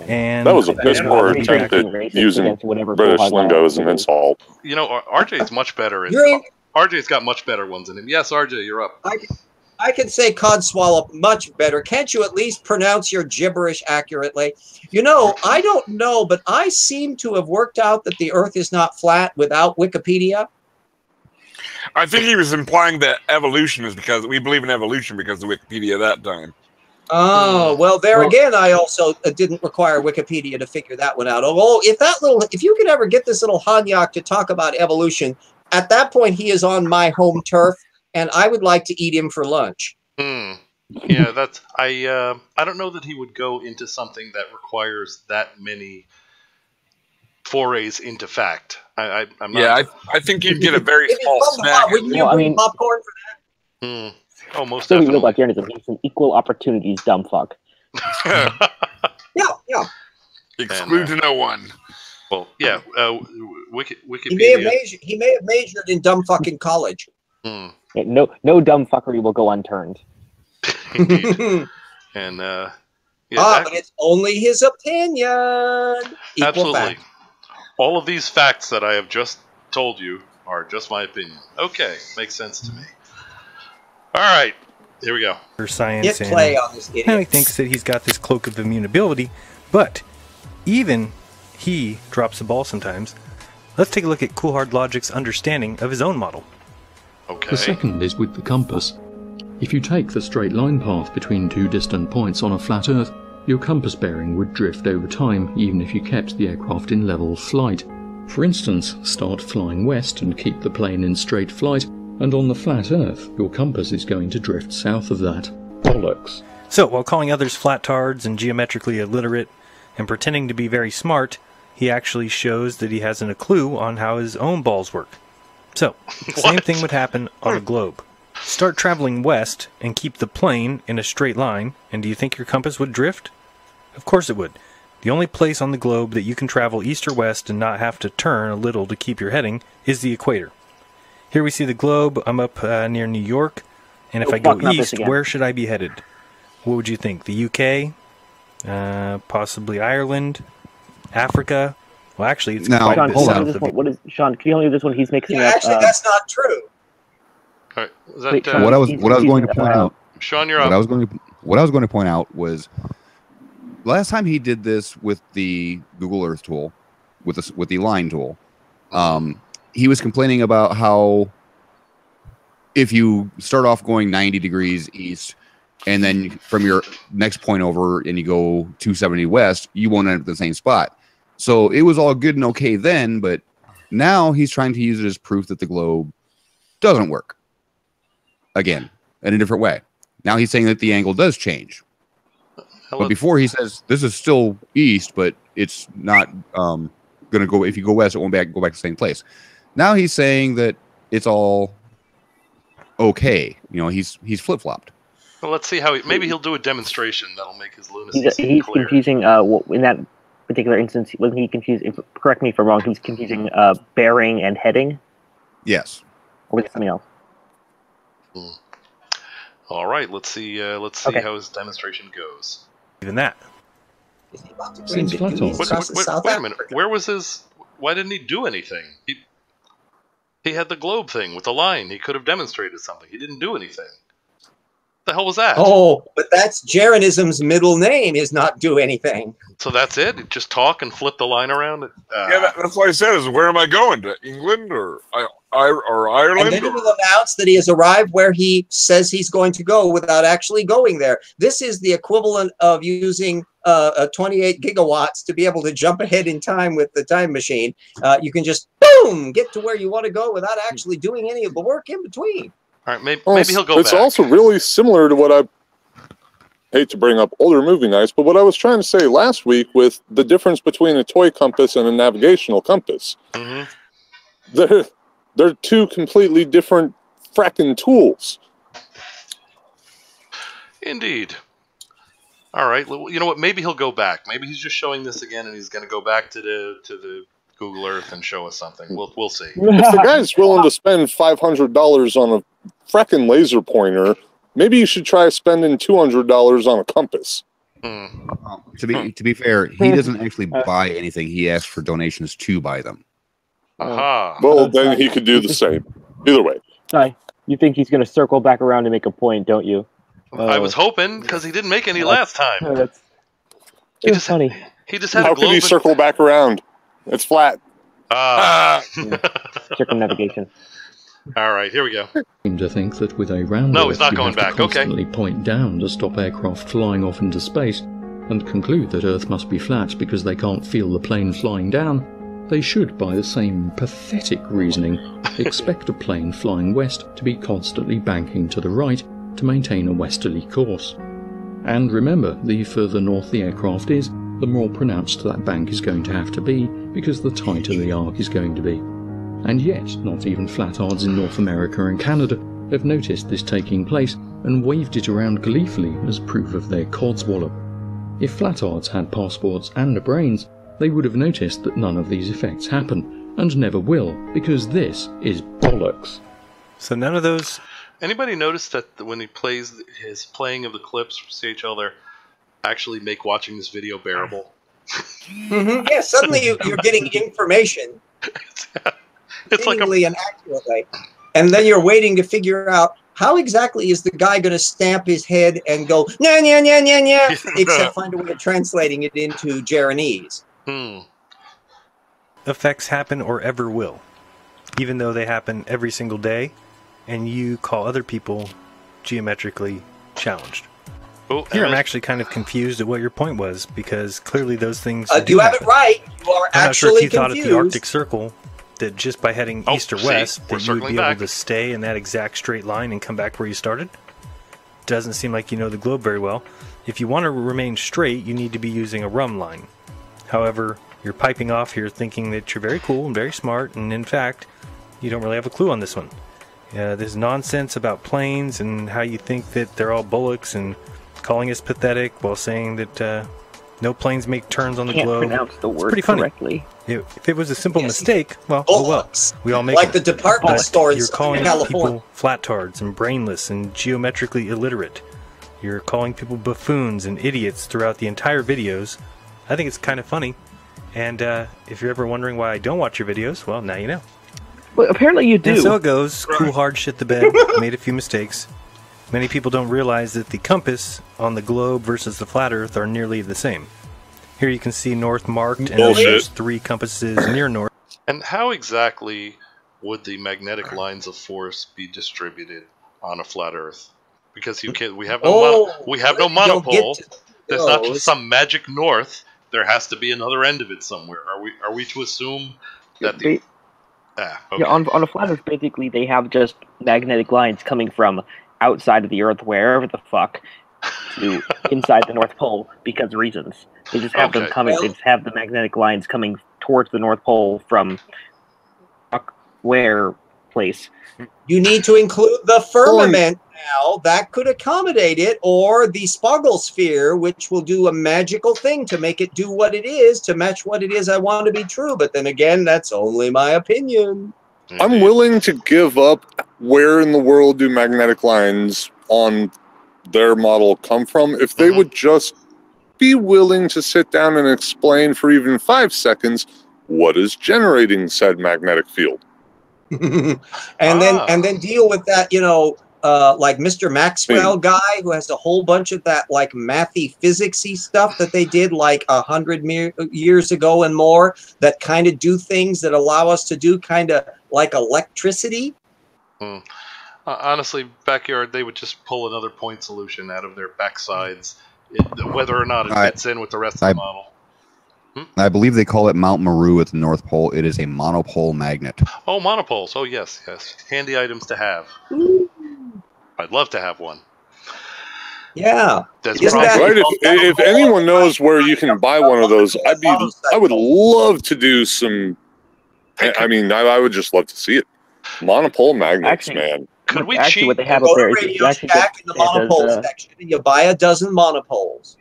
Speaker 23: and
Speaker 5: that was a piss poor attempt at using British lingo as an insult.
Speaker 2: You know, RJ's much better. RJ's got much better ones in him. Yes, RJ, you're up.
Speaker 3: I can say codswallow much better. Can't you at least pronounce your gibberish accurately? You know, I don't know, but I seem to have worked out that the Earth is not flat without Wikipedia.
Speaker 9: I think he was implying that evolution is because we believe in evolution because of Wikipedia that time.
Speaker 3: Oh, well, there again, I also didn't require Wikipedia to figure that one out. Although, if you could ever get this little Hanyak to talk about evolution, at that point, he is on my home turf, and I would like to eat him for lunch.
Speaker 2: Yeah, I don't know that he would go into something that requires that many forays into fact. I'm not.
Speaker 9: Yeah, I think you'd get a very small snack.
Speaker 3: Would you bring popcorn for
Speaker 2: that? Oh, most
Speaker 6: so
Speaker 2: definitely.
Speaker 6: Like Jaronism, he's an equal opportunities dumb fuck.
Speaker 3: Yeah.
Speaker 9: Exclude to no one.
Speaker 2: Well, yeah. Wikipedia.
Speaker 3: He may have majored in dumb fucking college.
Speaker 6: Yeah, no dumb fuckery will go unturned.
Speaker 2: Indeed. And
Speaker 3: but it's only his opinion.
Speaker 2: Absolutely.
Speaker 3: Fact.
Speaker 2: All of these facts that I have just told you are just my opinion. Okay, makes sense to me. All right, here we go.
Speaker 23: For science,
Speaker 3: Hit play on this idiot.
Speaker 23: And he thinks that he's got this cloak of immutability, but even he drops the ball sometimes. Let's take a look at Cool Hard Logic's understanding of his own model.
Speaker 2: Okay.
Speaker 11: The second is with the compass. If you take the straight line path between two distant points on a flat Earth, your compass bearing would drift over time, even if you kept the aircraft in level flight. For instance, start flying west and keep the plane in straight flight, and on the flat Earth, your compass is going to drift south of that. Bollocks.
Speaker 23: So, while calling others flat-tards and geometrically illiterate and pretending to be very smart, he actually shows that he hasn't a clue on how his own balls work. So, the same thing would happen on a globe. Start traveling west and keep the plane in a straight line, and do you think your compass would drift? Of course it would. The only place on the globe that you can travel east or west and not have to turn a little to keep your heading is the equator. Here we see the globe. I'm up near New York, and if I go east, where should I be headed? What would you think? The UK? Possibly Ireland? Africa? Well, actually, it's quite
Speaker 6: Shawn,
Speaker 23: a bit south of
Speaker 6: what is Shawn? Can you tell me this one? He's mixing up.
Speaker 3: Actually, that's not true.
Speaker 2: All right. Is
Speaker 6: Wait,
Speaker 2: that,
Speaker 6: Shawn,
Speaker 4: what I was going to point out.
Speaker 2: Sean, you're up.
Speaker 4: What I was going to point out was last time he did this with the Google Earth tool, with the line tool. He was complaining about how if you start off going 90 degrees east, and then from your next point over and you go 270 west, you won't end up at the same spot. So it was all good and okay then, but now he's trying to use it as proof that the globe doesn't work. Again, in a different way. Now he's saying that the angle does change. But before he says this is still east, but it's not going to go. If you go west, it won't go back to the same place. Now he's saying that it's all okay. You know, he's flip flopped.
Speaker 2: Well, let's see how maybe he'll do a demonstration that'll make his lunacy
Speaker 6: He's
Speaker 2: clear.
Speaker 6: confusing. In that particular instance, wasn't he confused? Correct me if I'm wrong. He's confusing bearing and heading.
Speaker 4: Yes.
Speaker 6: Or was it something else?
Speaker 2: All right, let's see how his demonstration goes.
Speaker 23: Even that.
Speaker 3: Seems
Speaker 2: wait a minute. Where was his? Why didn't he do anything? He had the globe thing with the line. He could have demonstrated something. He didn't do anything. What the hell was that?
Speaker 3: Oh, but that's Jaronism's middle name is not do anything.
Speaker 2: So that's it? Just talk and flip the line around?
Speaker 9: Yeah, that's what I said. Is where am I going? To England or Ireland?
Speaker 3: And then he will announce that he has arrived where he says he's going to go without actually going there. This is the equivalent of using 28 gigawatts to be able to jump ahead in time with the time machine. You can just, boom, get to where you want to go without actually doing any of the work in between.
Speaker 2: All right, maybe he'll go back.
Speaker 5: It's also really similar to what I hate to bring up older movie nights, but what I was trying to say last week with the difference between a toy compass and a navigational compass.
Speaker 2: Mm-hmm.
Speaker 5: They're two completely different fracking tools.
Speaker 2: Indeed. All right. Well, you know what? Maybe he'll go back. Maybe he's just showing this again, and he's going to go back to the Google Earth and show us something. We'll see.
Speaker 5: If the guy's willing to spend $500 on a fracking laser pointer, maybe you should try spending $200 on a compass.
Speaker 4: To be fair, he doesn't actually buy anything. He asks for donations to buy them.
Speaker 2: Aha.
Speaker 5: Well, then he could do the same. Either way.
Speaker 6: Hi. You think he's going to circle back around and make a point, don't you?
Speaker 2: I was hoping, because he didn't make any last time.
Speaker 6: It's funny.
Speaker 2: He just had
Speaker 5: How
Speaker 2: a globe.
Speaker 5: could he circle back around? It's flat.
Speaker 6: Circumnavigation.
Speaker 2: All right, here we go.
Speaker 11: Seem to think that with a round
Speaker 2: No, he's not
Speaker 11: you
Speaker 2: going
Speaker 11: have to
Speaker 2: back. Okay.
Speaker 11: constantly point down to stop aircraft flying off into space, and conclude that Earth must be flat because they can't feel the plane flying down. They should, by the same pathetic reasoning, expect a plane flying west to be constantly banking to the right to maintain a westerly course. And remember, the further north the aircraft is, the more pronounced that bank is going to have to be, because the tighter the arc is going to be. And yet, not even flatards in North America and Canada have noticed this taking place and waved it around gleefully as proof of their codswallop. If flatards had passports and brains, they would have noticed that none of these effects happen, and never will, because this is bollocks.
Speaker 23: So none of those...
Speaker 2: Anybody notice that when he plays his playing of the clips for CHL there, actually make watching this video bearable?
Speaker 3: Mm-hmm. Yeah, suddenly you're getting information.
Speaker 2: It's
Speaker 3: seemingly and accurately. And then you're waiting to figure out how exactly is the guy going to stamp his head and go, nya, nya, nya, nya, nya, except find a way of translating it into Jaronese.
Speaker 23: Effects happen or ever will, even though they happen every single day, and you call other people geometrically challenged. Here, I'm actually kind of confused at what your point was, because clearly those things
Speaker 3: you have it right. You are
Speaker 23: I'm not sure
Speaker 3: actually
Speaker 23: if you thought at the
Speaker 3: confused.
Speaker 23: Arctic Circle that just by heading east or west that you would be able to stay in that exact straight line and come back where you started. Doesn't seem like you know the globe very well. If you want to remain straight, you need to be using a rum line. However, you're piping off here thinking that you're very cool and very smart, and in fact, you don't really have a clue on this one. There's nonsense about planes and how you think that they're all bullocks and calling us pathetic while saying that no planes make turns on the globe.
Speaker 6: Pronounce the word
Speaker 23: pretty funny.
Speaker 6: correctly.
Speaker 23: If it was a simple mistake, well, oh well. We all make
Speaker 3: like
Speaker 23: them.
Speaker 3: the department
Speaker 23: But
Speaker 3: stores
Speaker 23: you're calling
Speaker 3: in California.
Speaker 23: people flat-tards and brainless and geometrically illiterate. You're calling people buffoons and idiots throughout the entire videos. I think it's kind of funny. And if you're ever wondering why I don't watch your videos, well, now you know.
Speaker 6: Well, apparently you do.
Speaker 23: And so it goes. Cool hard shit the bed. Made a few mistakes. Many people don't realize that the compass on the globe versus the flat Earth are nearly the same. Here you can see north marked, and then there's 3 compasses near north.
Speaker 2: And how exactly would the magnetic lines of force be distributed on a flat Earth? Because we have no monopole. There's not just some magic north. There has to be another end of it somewhere. Are we to assume that the okay.
Speaker 6: Yeah, on a flat Earth, basically, they have just magnetic lines coming from outside of the Earth, wherever the fuck, to inside the North Pole because of reasons. They just have them coming. They just have the magnetic lines coming towards the North Pole from where place.
Speaker 3: You need to include the firmament now. That could accommodate it, or the Spoggle sphere, which will do a magical thing to make it do what it is, to match what it is I want to be true. But then again, that's only my opinion.
Speaker 5: I'm willing to give up where in the world do magnetic lines on their model come from if they would just be willing to sit down and explain for even 5 seconds what is generating said magnetic field.
Speaker 3: and then deal with that, like Mr. Maxwell guy who has a whole bunch of that like mathy physicsy stuff that they did like 100 years ago and more, that kind of do things that allow us to do kind of like electricity.
Speaker 2: Honestly, Backyard, they would just pull another point solution out of their backsides, whether or not it fits in with the rest of the model.
Speaker 4: I believe they call it Mount Meru at the North Pole. It is a monopole magnet.
Speaker 2: Oh, monopoles. Oh, yes. Handy items to have. I'd love to have one.
Speaker 3: Yeah.
Speaker 5: Right. If anyone knows where you can buy one of those, I would love to do some. I mean, I would just love to see it. Monopole magnets, man.
Speaker 2: Could we
Speaker 6: actually
Speaker 2: cheat?
Speaker 6: What they have up there is
Speaker 3: Radio Shack in the monopole section, and you buy a dozen monopoles.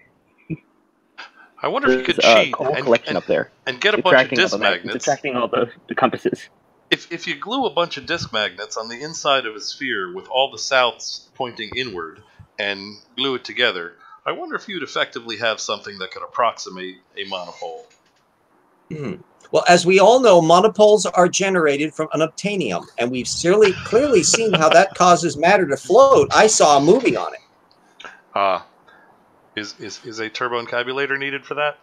Speaker 2: I wonder if you could cheat
Speaker 6: collection up there
Speaker 2: and get a bunch of disc magnets.
Speaker 6: It's attracting all the compasses.
Speaker 2: If you glue a bunch of disc magnets on the inside of a sphere with all the souths pointing inward and glue it together, I wonder if you'd effectively have something that could approximate a monopole.
Speaker 3: Well, as we all know, monopoles are generated from unobtainium, and we've clearly seen how that causes matter to float. I saw a movie on it.
Speaker 2: Is a turboencabulator needed for that?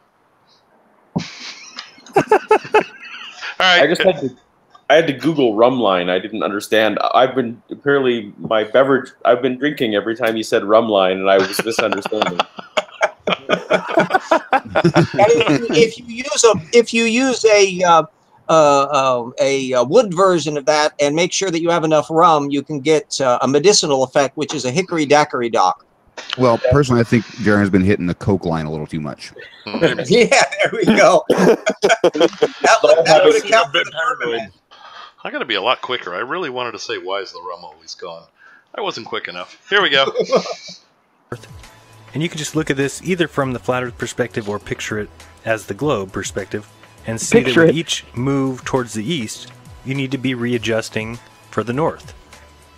Speaker 2: All right.
Speaker 8: I had to Google rum line. I didn't understand. I've been drinking every time you said rum line, and I was misunderstanding.
Speaker 3: If you use a wood version of that and make sure that you have enough rum, you can get a medicinal effect, which is a hickory daiquiri dock.
Speaker 4: Well, personally, I think Jaron has been hitting the Coke line a little too much.
Speaker 3: Yeah, there we go. that would account for the firmament.
Speaker 2: I got to be a lot quicker. I really wanted to say, why is the rum always gone? I wasn't quick enough. Here we go.
Speaker 23: And you can just look at this either from the flat Earth perspective or picture it as the globe perspective and see that with each move towards the east, you need to be readjusting for the north.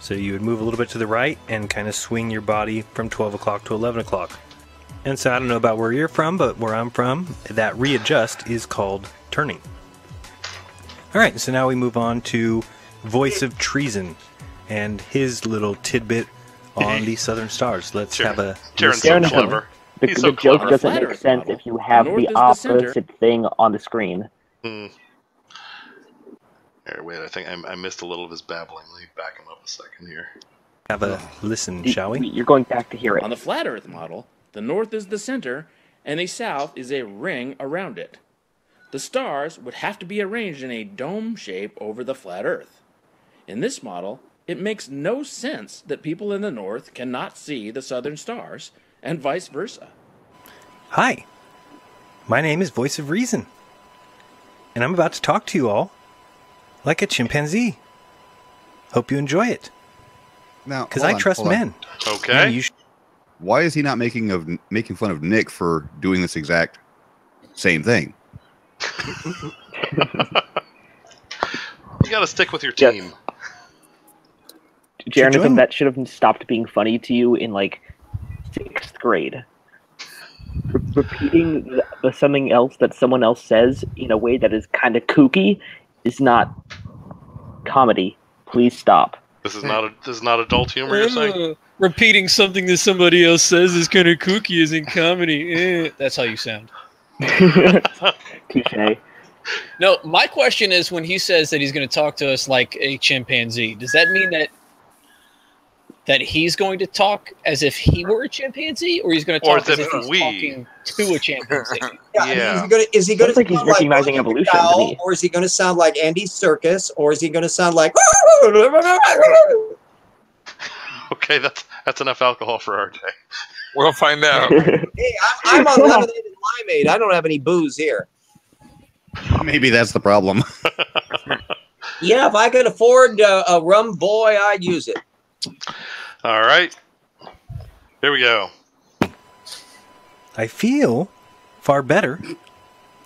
Speaker 23: So you would move a little bit to the right and kind of swing your body from 12 o'clock to 11 o'clock. And so I don't know about where you're from, but where I'm from, that readjust is called turning. All right, so now we move on to Voice of Treason and his little tidbit on the Southern Stars. Let's have a listen.
Speaker 2: So clever.
Speaker 6: The joke doesn't make sense if you have the opposite thing on the screen.
Speaker 2: Here, wait, I think I missed a little of his babbling. Let me back him up a second here.
Speaker 23: Have a listen, shall we?
Speaker 6: You're going back to hear it.
Speaker 18: On the flat Earth model, the north is the center, and the south is a ring around it. The stars would have to be arranged in a dome shape over the flat Earth. In this model, it makes no sense that people in the north cannot see the southern stars, and vice versa.
Speaker 23: Hi, my name is Voice of Reason, and I'm about to talk to you all like a chimpanzee. Hope you enjoy it.
Speaker 4: Now,
Speaker 23: because I trust men.
Speaker 2: Okay.
Speaker 4: Why is he not making fun of Nick for doing this exact same thing?
Speaker 2: You got to stick with your team.
Speaker 6: Jaronism, that should have stopped being funny to you in like 6th grade. Repeating something else that someone else says in a way that is kind of kooky is not comedy. Please stop.
Speaker 2: This is not adult humor, you're saying?
Speaker 1: Repeating something that somebody else says is kind of kooky isn't comedy. That's how you sound.
Speaker 6: Touché.
Speaker 1: No, my question is, when he says that he's going to talk to us like a chimpanzee, does that mean that he's going to talk as if he were a chimpanzee, or he's going to talk as if he's talking to a chimpanzee?
Speaker 3: Yeah. Is he going to sound like recognizing evolution, or is he going to sound like Andy Serkis, or is he going to sound like?
Speaker 2: Okay, that's enough alcohol for our day.
Speaker 9: We'll find out.
Speaker 3: Hey, I'm on lemonade and limeade. I don't have any booze here.
Speaker 4: Maybe that's the problem.
Speaker 3: Yeah, if I could afford a rum boy, I'd use it.
Speaker 2: All right. Here we go.
Speaker 23: I feel far better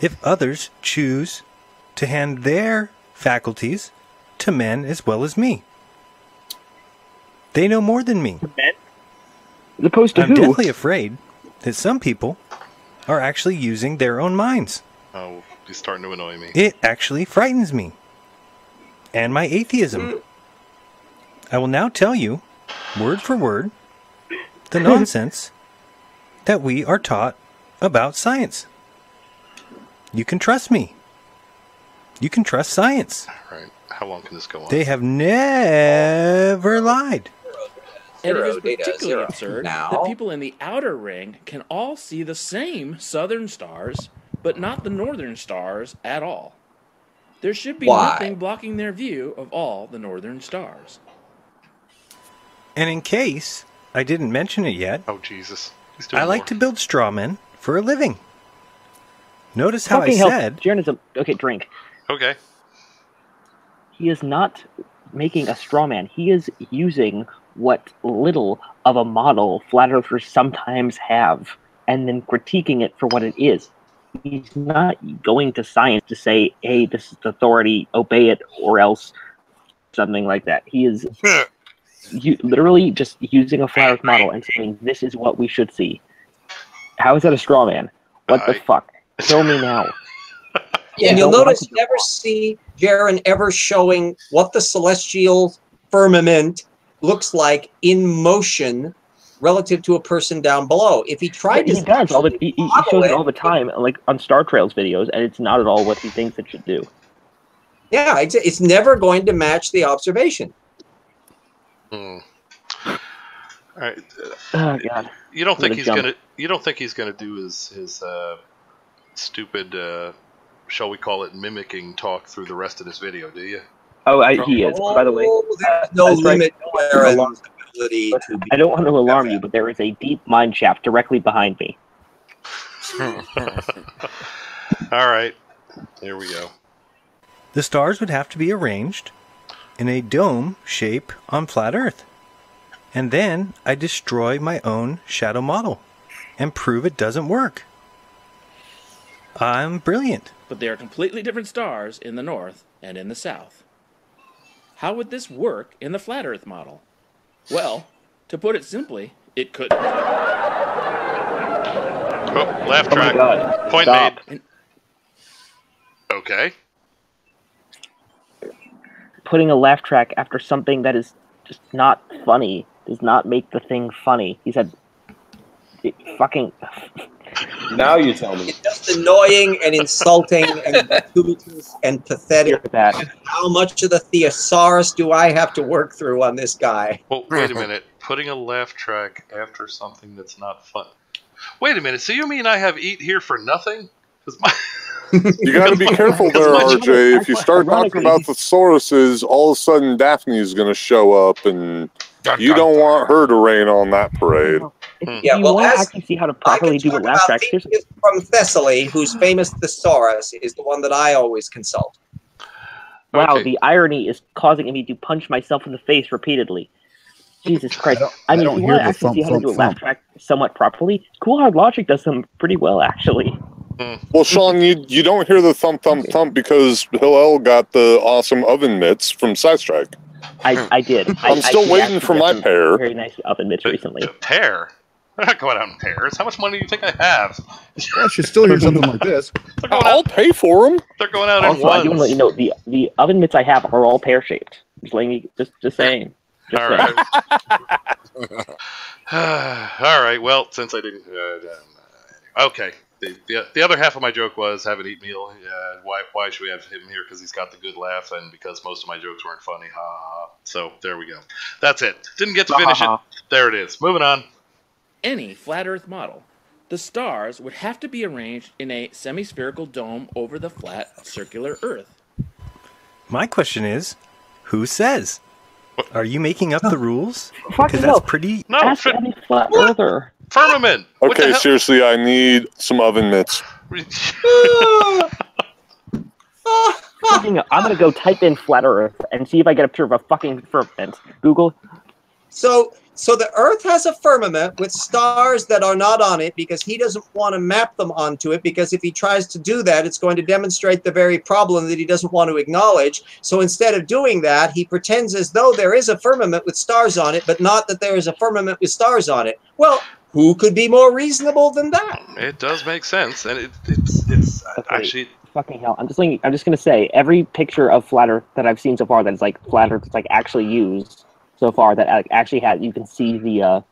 Speaker 23: if others choose to hand their faculties to men as well as me. They know more than me.
Speaker 6: Men? As opposed to
Speaker 23: I'm
Speaker 6: who?
Speaker 23: deathly afraid that some people are actually using their own minds.
Speaker 2: Oh, he's starting to annoy me.
Speaker 23: It actually frightens me. And my atheism. I will now tell you, word for word, the nonsense that we are taught about science. You can trust me. You can trust science.
Speaker 2: All right. How long can this go on?
Speaker 23: They have never lied.
Speaker 18: And it is particularly absurd that people in the outer ring can all see the same southern stars, but not the northern stars at all. There should be nothing blocking their view of all the northern stars.
Speaker 23: And in case I didn't mention it yet,
Speaker 2: oh Jesus, he's doing
Speaker 23: I like
Speaker 2: more.
Speaker 23: to build straw men for a living. Notice how I
Speaker 6: Fucking hell,
Speaker 23: said...
Speaker 6: Jaronism. Okay, drink.
Speaker 2: Okay.
Speaker 6: He is not making a straw man. He is using what little of a model flat earthers sometimes have and then critiquing it for what it is. He's not going to science to say, hey, this is authority, obey it, or else something like that. He is literally just using a flat earth model and saying, this is what we should see. How is that a straw man? What the fuck? Show me now.
Speaker 3: And you'll notice you never see Jaron ever showing what the celestial firmament looks like in motion relative to a person down below. If he tried to...
Speaker 6: He does. He shows it all the time, like on Star Trails videos, and it's not at all what he thinks it should do.
Speaker 3: Yeah, it's never going to match the observation.
Speaker 2: All right.
Speaker 6: Oh God.
Speaker 2: You don't think he's gonna do his stupid shall we call it mimicking talk through the rest of this video, do you?
Speaker 6: Oh, he is. By the way,
Speaker 3: there's no limit to Aaron's ability to be...
Speaker 6: I don't want to alarm you, but there is a deep mine shaft directly behind me.
Speaker 2: All right. Here we go.
Speaker 23: The stars would have to be arranged in a dome shape on flat Earth. And then I destroy my own shadow model and prove it doesn't work. I'm brilliant.
Speaker 18: But they are completely different stars in the north and in the south. How would this work in the flat Earth model? Well, to put it simply, it couldn't.
Speaker 2: Oh, laugh track.
Speaker 6: Oh my God.
Speaker 2: Point
Speaker 6: Stop.
Speaker 2: made. Okay.
Speaker 6: Putting a laugh track after something that is just not funny does not make the thing funny. He said, fucking...
Speaker 8: Now you tell me.
Speaker 3: It's just annoying and insulting and gratuitous and pathetic. And how much of the thesaurus do I have to work through on this guy?
Speaker 2: Well, wait a minute. Putting a laugh track after something that's not fun. Wait a minute. So you mean I have Eet here for nothing?
Speaker 5: You got to be careful there, RJ. If you start talking about thesauruses, all of a sudden Daphne's going to show up, and you don't want her to rain on that parade.
Speaker 6: Yeah, well, want to actually see how to properly do a laugh track.
Speaker 3: From Thessaly, whose famous thesaurus is the one that I always consult.
Speaker 6: Wow, the irony is causing me to punch myself in the face repeatedly. Jesus Christ. I mean, if you want to actually see how to do a laugh track somewhat properly, Cool Hard Logic does them pretty well, actually.
Speaker 5: Well, Shawn, you don't hear the thump, thump, thump because Hillel got the awesome oven mitts from SciStrike.
Speaker 6: I did.
Speaker 5: I'm still waiting for my pair.
Speaker 6: Very nice oven mitts recently.
Speaker 2: Pair? They're not going out in pairs. How much money do you think I have?
Speaker 4: Well, I should still hear something like this.
Speaker 5: I'll pay for them.
Speaker 2: They're going out in
Speaker 6: Also,
Speaker 2: ones.
Speaker 6: I do want to let you know, the oven mitts I have are all pear-shaped. Just saying.
Speaker 2: All right. All right. Well, since I didn't... okay. The other half of my joke was have an Eet MeeL. Why should we have him here? Because he's got the good laugh, and because most of my jokes weren't funny. Ha ha ha. So there we go. That's it. Didn't get to finish it. There it is. Moving on.
Speaker 18: Any flat Earth model, the stars would have to be arranged in a semi-spherical dome over the flat, circular Earth.
Speaker 23: My question is, who says? Are you making up the rules?
Speaker 6: Fucking
Speaker 23: Because that's pretty...
Speaker 2: No,
Speaker 6: Ask any flat earther.
Speaker 2: Firmament.
Speaker 5: Okay, seriously, I need some oven mitts.
Speaker 6: I'm gonna go type in flat Earth and see if I get a picture of a fucking firmament. Google.
Speaker 3: So the Earth has a firmament with stars that are not on it because he doesn't want to map them onto it, because if he tries to do that, it's going to demonstrate the very problem that he doesn't want to acknowledge. So instead of doing that, he pretends as though there is a firmament with stars on it, but not that there is a firmament with stars on it. Well, who could be more reasonable than that?
Speaker 2: It does make sense, and it's actually...
Speaker 6: Fucking hell! I'm just gonna say every picture of flat Earth that I've seen so far that is like flat Earth that's like actually used so far that actually has, you can see the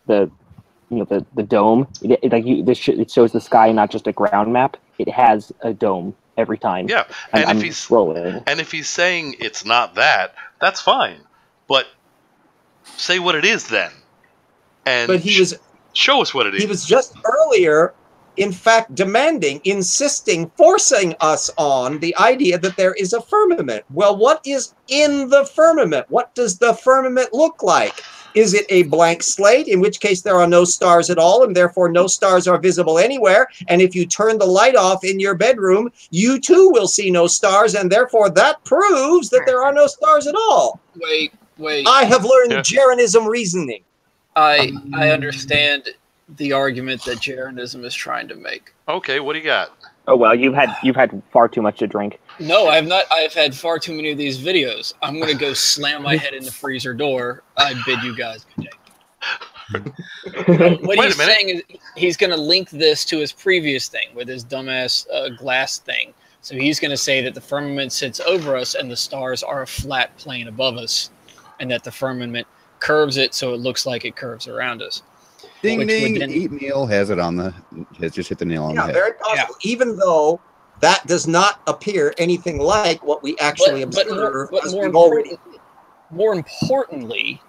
Speaker 6: dome. It shows the sky, not just a ground map. It has a dome every time.
Speaker 2: Yeah,
Speaker 6: and
Speaker 2: if he's saying it's not that, that's fine. But say what it is then, and
Speaker 3: but
Speaker 2: show us what it is.
Speaker 3: He was just earlier, in fact, demanding, insisting, forcing us on the idea that there is a firmament. Well, what is in the firmament? What does the firmament look like? Is it a blank slate, in which case there are no stars at all, and therefore no stars are visible anywhere? And if you turn the light off in your bedroom, you too will see no stars, and therefore that proves that there are no stars at all.
Speaker 1: Wait.
Speaker 3: I have learned Jaronism reasoning.
Speaker 1: I understand the argument that Jaronism is trying to make.
Speaker 2: Okay, what do you got?
Speaker 6: Oh well, you've had far too much to drink.
Speaker 1: No, I have not. I've had far too many of these videos. I'm gonna go slam my head in the freezer door. I bid you guys good day. What he's saying is he's gonna link this to his previous thing with his dumbass glass thing. So he's gonna say that the firmament sits over us and the stars are a flat plane above us, and that the firmament curves it so it looks like it curves around us.
Speaker 4: Ding ding! Eet MeeL has it on the. Has just hit the nail on the head.
Speaker 3: Very possible. Yeah. Even though that does not appear anything like what we actually observe.
Speaker 1: But more importantly,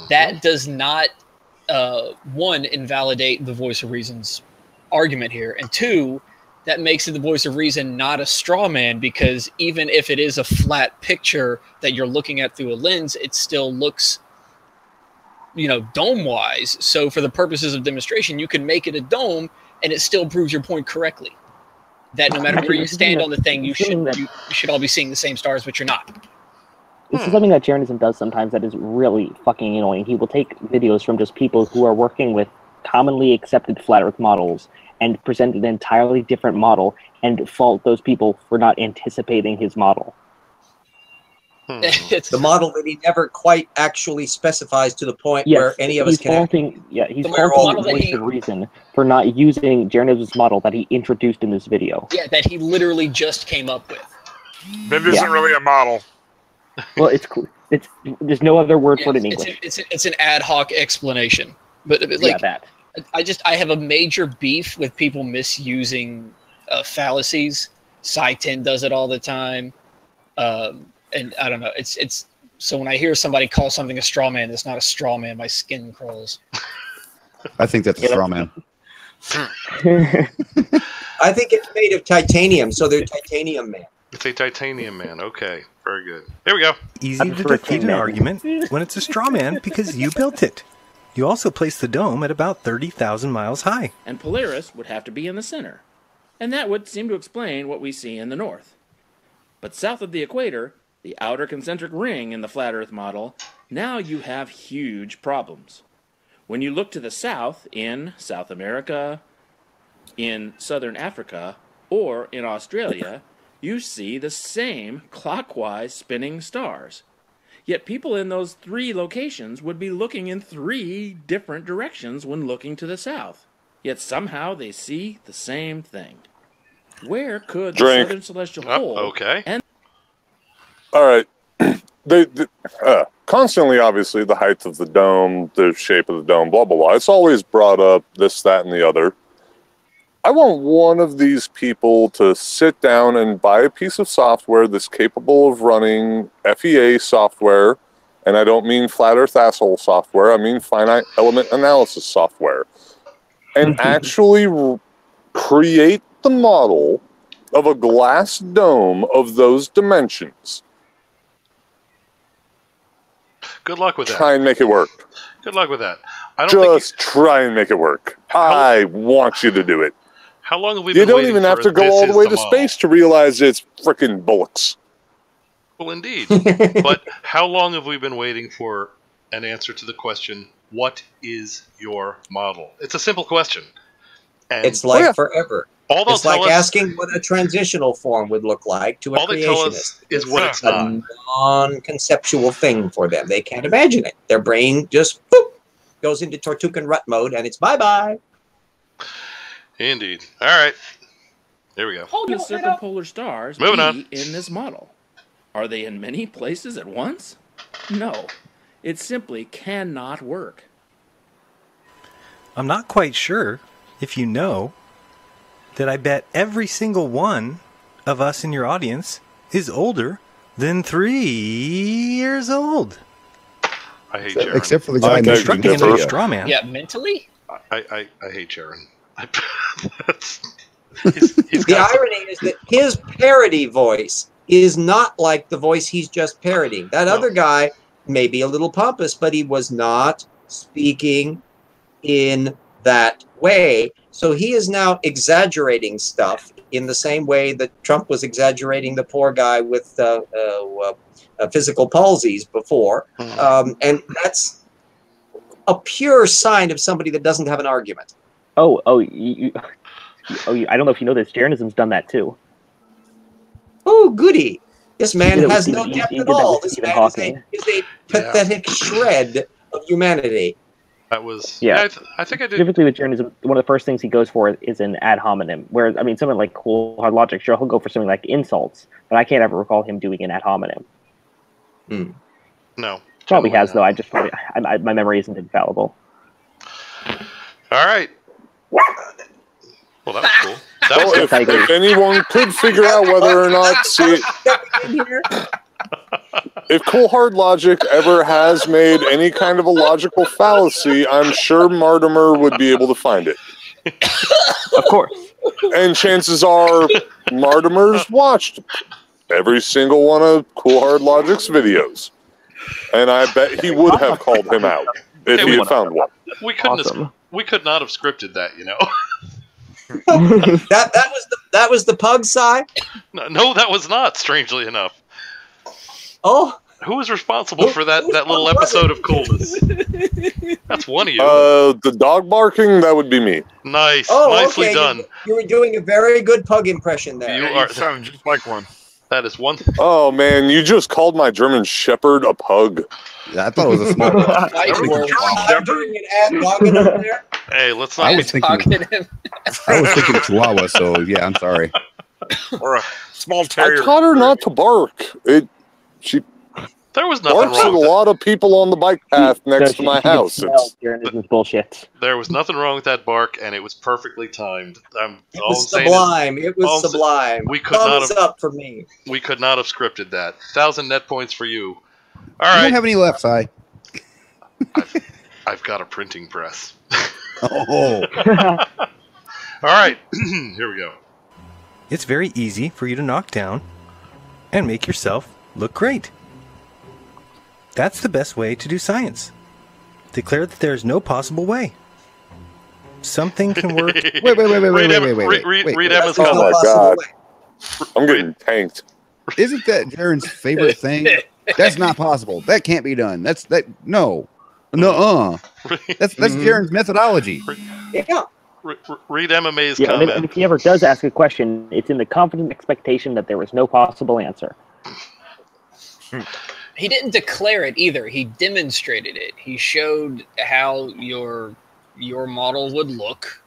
Speaker 1: that does not one, invalidate the voice of reason's argument here, and two, that makes it the voice of reason not a straw man, because even if it is a flat picture that you're looking at through a lens, it still looks, dome-wise. So for the purposes of demonstration, you can make it a dome, and it still proves your point correctly. That no matter where you stand on the thing, you should all be seeing the same stars, but you're not.
Speaker 6: This is something that Jaronism does sometimes that is really fucking annoying. He will take videos from just people who are working with commonly accepted flat Earth models and present an entirely different model and fault those people for not anticipating his model.
Speaker 3: It's the model that he never quite actually specifies to the point where any of us can.
Speaker 6: He's faulting the voice of reason for not using Jaronism's model that he introduced in this video.
Speaker 1: Yeah, that he literally just came up with.
Speaker 9: That isn't really a model.
Speaker 6: Well, there's no other word for it in English.
Speaker 1: It's an ad hoc explanation. But
Speaker 6: that.
Speaker 1: I have a major beef with people misusing fallacies. Sci-10 does it all the time. And I don't know. It's so when I hear somebody call something a straw man, it's not a straw man. My skin crawls.
Speaker 4: I think that's a straw man.
Speaker 3: I think it's made of titanium, so they're titanium man.
Speaker 2: It's a titanium man. Okay, very good. Here we go.
Speaker 23: Easy to defeat an argument when it's a straw man because you built it. You also placed the dome at about 30,000 miles high.
Speaker 18: And Polaris would have to be in the center. And that would seem to explain what we see in the north. But south of the equator, the outer concentric ring in the flat Earth model, now you have huge problems. When you look to the south, in South America, in Southern Africa, or in Australia, you see the same clockwise spinning stars. Yet people in those 3 locations would be looking in 3 different directions when looking to the south. Yet somehow they see the same thing. Where could the southern celestial pole end?
Speaker 5: All right. Constantly, obviously, the height of the dome, the shape of the dome, blah, blah, blah. It's always brought up this, that, and the other. I want one of these people to sit down and buy a piece of software that's capable of running FEA software, and I don't mean flat earth asshole software, I mean finite element analysis software, and actually create the model of a glass dome of those dimensions.
Speaker 2: Good luck with that.
Speaker 5: Try and make it work.
Speaker 2: Good luck with that. I don't
Speaker 5: Just try and make it work. I want you to do it.
Speaker 2: How long have we
Speaker 5: You
Speaker 2: been
Speaker 5: don't
Speaker 2: waiting
Speaker 5: even have
Speaker 2: for
Speaker 5: to go
Speaker 2: this
Speaker 5: all the
Speaker 2: is
Speaker 5: way
Speaker 2: the
Speaker 5: to
Speaker 2: model?
Speaker 5: space to realize it's frickin' bullocks.
Speaker 2: Well, indeed. But how long have we been waiting for an answer to the question, what is your model? It's a simple question. And
Speaker 3: It's like forever.
Speaker 2: All they'll
Speaker 3: It's like
Speaker 2: tell us-
Speaker 3: asking what a transitional form would look like to a
Speaker 2: All they tell us
Speaker 3: creationist.
Speaker 2: is what it's
Speaker 3: a
Speaker 2: not.
Speaker 3: non-conceptual thing for them. They can't imagine it. Their brain just boop, goes into Tortugan rut mode, and it's bye-bye.
Speaker 2: Indeed. All right. Here we go.
Speaker 18: The circumpolar stars
Speaker 2: Moving
Speaker 18: be
Speaker 2: on.
Speaker 18: in this model? Are they in many places at once? No. It simply cannot work.
Speaker 23: I'm not quite sure if you know that I bet every single one of us in your audience is older than 3 years old.
Speaker 2: I hate Jaron.
Speaker 4: Except for the guy
Speaker 23: constructing another straw man.
Speaker 1: Yeah, mentally?
Speaker 2: I hate Jaron.
Speaker 3: The irony is that his parody voice is not like the voice he's just parodying. That other guy may be a little pompous, but he was not speaking in that way. So he is now exaggerating stuff in the same way that Trump was exaggerating the poor guy with physical palsies before. And that's a pure sign of somebody that doesn't have an argument.
Speaker 6: I don't know if you know this. Jaronism's done that too.
Speaker 3: Oh, goody. This man
Speaker 6: He did it
Speaker 3: has
Speaker 6: with
Speaker 3: no
Speaker 6: Stephen-
Speaker 3: depth
Speaker 6: he
Speaker 3: at
Speaker 6: did that
Speaker 3: all.
Speaker 6: with
Speaker 3: This
Speaker 6: Stephen
Speaker 3: man
Speaker 6: Hawking.
Speaker 3: is a pathetic shred of humanity.
Speaker 2: That was...
Speaker 6: Yeah.
Speaker 2: I think I did...
Speaker 6: Typically with Jaronism, one of the first things he goes for is an ad hominem. Where, I mean, someone like Cool Hard Logic, sure, he'll go for something like insults, but I can't ever recall him doing an ad hominem.
Speaker 2: No.
Speaker 6: Probably has, though. My memory isn't infallible.
Speaker 2: All right. Well, that was cool. That was
Speaker 5: If anyone could figure out whether or not if Cool Hard Logic ever has made any kind of a logical fallacy, I'm sure Martimer would be able to find it.
Speaker 6: Of course.
Speaker 5: And chances are Martimer's watched every single one of Cool Hard Logic's videos. And I bet he would have called him out if he had found one.
Speaker 2: We couldn't have, we could not have scripted that, you know.
Speaker 3: that was the pug sigh?
Speaker 2: No, that was not, strangely enough.
Speaker 3: Oh.
Speaker 2: Who was responsible for that little episode of coolness? That's one of you.
Speaker 5: The dog barking, that would be me.
Speaker 2: Nice.
Speaker 3: Oh,
Speaker 2: Nicely
Speaker 3: okay.
Speaker 2: done.
Speaker 3: You were doing a very good pug impression there.
Speaker 2: You are
Speaker 9: sound just like one.
Speaker 2: That is one.
Speaker 5: Oh, man, you just called my German Shepherd a pug.
Speaker 4: Yeah, I thought it was a small dog.
Speaker 3: I'm doing an ad dogging over there.
Speaker 2: Hey, let's not
Speaker 4: I was thinking Chihuahua, so yeah, I'm sorry.
Speaker 9: Or a small terrier.
Speaker 5: I taught her not to bark. She
Speaker 2: there was nothing
Speaker 5: barks at
Speaker 2: wrong
Speaker 5: a
Speaker 2: with
Speaker 5: lot of people on the bike path next to my house.
Speaker 6: Jaronism's bullshit.
Speaker 2: There was nothing wrong with that bark, and it was perfectly timed.
Speaker 3: It was sublime. It was sublime.
Speaker 2: We could not
Speaker 3: Thumbs
Speaker 2: have,
Speaker 3: up for me.
Speaker 2: We could not have scripted that. 1,000 net points for you. All
Speaker 4: You
Speaker 2: right.
Speaker 4: don't have any left, Si.
Speaker 2: I've got a printing press.
Speaker 4: Oh.
Speaker 2: All right, here we go.
Speaker 23: It's very easy for you to knock down and make yourself look great. That's the best way to do science. Declare that there is no possible way. Something can work.
Speaker 5: Read Emma's comment. Oh my god. I'm getting tanked.
Speaker 4: Isn't that Jaron's favorite thing? That's not possible. That can't be done. That's no. That's Jaron's methodology.
Speaker 3: Yeah.
Speaker 2: Read MMA's
Speaker 6: yeah,
Speaker 2: comment.
Speaker 6: and if he ever does ask a question, it's in the confident expectation that there is no possible answer.
Speaker 1: He didn't declare it either. He demonstrated it. He showed how your model would look,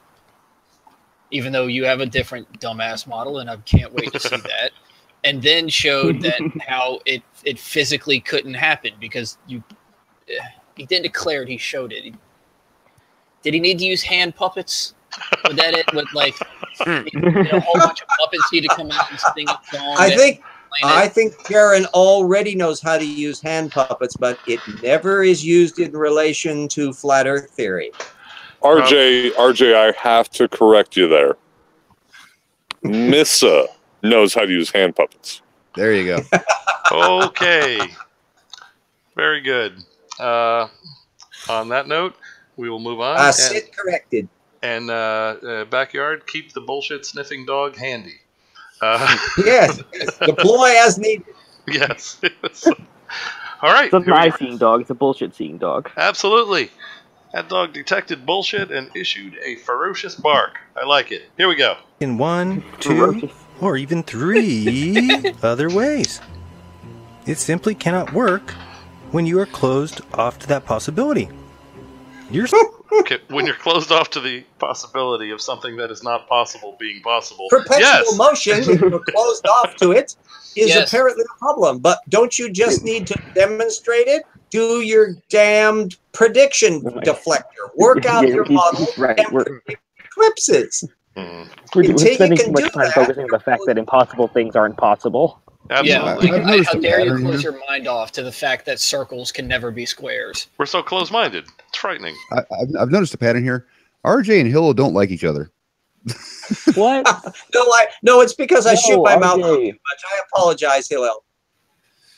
Speaker 1: even though you have a different dumbass model, and I can't wait to see that. And then showed that how it physically couldn't happen because he didn't declare it. He showed it. Did he need to use hand puppets? Would that it? With like a whole bunch of puppets need to come out and sing a song?
Speaker 3: I think Jaron already knows how to use hand puppets, but it never is used in relation to flat Earth theory.
Speaker 5: RJ, I have to correct you there. Missa knows how to use hand puppets.
Speaker 4: There you go.
Speaker 2: Okay. Very good. On that note, we will move on.
Speaker 3: Sit corrected.
Speaker 2: And Backyard, keep the bullshit sniffing dog handy.
Speaker 3: Yes, deploy as needed.
Speaker 2: Yes. All right.
Speaker 6: It's an eye-seeing dog. It's a bullshit-seeing dog.
Speaker 2: Absolutely. That dog detected bullshit and issued a ferocious bark. I like it. Here we go.
Speaker 23: In 1, 2, or even 3 other ways. It simply cannot work when you are closed off to that possibility.
Speaker 2: Okay, when you're closed off to the possibility of something that is not possible being possible.
Speaker 3: Perpetual motion, if you're closed off to it, is apparently a problem. But don't you just need to demonstrate it? Do your damned prediction deflector. Work out your model and eclipses.
Speaker 6: We're spending too much time focusing on the fact that impossible things aren't possible.
Speaker 2: Absolutely.
Speaker 1: Yeah, how dare you close your mind off to the fact that circles can never be squares?
Speaker 2: We're so close-minded. It's frightening.
Speaker 4: I've noticed a pattern here. RJ and Hilo don't like each other.
Speaker 6: What?
Speaker 3: No, it's because I shoot my mouth too much. I apologize, Hilo.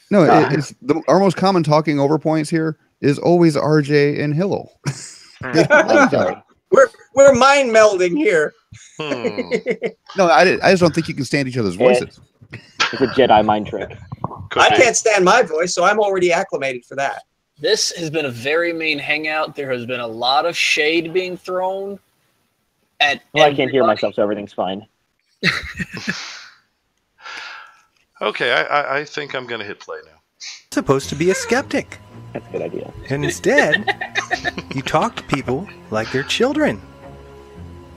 Speaker 4: No, it's our most common talking over points here is always RJ and Hilo.
Speaker 3: We're mind melding here.
Speaker 4: No, I just don't think you can stand each other's voices.
Speaker 6: It's a Jedi mind trick.
Speaker 3: I can't stand my voice, so I'm already acclimated for that.
Speaker 1: This has been a very mean hangout. There has been a lot of shade being thrown at
Speaker 6: I can't hear myself, so everything's fine.
Speaker 2: Okay, I think I'm going to hit play now.
Speaker 23: Supposed to be a skeptic.
Speaker 6: That's a good idea.
Speaker 23: And instead, you talk to people like they're children.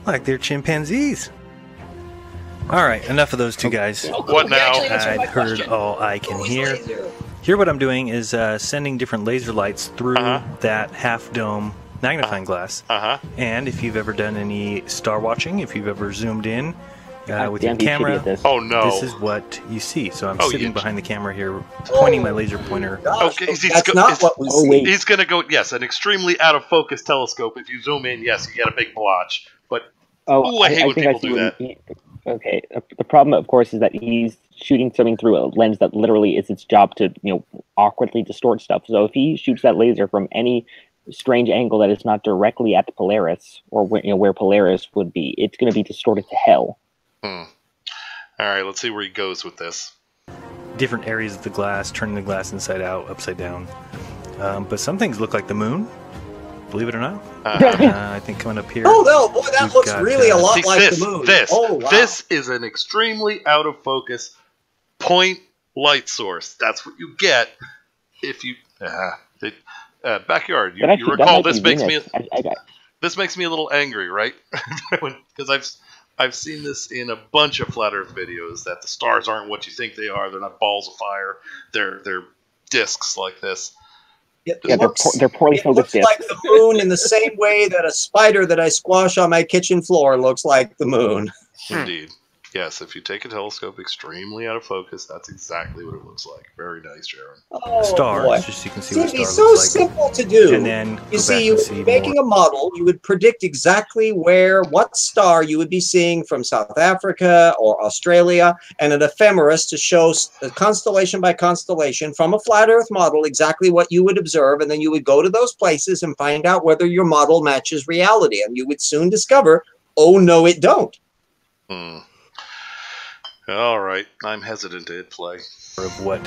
Speaker 23: Like they're chimpanzees. All right, enough of those two guys.
Speaker 2: What now?
Speaker 23: I've heard all I can hear. Here what I'm doing is sending different laser lights through that half-dome magnifying glass. And if you've ever done any star watching, if you've ever zoomed in with your camera,
Speaker 2: this
Speaker 23: is what you see. So I'm sitting behind the camera here, pointing my laser pointer.
Speaker 2: Okay,
Speaker 3: that's not what we see.
Speaker 2: He's going to go, yes, an extremely out-of-focus telescope. If you zoom in, yes, you get a big blotch. But, I hate when people do that.
Speaker 6: Okay, the problem, of course, is that he's shooting something through a lens that literally is its job to, awkwardly distort stuff. So if he shoots that laser from any strange angle that is not directly at the Polaris, or where Polaris would be, it's going to be distorted to hell.
Speaker 2: All right, let's see where he goes with this.
Speaker 23: Different areas of the glass, turning the glass inside out, upside down. But some things look like the moon. Believe it or not. I think coming up here.
Speaker 3: Oh, no, boy, that looks really a lot like the moon.
Speaker 2: This is an extremely out of focus point light source. That's what you get if you. Backyard. You recall this makes me. This makes me a little angry, right? Because I've seen this in a bunch of flat Earth videos that the stars aren't what you think they are. They're not balls of fire. They're discs like this.
Speaker 6: They're poorly focused.
Speaker 3: It looks like the moon in the same way that a spider that I squash on my kitchen floor looks like the moon.
Speaker 2: Indeed. Yes, if you take a telescope extremely out of focus, that's exactly what it looks like. Very nice, Jaron.
Speaker 3: Oh,
Speaker 23: Stars,
Speaker 3: boy.
Speaker 23: just so you can see what a star
Speaker 3: It's so
Speaker 23: looks like.
Speaker 3: simple to do.
Speaker 23: And then
Speaker 3: you
Speaker 23: go
Speaker 3: see,
Speaker 23: back
Speaker 3: you
Speaker 23: and
Speaker 3: would
Speaker 23: see
Speaker 3: be making a model. You would predict exactly what star you would be seeing from South Africa or Australia, and an ephemeris to show constellation by constellation from a flat Earth model exactly what you would observe, and then you would go to those places and find out whether your model matches reality, and you would soon discover, oh no, it don't.
Speaker 2: All right, I'm hesitant to hit play.
Speaker 23: Of what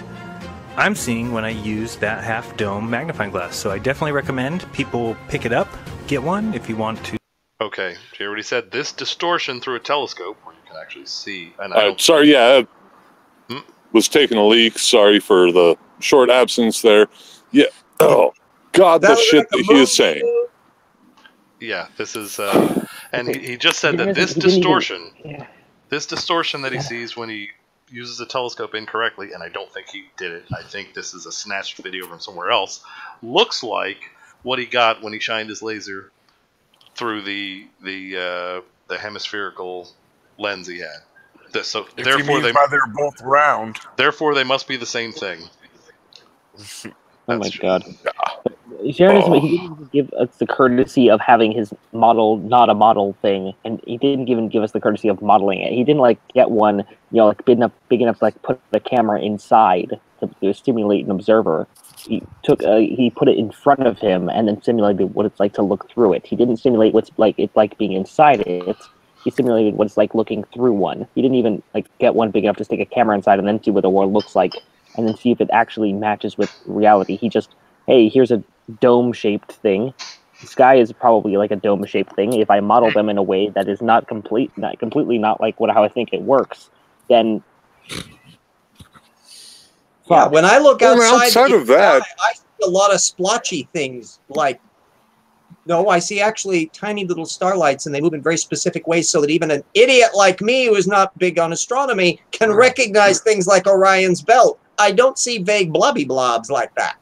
Speaker 23: I'm seeing when I use that half dome magnifying glass. So I definitely recommend people pick it up, get one if you want to.
Speaker 2: Okay, Jay already said this distortion through a telescope where you can actually see. And
Speaker 5: sorry, yeah, I was taking a leak. Sorry for the short absence there. Yeah. Oh, God, the shit that he is saying.
Speaker 2: Yeah, this is, and he just said that this distortion. This distortion that he sees when he uses a telescope incorrectly, and I don't think he did it, I think this is a snatched video from somewhere else, looks like what he got when he shined his laser through the hemispherical lens he had. So therefore
Speaker 9: they're both round.
Speaker 2: Therefore they must be the same thing.
Speaker 6: Oh my god. Jaronism, he didn't even give us the courtesy of having his model not a model thing, and he didn't even give us the courtesy of modeling it. He didn't get one, big enough to put the camera inside to stimulate an observer. He put it in front of him and then simulated what it's like to look through it. He didn't simulate what's like being inside it. He simulated what it's like looking through one. He didn't even get one big enough to stick a camera inside and then see what the world looks like, and then see if it actually matches with reality. He just, hey, here's a dome-shaped thing. The sky is probably like a dome-shaped thing. If I model them in a way that is completely not like how I think it works, then
Speaker 3: yeah. When I look outside
Speaker 5: of that,
Speaker 3: I see a lot of splotchy things. No, I see actually tiny little starlights, and they move in very specific ways, so that even an idiot like me, who is not big on astronomy, can recognize things like Orion's belt. I don't see vague blobby blobs like that.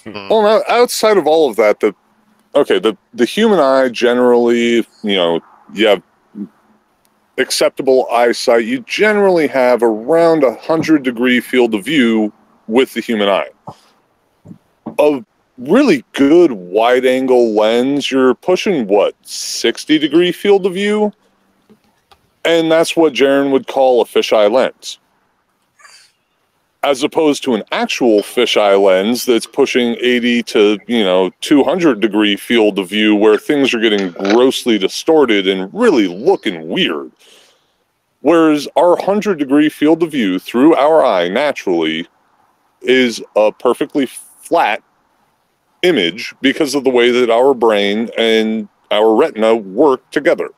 Speaker 5: Well, now, outside of all of that, the human eye generally, you have acceptable eyesight. You generally have around 100-degree field of view with the human eye. A really good wide-angle lens, you're pushing, 60-degree field of view? And that's what Jaron would call a fisheye lens. As opposed to an actual fisheye lens that's pushing 80 to 200-degree field of view, where things are getting grossly distorted and really looking weird. Whereas our 100-degree field of view through our eye naturally is a perfectly flat image because of the way that our brain and our retina work together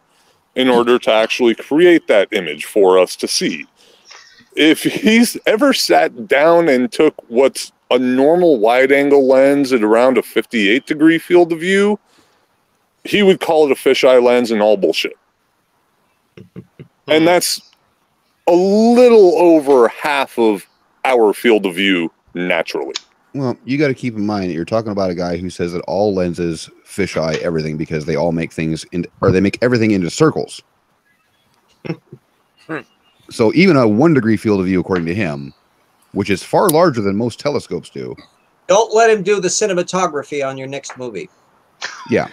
Speaker 5: in order to actually create that image for us to see. If he's ever sat down and took what's a normal wide-angle lens at around a 58-degree field of view, he would call it a fisheye lens and all bullshit. And that's a little over half of our field of view naturally.
Speaker 4: Well, you got to keep in mind that you're talking about a guy who says that all lenses fisheye everything because they all make things they make everything into circles. So even a 1-degree field of view, according to him, which is far larger than most telescopes do.
Speaker 3: Don't let him do the cinematography on your next movie.
Speaker 4: Yeah.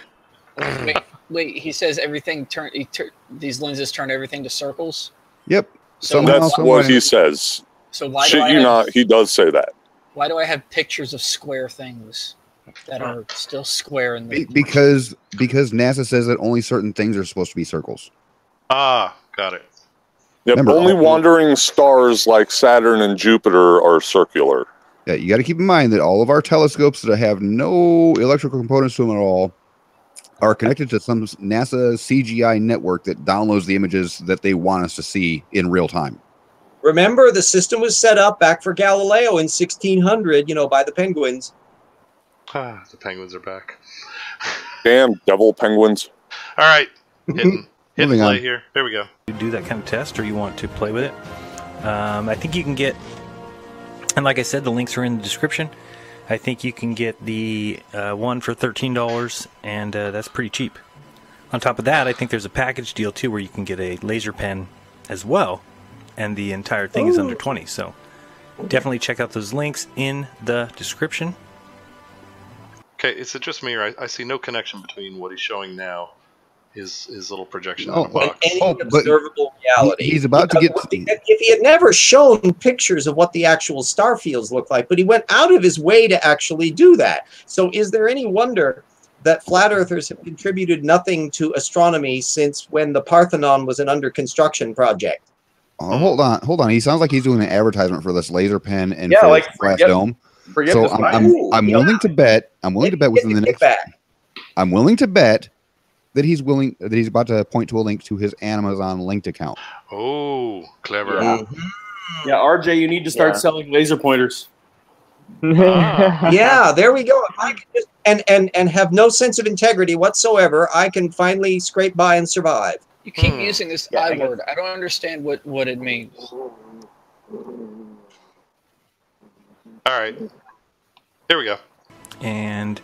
Speaker 1: Wait. He says everything these lenses turn everything to circles.
Speaker 4: Yep.
Speaker 5: So that's what he says.
Speaker 1: So why
Speaker 5: shit you not? He does say that.
Speaker 1: Why do I have pictures of square things that are still square in the
Speaker 4: because NASA says that only certain things are supposed to be circles.
Speaker 2: Ah, got it.
Speaker 5: Yep, remember, only wandering stars like Saturn and Jupiter are circular.
Speaker 4: Yeah, you got to keep in mind that all of our telescopes that have no electrical components to them at all are connected to some NASA CGI network that downloads the images that they want us to see in real time.
Speaker 3: Remember, the system was set up back for Galileo in 1600, by the penguins.
Speaker 2: The penguins are back.
Speaker 5: Damn devil penguins.
Speaker 2: All right, hit
Speaker 4: Moving
Speaker 2: play
Speaker 4: on.
Speaker 2: here. There we go.
Speaker 23: You do that kind of test, or you want to play with it? I think you can get, and like I said, the links are in the description. I think you can get the one for $13, and that's pretty cheap. On top of that, I think there's a package deal too, where you can get a laser pen as well and the entire thing is under 20. So definitely check out those links in the description.
Speaker 2: Okay, is it just me, or I see no connection between what he's showing now, his little projection
Speaker 4: Oh,
Speaker 2: on the box.
Speaker 3: Any observable reality.
Speaker 4: He's about to get.
Speaker 3: If he had never shown pictures of what the actual star fields look like, but he went out of his way to actually do that. So is there any wonder that flat earthers have contributed nothing to astronomy since when the Parthenon was an under construction project?
Speaker 4: Oh, hold on. He sounds like he's doing an advertisement for this laser pen and
Speaker 8: Yeah,
Speaker 4: for
Speaker 8: like,
Speaker 4: Glass
Speaker 8: forget-
Speaker 4: Dome.
Speaker 8: forget
Speaker 4: So
Speaker 8: this
Speaker 4: I'm willing to bet. I'm willing to bet within the next. I'm willing to bet that he's about to point to a link to his Amazon linked account.
Speaker 2: Oh, clever.
Speaker 8: Yeah, RJ, you need to start selling laser pointers.
Speaker 3: Yeah, there we go. If I can just, and have no sense of integrity whatsoever, I can finally scrape by and survive.
Speaker 1: You keep using this I word. I don't understand what it means.
Speaker 2: All right. Here we go.
Speaker 23: And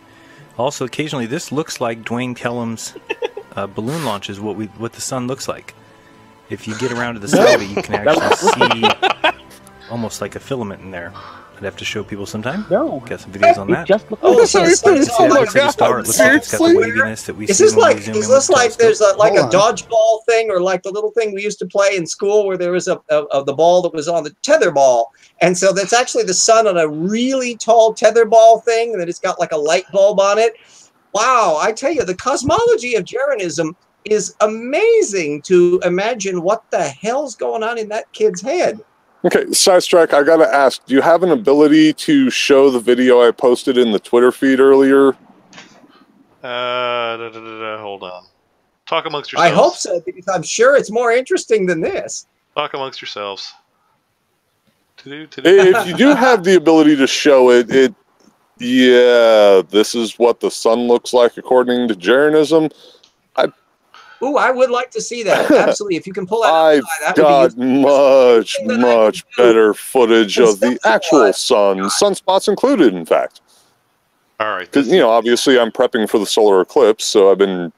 Speaker 23: also, occasionally, this looks like Dwayne Kellum's balloon launch is what the sun looks like. If you get around to the side of it, you can actually see almost like a filament in there. I'd have to show people sometime.
Speaker 6: No.
Speaker 23: Got some videos on that.
Speaker 3: Oh my
Speaker 23: God! Star. It looks like it's got the waviness that we see when we zoom in with the
Speaker 3: like there's a
Speaker 23: telescope.
Speaker 3: dodgeball thing, or like the little thing we used to play in school where there was the ball that was on the tether ball, and so that's actually the sun on a really tall tether ball thing that it's got like a light bulb on it. Wow, I tell you, the cosmology of Jaronism is amazing to imagine what the hell's going on in that kid's head.
Speaker 5: Okay, SciStrike, I gotta ask, do you have an ability to show the video I posted in the Twitter feed earlier?
Speaker 2: Hold on. Talk amongst yourselves.
Speaker 3: I hope so, because I'm sure it's more interesting than this.
Speaker 2: Talk amongst yourselves.
Speaker 5: If you do have the ability to show it, yeah, this is what the sun looks like according to Jaronism.
Speaker 3: Ooh, I would like to see that. Absolutely. If you can pull that
Speaker 5: I've
Speaker 3: that
Speaker 5: got
Speaker 3: would be
Speaker 5: much better footage of the actual sun, sunspots included, in fact.
Speaker 2: All right.
Speaker 5: Because, obviously I'm prepping for the solar eclipse, so I've been...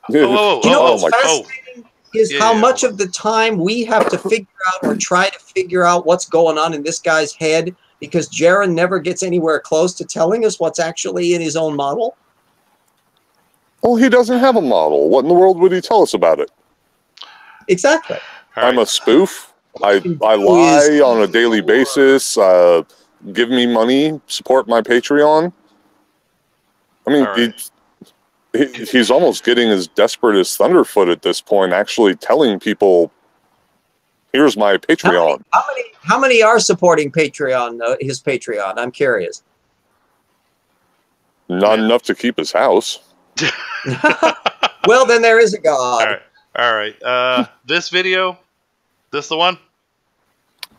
Speaker 3: what's fascinating is how much of the time we have to figure out or try to figure out what's going on in this guy's head, because Jaron never gets anywhere close to telling us what's actually in his own model.
Speaker 5: Well, he doesn't have a model. What in the world would he tell us about it?
Speaker 3: Exactly.
Speaker 5: I'm a spoof. I lie on a daily basis. Give me money. Support my Patreon. I mean, he's almost getting as desperate as Thunderfoot at this point, actually telling people, here's my Patreon.
Speaker 3: How many are supporting Patreon? His Patreon? I'm curious.
Speaker 5: Not enough to keep his house.
Speaker 3: Well, then there is a God.
Speaker 2: All right. This video, this the one?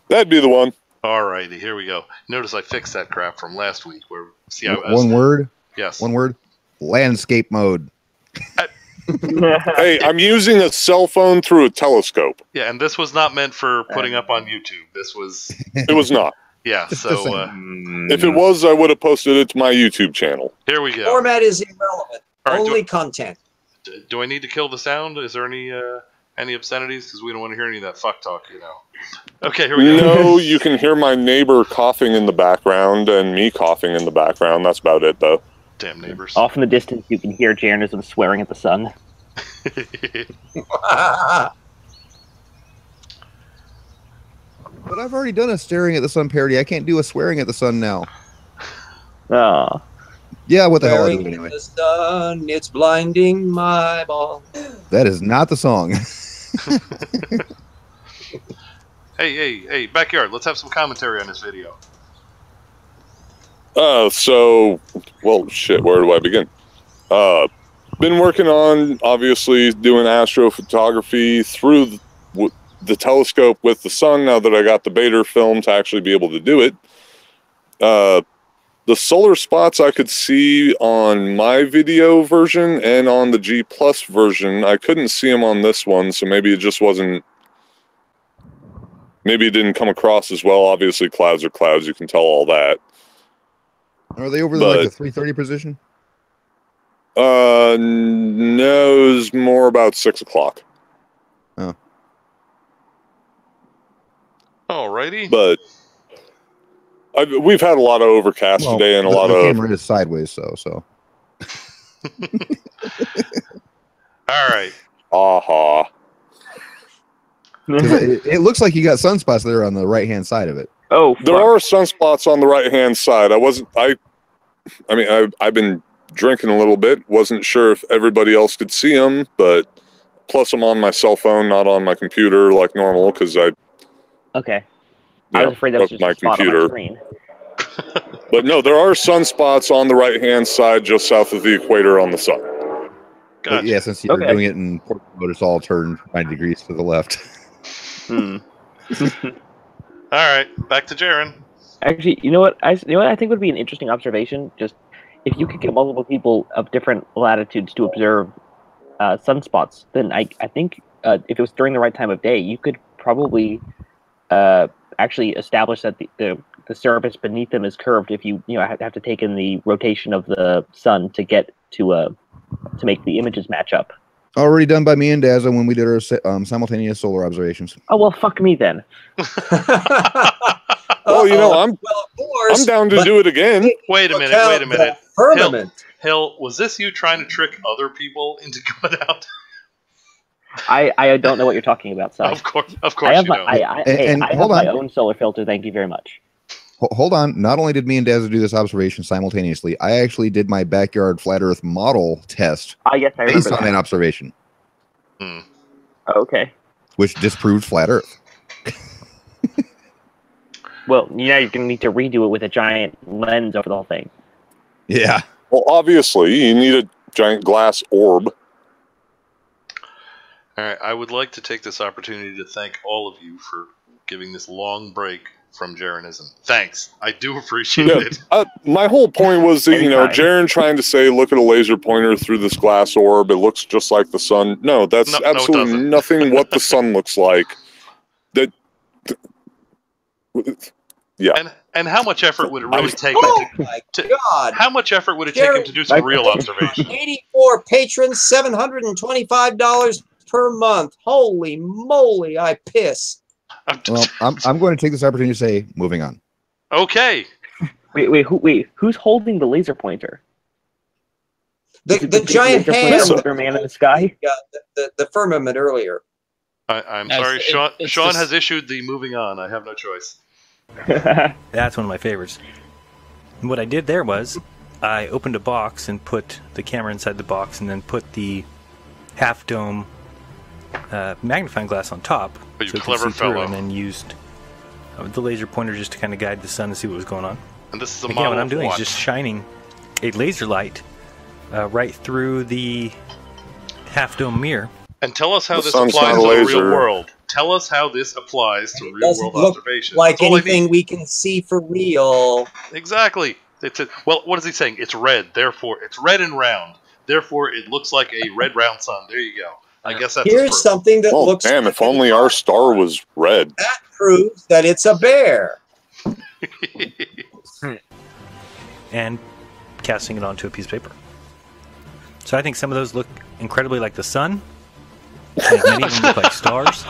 Speaker 5: That'd be the one.
Speaker 2: All righty, here we go. Notice I fixed that crap from last week. Where see how
Speaker 4: one word?
Speaker 2: Yes.
Speaker 4: One word. Landscape mode.
Speaker 5: Hey, I'm using a cell phone through a telescope.
Speaker 2: Yeah, and this was not meant for putting up on YouTube. This was.
Speaker 5: It was not.
Speaker 2: Yeah, so
Speaker 5: if it was, I would have posted it to my YouTube channel.
Speaker 2: Here we go.
Speaker 3: Format is irrelevant.
Speaker 2: All right,
Speaker 3: Only content.
Speaker 2: Do I need to kill the sound? Is there any obscenities? Because we don't want to hear any of that fuck talk, Okay, here we go.
Speaker 5: No, you can hear my neighbor coughing in the background and me coughing in the background. That's about it, though.
Speaker 2: Damn neighbors.
Speaker 6: Off in the distance, you can hear Jaronism swearing at the sun.
Speaker 4: But I've already done a staring at the sun parody. I can't do a swearing at the sun now.
Speaker 6: Oh.
Speaker 4: Yeah, what the hell?
Speaker 3: Staring at the sun, it's blinding my ball.
Speaker 4: That is not the song.
Speaker 2: Hey, backyard. Let's have some commentary on this video.
Speaker 5: Well, shit, where do I begin? Been working on, obviously, doing astrophotography through the telescope with the sun, now that I got the beta film to actually be able to do it. The solar spots I could see on my video version and on the G Plus version. I couldn't see them on this one, so maybe it just wasn't... Maybe it didn't come across as well. Obviously, clouds are clouds. You can tell all that.
Speaker 4: Are they over like the 330 position?
Speaker 5: No, it was more about 6 o'clock.
Speaker 4: Oh.
Speaker 2: Alrighty.
Speaker 5: But we've had a lot of overcast today and a lot
Speaker 4: the
Speaker 5: of...
Speaker 4: camera is sideways, so.
Speaker 2: All right.
Speaker 5: Aha.
Speaker 4: It looks like you got sunspots there on the right-hand side of it.
Speaker 6: Oh,
Speaker 5: there are sunspots on the right-hand side. I've been drinking a little bit. Wasn't sure if everybody else could see them, but plus I'm on my cell phone, not on my computer like normal, because
Speaker 6: Okay. I was afraid that was just
Speaker 5: my
Speaker 6: a spot
Speaker 5: computer.
Speaker 6: on my screen.
Speaker 5: But no, there are sunspots on the right-hand side, just south of the equator on the sun.
Speaker 4: But yeah, since you're doing it in portrait mode, it's all turned 90 degrees to the left.
Speaker 2: All right, back to Jaron.
Speaker 6: Actually, you know what I think would be an interesting observation. Just if you could get multiple people of different latitudes to observe sunspots, then I think if it was during the right time of day, you could probably actually establish that the surface beneath them is curved. If you have to take in the rotation of the sun to get to make the images match up.
Speaker 4: Already done by me and Dazza when we did our simultaneous solar observations.
Speaker 6: Oh well, fuck me then.
Speaker 5: Well, I'm down to do it again.
Speaker 2: Wait a minute.
Speaker 3: Firmament.
Speaker 2: Hill, was this you trying to trick other people into going out?
Speaker 6: I don't know what you're talking about, Si.
Speaker 2: Of course
Speaker 6: I have
Speaker 2: you don't.
Speaker 6: I have my own solar filter. Thank you very much.
Speaker 4: Hold on. Not only did me and Dazza do this observation simultaneously, I actually did my backyard flat Earth model test
Speaker 6: Yes, I
Speaker 4: based
Speaker 6: remember
Speaker 4: on that observation.
Speaker 6: Okay.
Speaker 4: Which disproved flat Earth.
Speaker 6: Well, you're going to need to redo it with a giant lens over the whole thing.
Speaker 4: Yeah.
Speaker 5: Well, obviously, you need a giant glass orb.
Speaker 2: All right, I would like to take this opportunity to thank all of you for giving this long break from Jaronism. Thanks. I do appreciate it.
Speaker 5: My whole point was that, Jaron trying to say, look at a laser pointer through this glass orb, it looks just like the sun. No, that's absolutely nothing what the sun looks like.
Speaker 2: Yeah. And how much effort would it really take?
Speaker 3: God!
Speaker 2: How much effort would it take him to do some real observation?
Speaker 3: 84 patrons, $725 per month. Holy moly! I piss.
Speaker 4: Well, I'm going to take this opportunity to say, moving on.
Speaker 2: Okay.
Speaker 6: Wait. Who's holding the laser pointer?
Speaker 3: The giant hand.
Speaker 6: Man in the sky.
Speaker 3: The firmament earlier.
Speaker 2: I'm sorry, Shawn has issued the moving on. I have no choice.
Speaker 23: That's one of my favorites. And what I did there was I opened a box and put the camera inside the box and then put the half dome magnifying glass on top.
Speaker 2: But you
Speaker 23: so
Speaker 2: clever
Speaker 23: fellow. And then used the laser pointer just to kind of guide the sun to see what was going on.
Speaker 2: And this is a
Speaker 23: Again,
Speaker 2: model
Speaker 23: what I'm
Speaker 2: of
Speaker 23: doing
Speaker 2: what?
Speaker 23: is just shining a laser light right through the half dome mirror.
Speaker 2: And tell us how
Speaker 5: The
Speaker 2: this
Speaker 5: sun's
Speaker 2: applies
Speaker 5: not
Speaker 2: to
Speaker 5: a
Speaker 2: the
Speaker 5: laser.
Speaker 2: real world. Tell us how this applies to real
Speaker 3: Doesn't
Speaker 2: world
Speaker 3: look
Speaker 2: observations.
Speaker 3: like
Speaker 2: That's all I
Speaker 3: anything
Speaker 2: need.
Speaker 3: we can see for real.
Speaker 2: Exactly. Well, what is he saying? It's red, therefore it's red and round. Therefore, it looks like a red round sun. There you go. I guess that's
Speaker 3: Here's something that looks.
Speaker 5: Damn! If only our star was red.
Speaker 3: That proves that it's a bear.
Speaker 23: And casting it onto a piece of paper. So I think some of those look incredibly like the sun. I think many of them look like stars.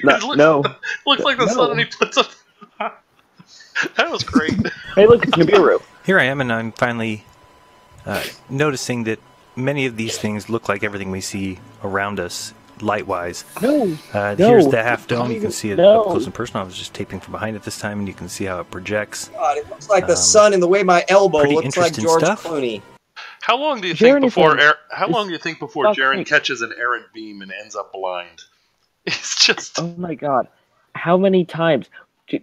Speaker 6: No.
Speaker 2: Looks like the sun, and he puts a. That was great.
Speaker 6: Hey, look, it's Nibiru.
Speaker 23: Here I am, and I'm finally noticing that many of these things look like everything we see around us, light-wise. Here's the half dome. You can see it up close and personal. I was just taping from behind it this time, and you can see how it projects.
Speaker 3: God, it looks like the sun in the way my elbow
Speaker 23: pretty
Speaker 3: looks like
Speaker 23: interesting
Speaker 3: George
Speaker 23: stuff.
Speaker 3: Clooney.
Speaker 2: How long do you think before? How long do you think before
Speaker 6: Fuck
Speaker 2: Jaron
Speaker 6: me.
Speaker 2: catches an errant beam and ends up blind? It's just.
Speaker 6: Oh my god. How many times?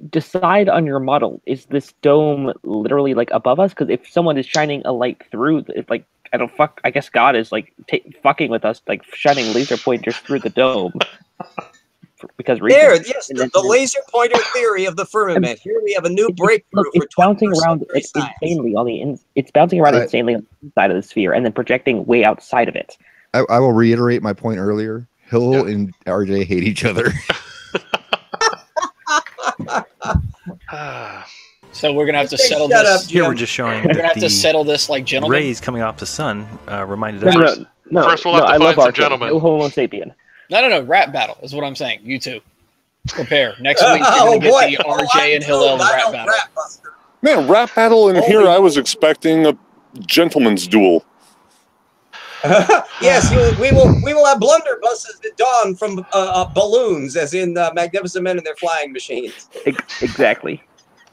Speaker 6: Decide on your model. Is this dome literally like above us? Because if someone is shining a light through, it's like I guess God is like fucking with us, like shining laser pointers through the dome. Because
Speaker 3: Yes, the laser pointer theory of the firmament. Here we have a new breakthrough.
Speaker 6: It's bouncing around insanely on the it's bouncing around insanely on the inside of the sphere, and then projecting way outside of it.
Speaker 4: I will reiterate my point earlier. Hill and RJ hate each other.
Speaker 1: So we're gonna have to settle this.
Speaker 23: Here we're just showing
Speaker 1: We're gonna
Speaker 23: that
Speaker 1: have to settle this like gentlemen.
Speaker 23: rays coming off the sun reminded us.
Speaker 6: No,
Speaker 2: First we'll have to
Speaker 6: I
Speaker 2: find
Speaker 6: love
Speaker 2: some
Speaker 6: our
Speaker 2: gentlemen.
Speaker 6: No Homo sapien.
Speaker 1: No, rap battle is what I'm saying. You two. Prepare. Next week, you're going to get the RJ and Hillel rap battle.
Speaker 5: Man, rap battle in here, I was expecting a gentleman's duel.
Speaker 3: Yes, we will have blunderbusses at dawn from balloons, as in Magnificent Men and their flying machines.
Speaker 6: Exactly.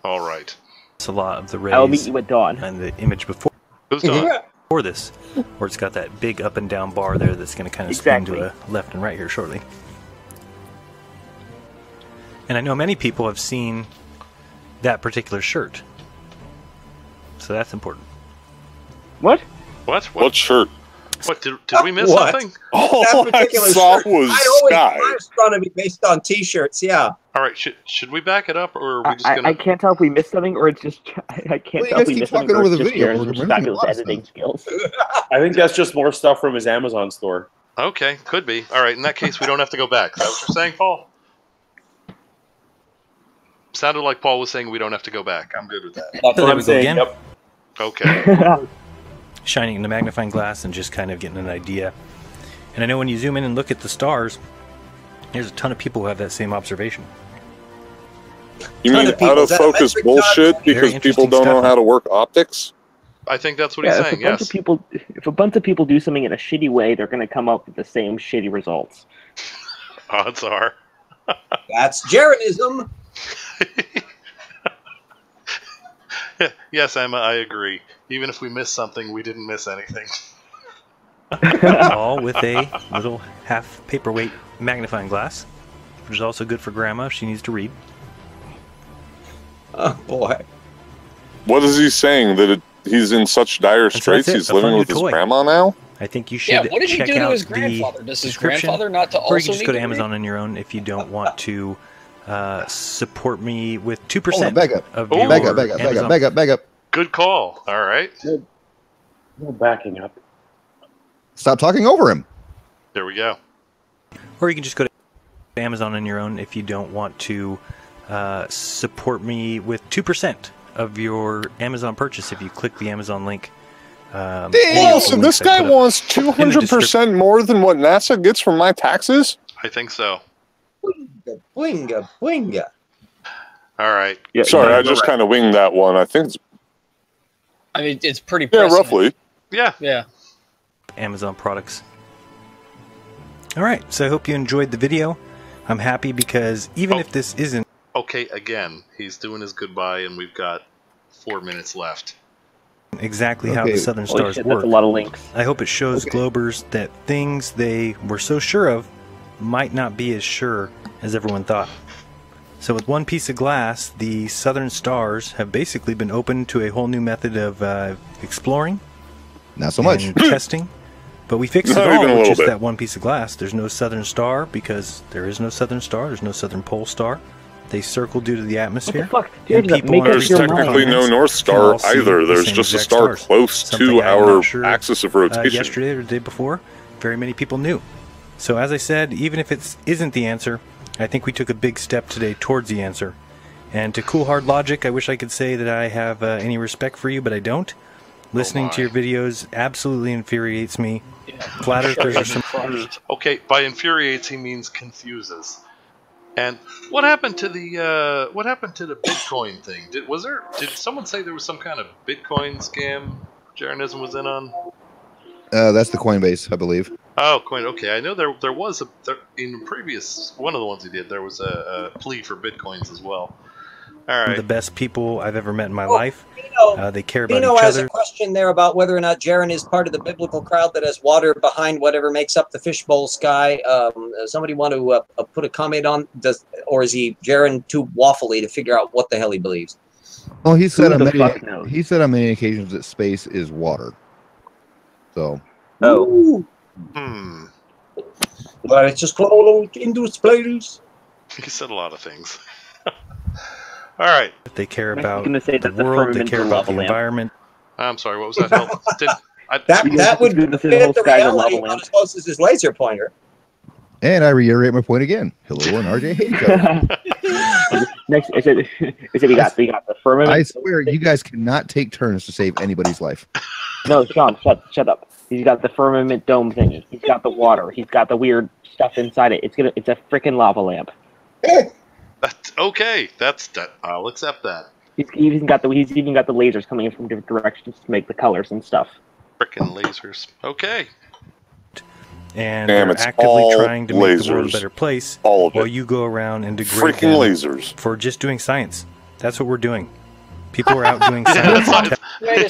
Speaker 2: All right.
Speaker 23: It's a lot of the rays.
Speaker 6: I'll meet you at dawn.
Speaker 23: And the image before.
Speaker 2: Who's Dawn?
Speaker 23: Before this, where it's got that big up and down bar there that's going to kind of spin to a left and right here shortly. And I know many people have seen that particular shirt. So that's important.
Speaker 6: What?
Speaker 5: What shirt?
Speaker 2: What, did we miss something?
Speaker 5: All I saw was sky.
Speaker 3: Astronomy based on T-shirts, yeah.
Speaker 2: All right, should we back it up, or are we just going to...
Speaker 6: I can't tell if we missed something, or it's just... I can't tell if we missed something, or it's just Jaron's fabulous editing skills.
Speaker 8: I think that's just more stuff from his Amazon store.
Speaker 2: Okay, could be. All right, in that case, we don't have to go back. Is that what you're saying, Paul? Sounded like Paul was saying we don't have to go back. I'm good with that.
Speaker 8: That's what I'm saying, yep.
Speaker 2: Okay.
Speaker 23: Shining in the magnifying glass and just kind of getting an idea. And I know when you zoom in and look at the stars, there's a ton of people who have that same observation.
Speaker 5: You mean out of focus bullshit because people don't know how to work optics?
Speaker 2: I think that's what he's saying, yes.
Speaker 6: If a bunch of people do something in a shitty way, they're going to come up with the same shitty results.
Speaker 2: Odds are.
Speaker 3: That's Jaronism.
Speaker 2: Yes, Emma, I agree. Even if we missed something, we didn't miss anything.
Speaker 23: All with a little half paperweight magnifying glass, which is also good for Grandma if she needs to read.
Speaker 3: Oh, boy.
Speaker 5: What is he saying? That he's in such dire straits he's living with his grandma now?
Speaker 23: I think you should
Speaker 1: Yeah, what did he
Speaker 23: check
Speaker 1: do to
Speaker 23: out
Speaker 1: his
Speaker 23: the
Speaker 1: grandfather? Does his
Speaker 23: description,
Speaker 1: grandfather not to
Speaker 23: or you
Speaker 1: also
Speaker 23: can just
Speaker 1: need
Speaker 23: go to
Speaker 1: to
Speaker 23: Amazon
Speaker 1: read?
Speaker 23: on your own if you don't want to support me with 2%
Speaker 4: Hold on, back up.
Speaker 23: of
Speaker 4: Back
Speaker 23: your
Speaker 4: up, back up, back
Speaker 23: Amazon.
Speaker 4: up, back up, back up.
Speaker 2: Good call. All right.
Speaker 8: We're backing up.
Speaker 4: Stop talking over him.
Speaker 2: There we go.
Speaker 23: Or you can just go to Amazon on your own if you don't want to support me with 2% of your Amazon purchase if you click the Amazon link.
Speaker 5: Damn, so this guy wants 200% more than what NASA gets from my taxes?
Speaker 2: I think so.
Speaker 3: Blinga, blinga.
Speaker 2: All right.
Speaker 5: Yeah, sorry, I just kind of winged that one. I think it's...
Speaker 1: I mean, it's pretty
Speaker 5: Yeah,
Speaker 1: precedent.
Speaker 5: roughly.
Speaker 2: Yeah.
Speaker 1: Yeah.
Speaker 23: Amazon products. All right, so I hope you enjoyed the video. I'm happy because even if this isn't...
Speaker 2: Okay, again, he's doing his goodbye, and we've got 4 minutes left.
Speaker 23: Exactly how the Southern Stars work.
Speaker 6: That's a lot of links.
Speaker 23: I hope it shows Globers that things they were so sure of might not be as sure as everyone thought. So with one piece of glass, the Southern Stars have basically been open to a whole new method of exploring.
Speaker 4: Not so much.
Speaker 23: And testing. But we fixed
Speaker 5: Not
Speaker 23: it all
Speaker 5: even a
Speaker 23: with
Speaker 5: little
Speaker 23: just
Speaker 5: bit.
Speaker 23: that one piece of glass. There's no Southern Star because there is no Southern Star. There's no Southern Pole Star. They circle due to the atmosphere.
Speaker 6: What the fuck?
Speaker 23: And
Speaker 6: Dude,
Speaker 23: people
Speaker 5: There's technically no North Star either. There's just a star close to our axis of rotation.
Speaker 23: Yesterday or the day before, very many people knew. So as I said, even if it isn't the answer, I think we took a big step today towards the answer. And to cool hard logic, I wish I could say that I have any respect for you, but I don't. Listening to your videos absolutely infuriates me. Flat Earthers are some...
Speaker 2: Okay, by infuriates he means confuses. And what happened to the Bitcoin thing? Did someone say there was some kind of Bitcoin scam Jaronism was in on?
Speaker 4: That's the Coinbase, I believe.
Speaker 2: Oh, coin. Okay, I know there was in previous one of the ones he did. There was a plea for bitcoins as well. All right.
Speaker 23: The best people I've ever met in my life. They care about
Speaker 3: Bino
Speaker 23: each
Speaker 3: has
Speaker 23: other.
Speaker 3: a question there about whether or not Jaron is part of the biblical crowd that has water behind whatever makes up the fishbowl sky. Somebody want to put a comment on? Or is Jaron too waffly to figure out what the hell he believes?
Speaker 4: Well, he said on many occasions that space is water. So.
Speaker 3: Oh. But it's just closed into space.
Speaker 2: He said a lot of things. All right.
Speaker 23: They care about
Speaker 6: say
Speaker 23: the
Speaker 6: that the
Speaker 23: world. They
Speaker 6: firmament
Speaker 23: care
Speaker 6: is a
Speaker 23: about
Speaker 6: lava
Speaker 23: the
Speaker 6: lamp.
Speaker 23: environment.
Speaker 2: I'm sorry. What was that? Hell?
Speaker 3: That would
Speaker 6: the
Speaker 3: fit
Speaker 6: whole
Speaker 3: the
Speaker 6: sky with
Speaker 3: reality
Speaker 6: lava
Speaker 3: about as close as his laser pointer.
Speaker 4: And I reiterate my point again. Hello and RJ hate each other.
Speaker 6: Next, I said we got the firmament.
Speaker 4: I swear, you guys cannot take turns to save anybody's life.
Speaker 6: No, Sean, shut up. He's got the firmament dome thingy. He's got the water. He's got the weird stuff inside it. It's a freaking lava lamp.
Speaker 2: Okay, that's that. I'll accept that.
Speaker 6: He's even got the lasers coming in from different directions to make the colors and stuff.
Speaker 2: Frickin' lasers. Okay.
Speaker 23: And
Speaker 5: Damn,
Speaker 23: they're
Speaker 5: it's
Speaker 23: actively
Speaker 5: all
Speaker 23: trying to make the world a
Speaker 5: lasers.
Speaker 23: better place
Speaker 5: All of
Speaker 23: while
Speaker 5: it.
Speaker 23: you go around and degrade
Speaker 5: Freaking
Speaker 23: them
Speaker 5: lasers.
Speaker 23: for just doing science. That's what we're doing. People are out doing science.
Speaker 1: Wait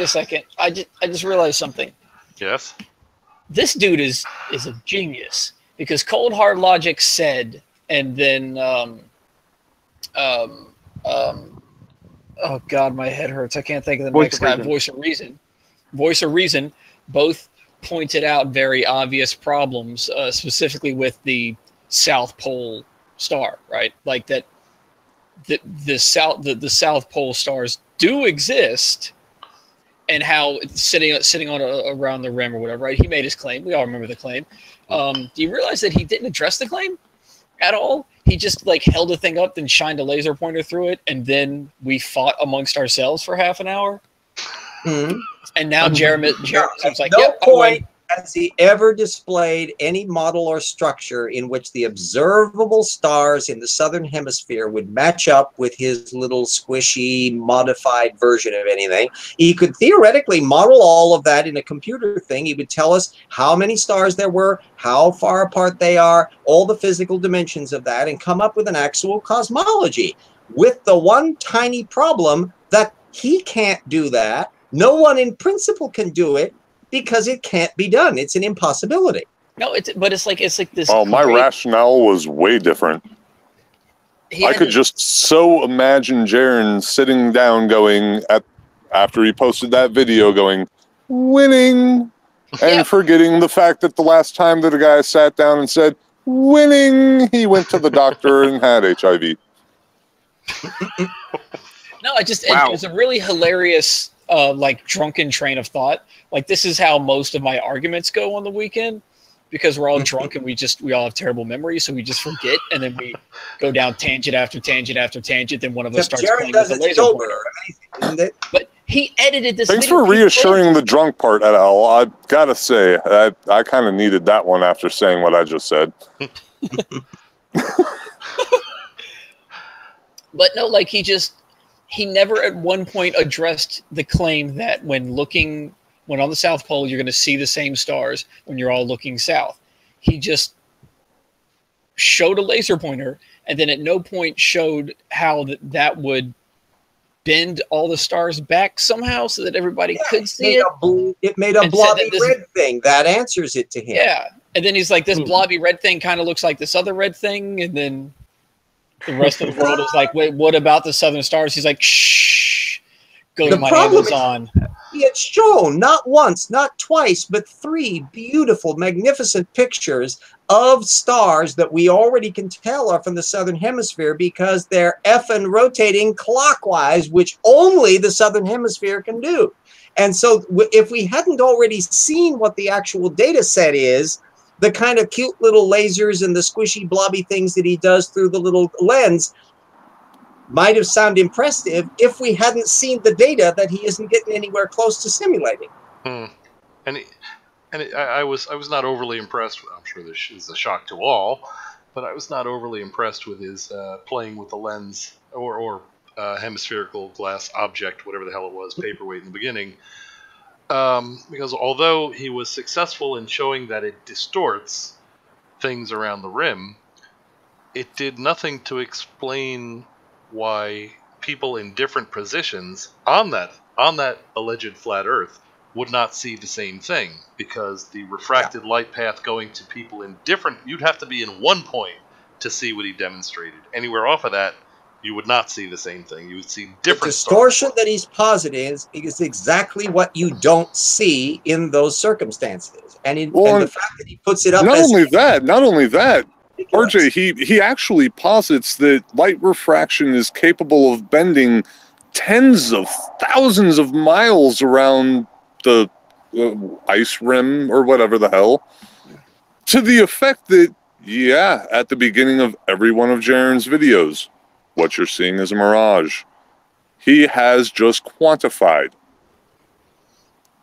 Speaker 1: a second. I just realized something.
Speaker 2: Yes.
Speaker 1: This dude is a genius because cold hard logic said, and then oh god, my head hurts. I can't think of the next guy. Voice of Reason. Both pointed out very obvious problems, specifically with the South Pole star, right? Like that. The South Pole stars do exist, and how it's sitting on around the rim or whatever. Right? He made his claim. We all remember the claim. Do you realize that he didn't address the claim at all? He just like held the thing up, then shined a laser pointer through it, and then we fought amongst ourselves for half an hour.
Speaker 3: Mm-hmm.
Speaker 1: And now Jaronism's like,
Speaker 3: no
Speaker 1: yep,
Speaker 3: point has he ever displayed any model or structure in which the observable stars in the southern hemisphere would match up with his little squishy modified version of anything. He could theoretically model all of that in a computer thing. He would tell us how many stars there were, how far apart they are, all the physical dimensions of that, and come up with an actual cosmology, with the one tiny problem that he can't do that. No one in principle can do it, because it can't be done. It's an impossibility.
Speaker 1: No, it's like this.
Speaker 5: Oh, my rationale was way different. I could just so imagine Jaron sitting down going after he posted that video going, winning, and forgetting the fact that the last time that a guy sat down and said, winning, he went to the doctor and had HIV.
Speaker 1: No, it's a really hilarious like drunken train of thought. Like this is how most of my arguments go on the weekend, because we're all drunk and we all have terrible memories, so we just forget, and then we go down tangent after tangent after tangent. Then one of us starts playing with the laser pointer. But he edited this.
Speaker 5: Thanks for reassuring the drunk part, Al. I gotta say, I kind of needed that one after saying what I just said.
Speaker 1: But no, like he never at one point addressed the claim that when on the South Pole, you're going to see the same stars when you're all looking south. He just showed a laser pointer, and then at no point showed how that would bend all the stars back somehow so that everybody could see it.
Speaker 3: It made a blobby red thing. That answers it to him.
Speaker 1: Yeah. And then he's like, this blobby red thing kind of looks like this other red thing. And then the rest of the world is like, wait, what about the southern stars? He's like, shh, go to my Amazon.
Speaker 3: He had shown not once, not twice, but 3 beautiful, magnificent pictures of stars that we already can tell are from the southern hemisphere because they're effing rotating clockwise, which only the southern hemisphere can do. And so if we hadn't already seen what the actual data set is, the kind of cute little lasers and the squishy blobby things that he does through the little lens might have sounded impressive if we hadn't seen the data that he isn't getting anywhere close to simulating.
Speaker 2: I was not overly impressed. I'm sure this is a shock to all, but I was not overly impressed with his playing with the lens or hemispherical glass object, whatever the hell it was, paperweight in the beginning. Because although he was successful in showing that it distorts things around the rim, it did nothing to explain why people in different positions on that alleged flat Earth would not see the same thing, because the refracted light path going to people in different, you'd have to be in one point to see what he demonstrated. Anywhere off of that, you would not see the same thing. You would see different.
Speaker 3: The distortion that he's positing is exactly what you don't see in those circumstances, and the fact that he puts it up.
Speaker 5: Not only that. RJ, he actually posits that light refraction is capable of bending tens of thousands of miles around the ice rim or whatever the hell, to the effect that, yeah, at the beginning of every one of Jaron's videos, what you're seeing is a mirage. He has just quantified.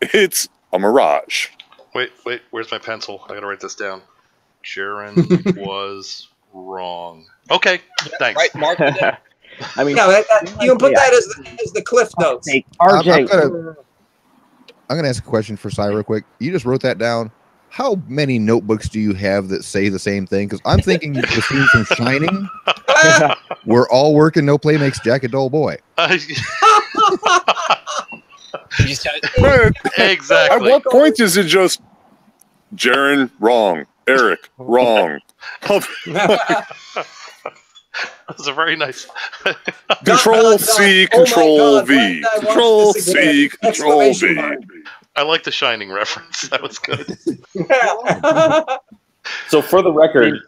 Speaker 5: It's a mirage.
Speaker 2: Wait, where's my pencil? I gotta write this down. Jaron was wrong. Okay, thanks.
Speaker 1: Right, Mark.
Speaker 6: I mean,
Speaker 3: Yeah, you can put that as the cliff notes.
Speaker 6: RJ,
Speaker 19: I'm gonna ask a question for Cy real quick. You just wrote that down. How many notebooks do you have that say the same thing? Because I'm thinking the scene from Shining, where all work and no play makes Jack a dull boy.
Speaker 2: Exactly.
Speaker 5: At what point is it just Jaron wrong, Eric wrong?
Speaker 2: That's a very nice.
Speaker 5: Control C, Control V. Control C, Control V.
Speaker 2: I like the Shining reference. That was good.
Speaker 8: So for the record,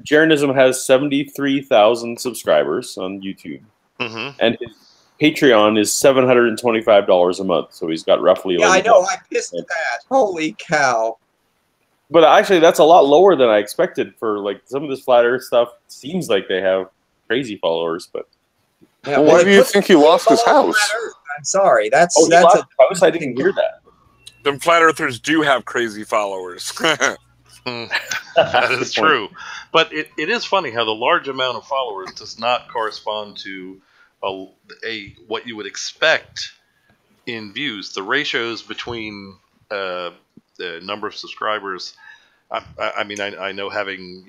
Speaker 8: Jaronism has 73,000 subscribers on YouTube, and his Patreon is $725 a month. So he's got roughly.
Speaker 3: Yeah, I know. I missed that. Holy cow!
Speaker 8: But actually, that's a lot lower than I expected for like some of this flat Earth stuff. Seems like they have crazy followers, but
Speaker 3: Yeah,
Speaker 5: Why do you think he lost his house?
Speaker 3: I'm sorry. That's
Speaker 8: he
Speaker 3: that's
Speaker 8: lost his house. I didn't hear that.
Speaker 9: Them flat earthers do have crazy followers.
Speaker 2: That is true. But it is funny how the large amount of followers does not correspond to a what you would expect in views. The ratios between the number of subscribers, I mean, I know having,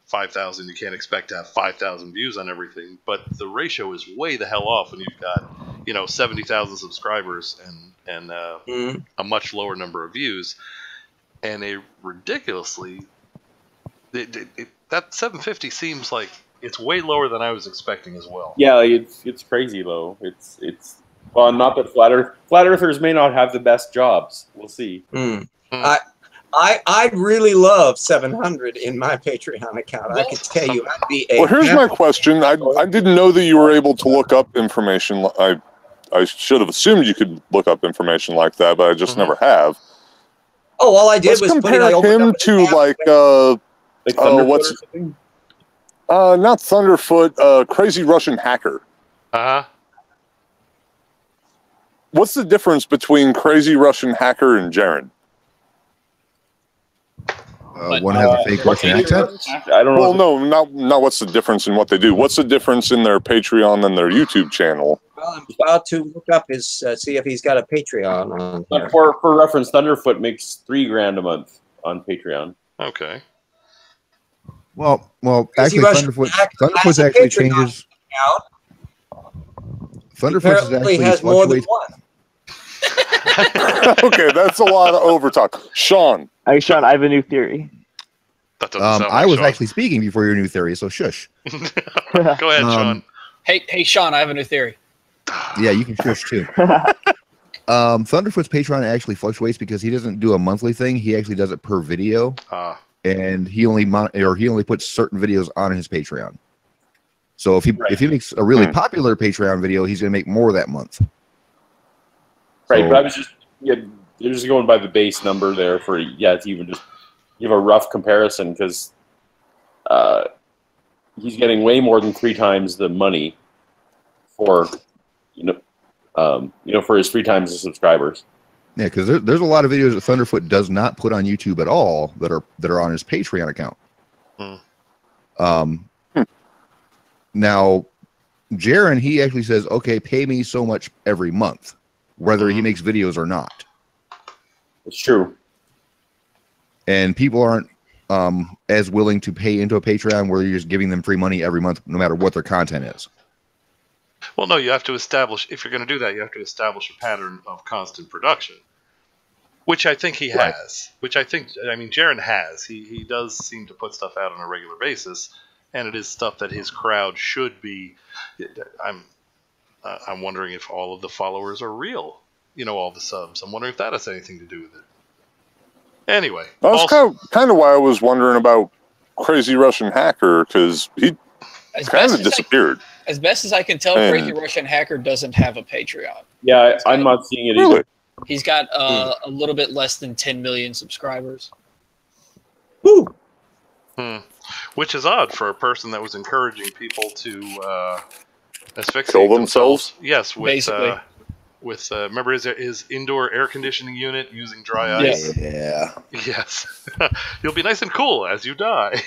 Speaker 2: 5,000, you can't expect to have 5,000 views on everything, but the ratio is way the hell off when you've got, 70,000 subscribers and a much lower number of views, and a ridiculously, that 750 seems like it's way lower than I was expecting as well.
Speaker 8: Yeah, it's crazy though. It's well, not that flat earthers may not have the best jobs. We'll see.
Speaker 3: I really love 700 in my Patreon account. I can tell you, I'd be a.
Speaker 5: Well, here's my question. I didn't know that you were able to look up information. I should have assumed you could look up information like that, but I just never have.
Speaker 3: Oh, all I did was
Speaker 5: compare him to like what's not Thunderfoot, Crazy Russian Hacker. What's the difference between Crazy Russian Hacker and Jaron?
Speaker 19: One has a fake Russian accent.
Speaker 8: I don't know.
Speaker 5: Well, no, not what's the difference in what they do. What's the difference in their Patreon and their YouTube channel?
Speaker 3: Well, I'm about to look up his see if he's got a Patreon on here.
Speaker 8: For reference, Thunderfoot makes $3,000 a month on Patreon.
Speaker 2: Okay.
Speaker 19: Well, actually, Thunderfoot's actually changes. Thunderfoot actually
Speaker 3: has more than
Speaker 19: fluctuates.
Speaker 3: one.
Speaker 5: Okay, that's a lot of overtalk. Sean.
Speaker 6: Hey, Sean, I have a new theory.
Speaker 2: That doesn't sound like
Speaker 19: I was
Speaker 2: Sean.
Speaker 19: actually speaking before your new theory, so shush.
Speaker 2: Go ahead, Sean.
Speaker 1: Hey, Sean, I have a new theory.
Speaker 19: Yeah, you can shush too. Thunderfoot's Patreon actually fluctuates because he doesn't do a monthly thing. He actually does it per video, and he only puts certain videos on his Patreon. So if he makes a really popular Patreon video, he's going to make more that month.
Speaker 8: Right,
Speaker 19: So,
Speaker 8: but I was just you're just going by the base number there for to even just give a rough comparison because he's getting way more than 3 times the money for for his 3 times the subscribers.
Speaker 19: yeah, because there's a lot of videos that Thunderfoot does not put on YouTube at all that are on his Patreon account. Now, Jaron, he actually says, okay, pay me so much every month, whether he makes videos or not.
Speaker 8: It's true.
Speaker 19: And people aren't as willing to pay into a Patreon where you're just giving them free money every month, no matter what their content is.
Speaker 2: Well, no, you have to establish, if you're going to do that, you have to establish a pattern of constant production, which I think he has, Jaron has. He does seem to put stuff out on a regular basis, and it is stuff that his crowd should be. I'm wondering if all of the followers are real, all the subs. I'm wondering if that has anything to do with it. Anyway.
Speaker 5: That's kind of why I was wondering about Crazy Russian Hacker, because he kind of disappeared.
Speaker 1: As best as I can tell, Crazy Russian Hacker doesn't have a Patreon.
Speaker 8: Yeah, I'm not seeing it either.
Speaker 1: He's got a little bit less than 10 million subscribers.
Speaker 3: Woo!
Speaker 2: Which is odd for a person that was encouraging people to asphyxiate
Speaker 5: kill themselves.
Speaker 2: Yes,
Speaker 1: Basically.
Speaker 2: with remember his indoor air conditioning unit using dry ice.
Speaker 19: Yeah.
Speaker 2: Yes, you'll be nice and cool as you die.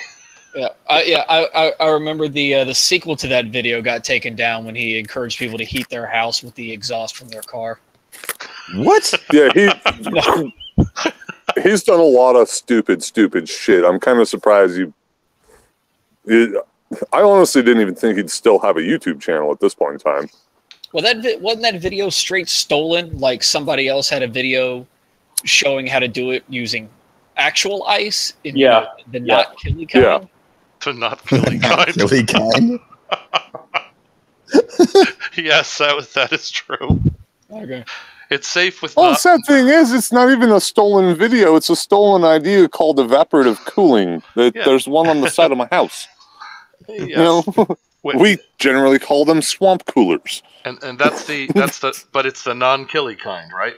Speaker 1: I remember the sequel to that video got taken down when he encouraged people to heat their house with the exhaust from their car.
Speaker 19: What?
Speaker 5: Yeah, he's done a lot of stupid shit. I'm kind of surprised I honestly didn't even think he'd still have a YouTube channel at this point in time.
Speaker 1: Well, wasn't that video straight stolen? Like somebody else had a video showing how to do it using actual ice in the not killy kind.
Speaker 5: Yeah.
Speaker 2: The not killy kind.
Speaker 19: Killy kind.
Speaker 2: Yes, that is true.
Speaker 1: Okay.
Speaker 2: It's safe with.
Speaker 5: Well, the sad thing is, it's not even a stolen video. It's a stolen idea called evaporative cooling. There's one on the side of my house.
Speaker 2: Yes.
Speaker 5: You know, we generally call them swamp coolers.
Speaker 2: And that's the but it's the non-killy kind, right?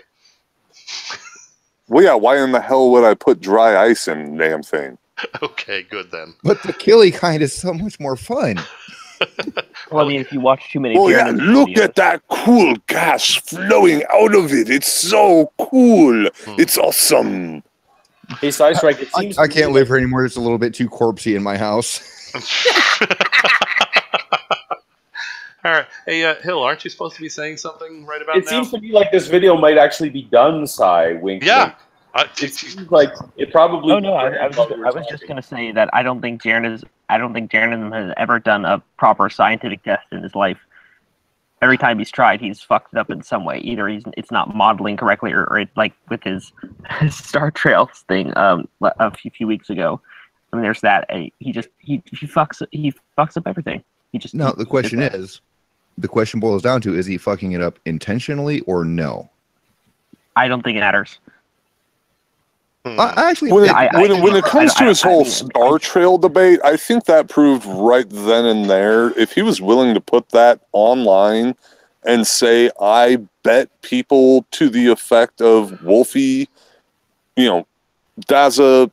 Speaker 5: Well, yeah. Why in the hell would I put dry ice in the damn thing?
Speaker 2: Okay, good then.
Speaker 19: But the killy kind is so much more fun.
Speaker 6: Well, I mean, if you watch too many.
Speaker 5: Oh yeah, look at that cool gas flowing out of it. It's so cool. It's awesome.
Speaker 8: Hey, SciStrike, it seems
Speaker 19: I can't live here anymore. It's a little bit too corpsey in my house.
Speaker 2: All right. Hey, Hill, aren't you supposed to be saying something right about now?
Speaker 8: It seems to me like this video might actually be done, Sci. Wink.
Speaker 2: Yeah.
Speaker 8: Wink. It seems like it probably.
Speaker 6: Oh no, I was just gonna say that I don't think Jaronism has ever done a proper scientific test in his life. Every time he's tried, he's fucked it up in some way. Either it's not modeling correctly, or like with his Star Trails thing a few weeks ago. I mean, there's that. He fucks up everything.
Speaker 19: The question boils down to: is he fucking it up intentionally or no?
Speaker 6: I don't think it matters.
Speaker 19: Actually,
Speaker 5: when it comes to his whole Star Trail debate, I think that proved right then and there. If he was willing to put that online and say, "I bet people to the effect of Wolfie, Daza,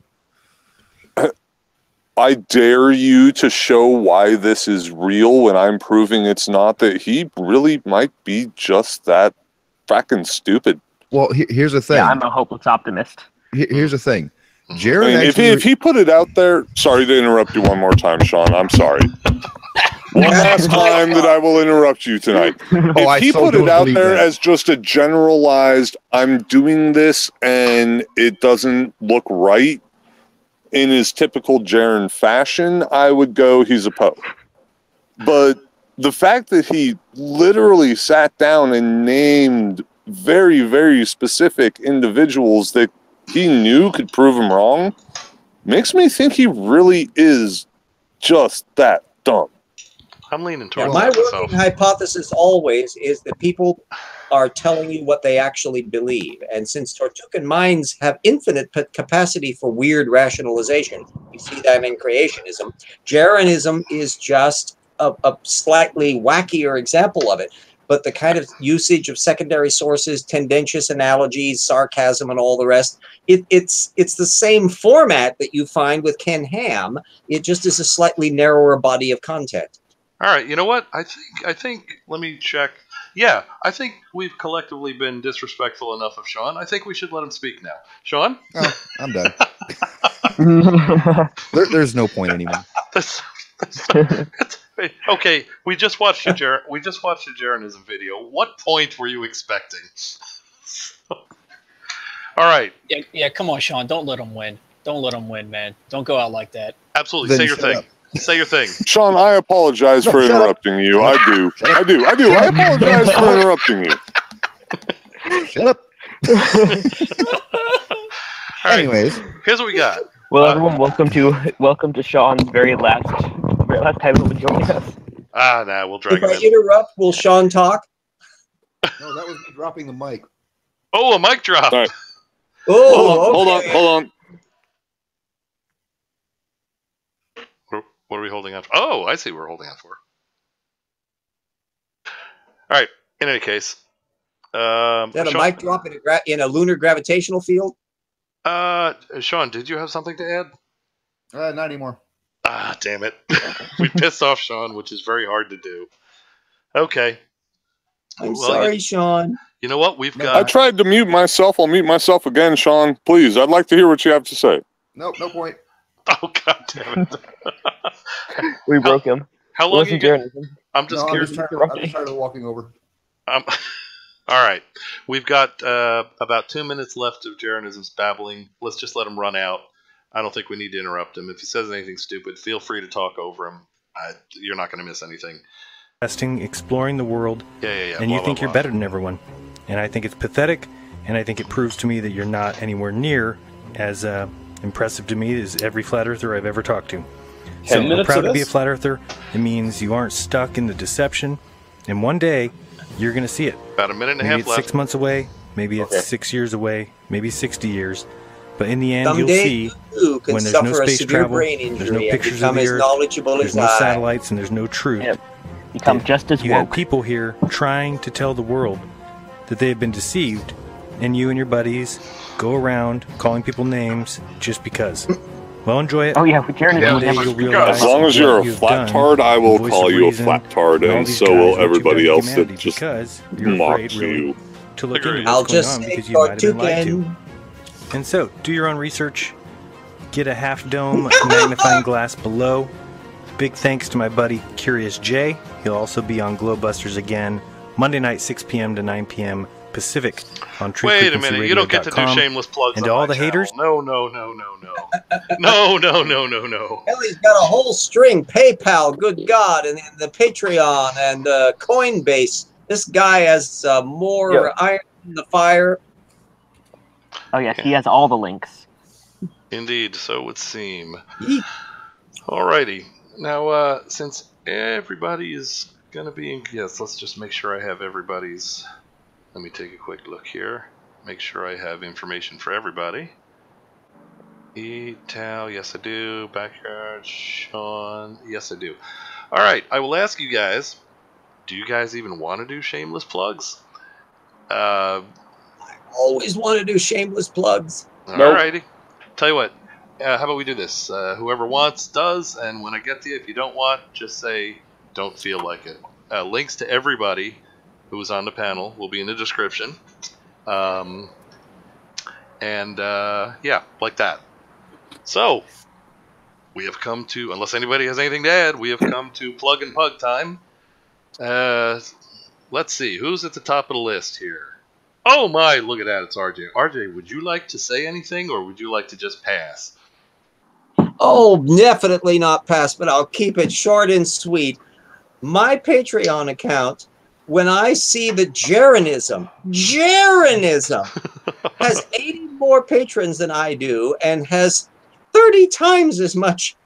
Speaker 5: I dare you to show why this is real when I'm proving it's not," that he really might be just that fracking stupid.
Speaker 19: Well, here's the thing.
Speaker 6: Yeah, I'm a hopeless optimist.
Speaker 19: Here's the thing.
Speaker 5: If he put it out there, sorry to interrupt you one more time, Shawn. I'm sorry. One last time that I will interrupt you tonight. If he put it out there as just a generalized, I'm doing this and it doesn't look right in his typical Jaron fashion, I would go, he's a pope. But the fact that he literally sat down and named very, very specific individuals that he knew could prove him wrong makes me think he really is just that dumb.
Speaker 2: I'm leaning towards
Speaker 3: my
Speaker 2: that myself.
Speaker 3: working hypothesis always is that people are telling you what they actually believe. And since Tortugan minds have infinite capacity for weird rationalization, you see that in creationism, Jaronism is just a slightly wackier example of it. But the kind of usage of secondary sources, tendentious analogies, sarcasm, and all the rest, it's the same format that you find with Ken Ham. It just is a slightly narrower body of content.
Speaker 2: All right, you know what? I think. Let me check. Yeah, I think we've collectively been disrespectful enough of Shawn. I think we should let him speak now. Shawn?
Speaker 19: Oh, I'm done. There's no point anymore.
Speaker 2: Okay, we just watched a Jaronism video. What point were you expecting? All right.
Speaker 1: Yeah, come on, Shawn. Don't let him win. Don't let him win, man. Don't go out like that.
Speaker 2: Absolutely. Say your thing. Say your thing.
Speaker 5: Shawn, I apologize for interrupting you. I do. I apologize for interrupting you.
Speaker 19: Shut up. Anyways,
Speaker 2: here's what we got.
Speaker 6: Well, everyone, welcome to Shawn's very last time he'll be joining us.
Speaker 2: Nah, we'll drag
Speaker 3: him in. If I interrupt, will Shawn talk?
Speaker 19: No, that was me dropping the mic.
Speaker 2: Oh, a mic drop.
Speaker 5: Right.
Speaker 3: Oh,
Speaker 5: hold on.
Speaker 2: What are we holding on for? Oh, I see what we're holding on for. All right. In any case. Is
Speaker 3: that a mic drop in a lunar gravitational field?
Speaker 2: Shawn, did you have something to add?
Speaker 19: Not anymore.
Speaker 2: Ah, damn it. We pissed off Shawn, which is very hard to do. Okay.
Speaker 3: I'm sorry, Shawn.
Speaker 2: You know what? We've got...
Speaker 5: I tried to mute myself. I'll mute myself again, Shawn. Please, I'd like to hear what you have to say.
Speaker 19: Nope, no point.
Speaker 2: Oh God damn it!
Speaker 6: We broke him.
Speaker 2: How long you get? I'm just
Speaker 19: No,
Speaker 2: curious.
Speaker 19: I'm just tired of walking over.
Speaker 2: All right, we've got about 2 minutes left of Jaronism's babbling. Let's just let him run out. I don't think we need to interrupt him. If he says anything stupid, feel free to talk over him. You're not going to miss anything.
Speaker 23: Testing, exploring the world,
Speaker 2: yeah.
Speaker 23: And you think you're better than everyone. And I think it's pathetic, and I think it proves to me that you're not anywhere near as impressive to me as every flat earther I've ever talked to. So I'm proud to be a flat earther. It means you aren't stuck in the deception, and one day you're going to see it.
Speaker 2: About a minute and a
Speaker 23: maybe
Speaker 2: half
Speaker 23: it's
Speaker 2: left.
Speaker 23: 6 months away, maybe it's 6 years away, maybe 60 years. But in the end,
Speaker 3: Someday
Speaker 23: you'll see
Speaker 3: you can
Speaker 23: when there's no
Speaker 3: suffer a
Speaker 23: space
Speaker 3: severe
Speaker 23: travel,
Speaker 3: brain
Speaker 23: there's
Speaker 3: injury
Speaker 23: no
Speaker 3: and
Speaker 23: pictures of
Speaker 3: become
Speaker 23: the
Speaker 3: as
Speaker 23: Earth,
Speaker 3: knowledgeable
Speaker 23: there's
Speaker 3: as
Speaker 23: no
Speaker 3: I.
Speaker 23: satellites, and there's no truth.
Speaker 6: Become just as
Speaker 23: you
Speaker 6: woke.
Speaker 23: have people here trying to tell the world that they have been deceived, and you and your buddies go around calling people names just because. Well, enjoy it.
Speaker 6: Oh yeah, Jaronism.
Speaker 5: As long as you're a flat-tard, I will call you a flat-tard, and so will everybody else that just mocks you.
Speaker 23: To look into
Speaker 3: I'll
Speaker 23: what's going
Speaker 3: just
Speaker 23: on
Speaker 3: say
Speaker 23: because you might have been lied to.
Speaker 3: toucan.
Speaker 23: And so, do your own research. Get a half-dome magnifying glass below. Big thanks to my buddy Curious J. He'll also be on Glowbusters again Monday night, 6 p.m. to 9 p.m. Pacific on
Speaker 2: Wait a minute, you don't get to do shameless plugs.
Speaker 23: And
Speaker 2: on
Speaker 23: to all
Speaker 2: my
Speaker 23: the
Speaker 2: channel.
Speaker 23: haters,
Speaker 2: No.
Speaker 3: Hell, he's got a whole string. PayPal, good God, and the Patreon and Coinbase. This guy has more iron in the fire.
Speaker 6: Oh yes, he has all the links.
Speaker 2: Indeed, so it would seem. Alrighty. Now, since everybody is going to be in... Yes, let's just make sure I have everybody's... Let me take a quick look here. Make sure I have information for everybody. Tal, yes I do. Backyard, Shawn, yes I do. Alright, I will ask you guys, do you guys even want to do shameless plugs?
Speaker 3: Always want to do shameless plugs.
Speaker 2: Alrighty. Tell you what, how about we do this? Whoever wants does, and when I get to you, if you don't want, just say, don't feel like it. Links to everybody who was on the panel will be in the description. Yeah, like that. So, we have come to, unless anybody has anything to add, we have come to plug and pug time. Let's see, who's at the top of the list here? Oh my, look at that, it's RJ. RJ, would you like to say anything, or would you like to just pass?
Speaker 3: Oh, definitely not pass, but I'll keep it short and sweet. My Patreon account, when I see that Jaronism has 80 more patrons than I do and has 30 times as much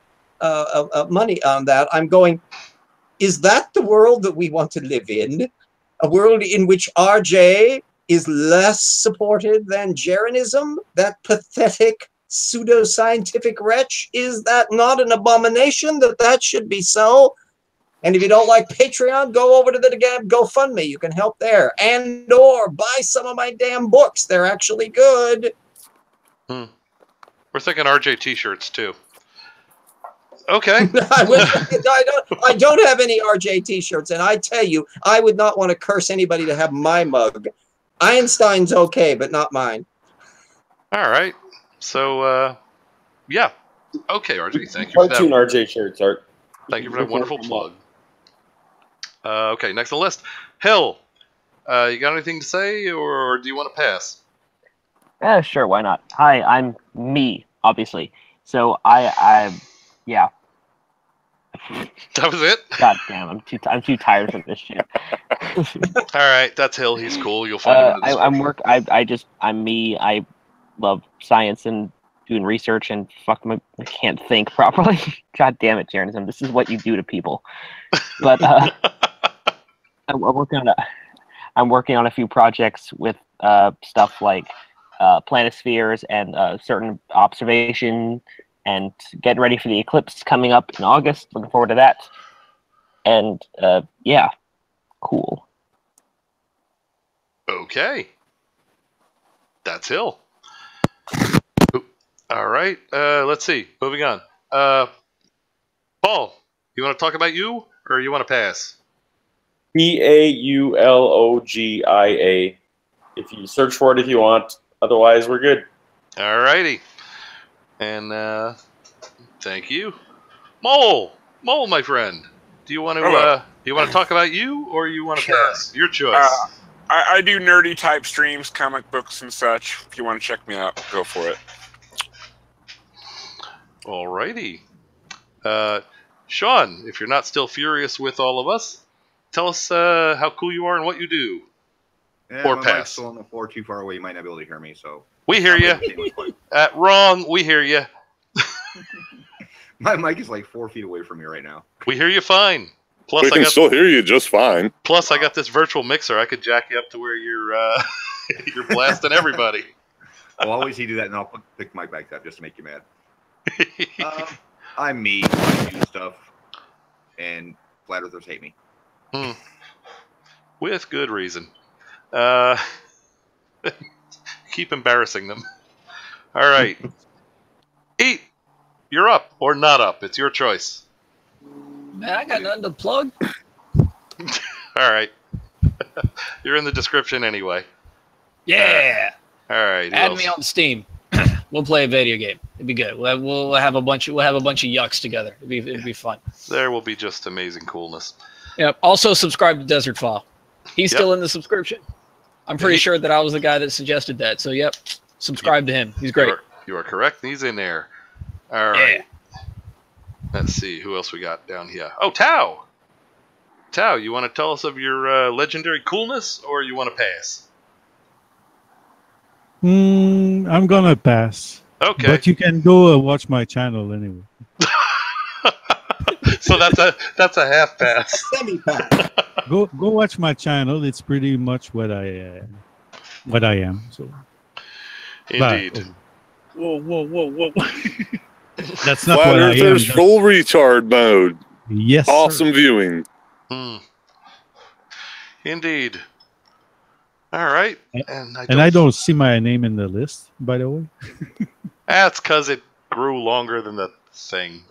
Speaker 3: money on that, I'm going, is that the world that we want to live in? A world in which RJ is less supported than Jaronism? That pathetic pseudoscientific wretch? Is that not an abomination that should be so? And if you don't like Patreon, go over to the GoFundMe. You can help there. And or buy some of my damn books. They're actually good.
Speaker 2: We're thinking RJ t-shirts too. Okay.
Speaker 3: I don't have any RJ t-shirts, and I tell you, I would not want to curse anybody to have my mug. Einstein's okay, but not mine.
Speaker 2: All right. So, yeah. Okay, RJ, thank you for that.
Speaker 8: Cartoon RJ shirts, Art.
Speaker 2: Thank you for that wonderful plug. Okay, next on the list. Hill, you got anything to say, or do you want to pass?
Speaker 6: Sure, why not? Hi, I'm me, obviously. So yeah.
Speaker 2: That was it?
Speaker 6: God damn, I'm too tired for this shit.
Speaker 2: All right, that's Hill. He's cool. You'll find him in the description.
Speaker 6: I'm me. I love science and doing research and I can't think properly. God damn it, Jaronism. This is what you do to people. But I'm working on a few projects with stuff like planispheres and certain observation, and getting ready for the eclipse coming up in August. Looking forward to that. And yeah, cool.
Speaker 2: Okay. That's Hill. All right. Let's see. Moving on. Paul, you want to talk about you, or you want to pass?
Speaker 8: Paulogia. If you search for it if you want. Otherwise, we're good.
Speaker 2: All righty. And Thank you. Mole, my friend. Do you want to talk about you, or you want to pass? Your choice.
Speaker 9: I do nerdy type streams, comic books and such. If you want to check me out, go for it.
Speaker 2: Alrighty. Shawn, if you're not still furious with all of us, tell us how cool you are and what you do. Or
Speaker 4: my
Speaker 2: pass.
Speaker 4: mic's still on the floor too far away. You might not be able to hear me. So
Speaker 2: we hear you. Wrong. We hear you.
Speaker 4: My mic is like 4 feet away from me right now.
Speaker 2: We hear you fine. Plus,
Speaker 5: we can still hear you just fine.
Speaker 2: Plus, I got this virtual mixer. I could jack you up to where you're you're blasting everybody.
Speaker 4: I'll always do that, and I'll pick my mic up just to make you mad. I'm me. I do stuff, and flat earthers hate me.
Speaker 2: With good reason. Keep embarrassing them. All right. Eet, you're up or not up. It's your choice.
Speaker 1: Man, I got nothing to plug.
Speaker 2: All right. You're in the description anyway.
Speaker 1: Yeah.
Speaker 2: All right.
Speaker 1: Add me on Steam. We'll play a video game. It'd be good. We'll have a bunch of yucks together. It'd be fun.
Speaker 2: There will be just amazing coolness.
Speaker 1: Yep. Also subscribe to Desertphile. He's still in the subscription. I'm pretty sure that I was the guy that suggested that. So yep, subscribe to him. He's great.
Speaker 2: You are correct. He's in there. All right. Let's see who else we got down here. Oh, Tao. Tao, you want to tell us of your legendary coolness, or you want to pass?
Speaker 10: I'm gonna pass.
Speaker 2: Okay.
Speaker 10: But you can go watch my channel anyway.
Speaker 2: So that's a half pass.
Speaker 3: Semi-pass.
Speaker 10: Go watch my channel. It's pretty much what I am. So.
Speaker 2: Indeed.
Speaker 10: Whoa. That's not
Speaker 5: Flat
Speaker 10: what I am.
Speaker 5: Earthers full retard mode.
Speaker 10: Yes.
Speaker 5: Awesome viewing.
Speaker 2: Indeed. All right.
Speaker 10: And I don't see my name in the list, by the way.
Speaker 2: That's because it grew longer than the thing.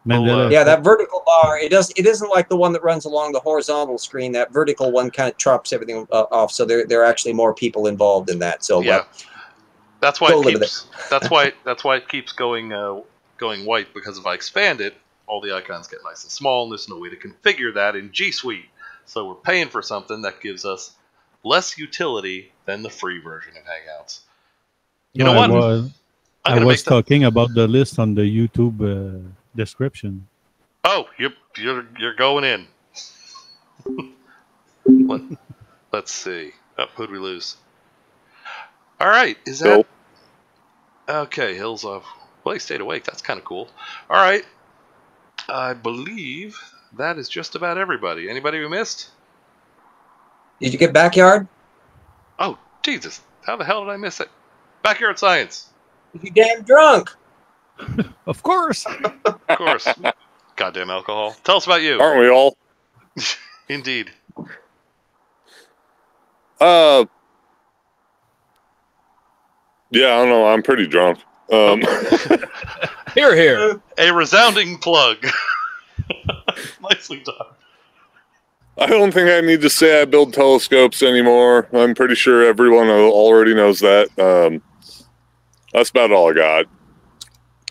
Speaker 3: Yeah, that vertical bar, it isn't like the one that runs along the horizontal screen. That vertical one kind of chops everything off, so there are actually more people involved in that. So
Speaker 2: yeah, that's why it keeps going white, because if I expand it, all the icons get nice and small, and there's no way to configure that in G Suite. So we're paying for something that gives us less utility than the free version of Hangouts. You know what?
Speaker 10: I was talking about the list on the YouTube description.
Speaker 2: Oh, you're going in. Let's see. Oh, who'd we lose? All right, is that okay? Hills off. Well, he stayed awake. That's kind of cool. All right, I believe that is just about everybody. Anybody we missed?
Speaker 3: Did you get Backyard?
Speaker 2: Oh, Jesus! How the hell did I miss it? Backyard Science.
Speaker 3: You damn drunk.
Speaker 10: Of course.
Speaker 2: Of course. Goddamn alcohol. Tell us about you.
Speaker 5: Aren't we all?
Speaker 2: Indeed.
Speaker 5: Yeah, I don't know. I'm pretty drunk.
Speaker 1: Here.
Speaker 2: A resounding plug. Nicely done.
Speaker 5: I don't think I need to say I build telescopes anymore. I'm pretty sure everyone already knows that. That's about all I got.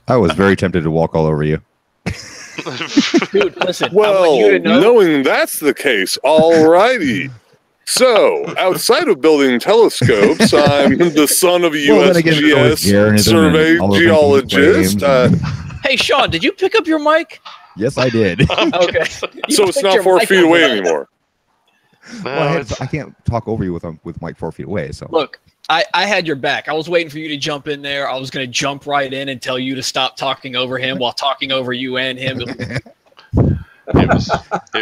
Speaker 19: I was very tempted to walk all over you.
Speaker 1: Dude, listen.
Speaker 5: Well, knowing that's the case, alrighty. So, outside of building telescopes, I'm the son of a USGS survey geologist.
Speaker 1: Hey, Shawn, did you pick up your mic?
Speaker 19: Yes, I did.
Speaker 1: Okay.
Speaker 5: So it's not 4 feet away anymore.
Speaker 19: Well, I can't talk over you with Mike 4 feet away. So
Speaker 1: look, I had your back. I was waiting for you to jump in there. I was going to jump right in and tell you to stop talking over him while talking over you and him.
Speaker 2: It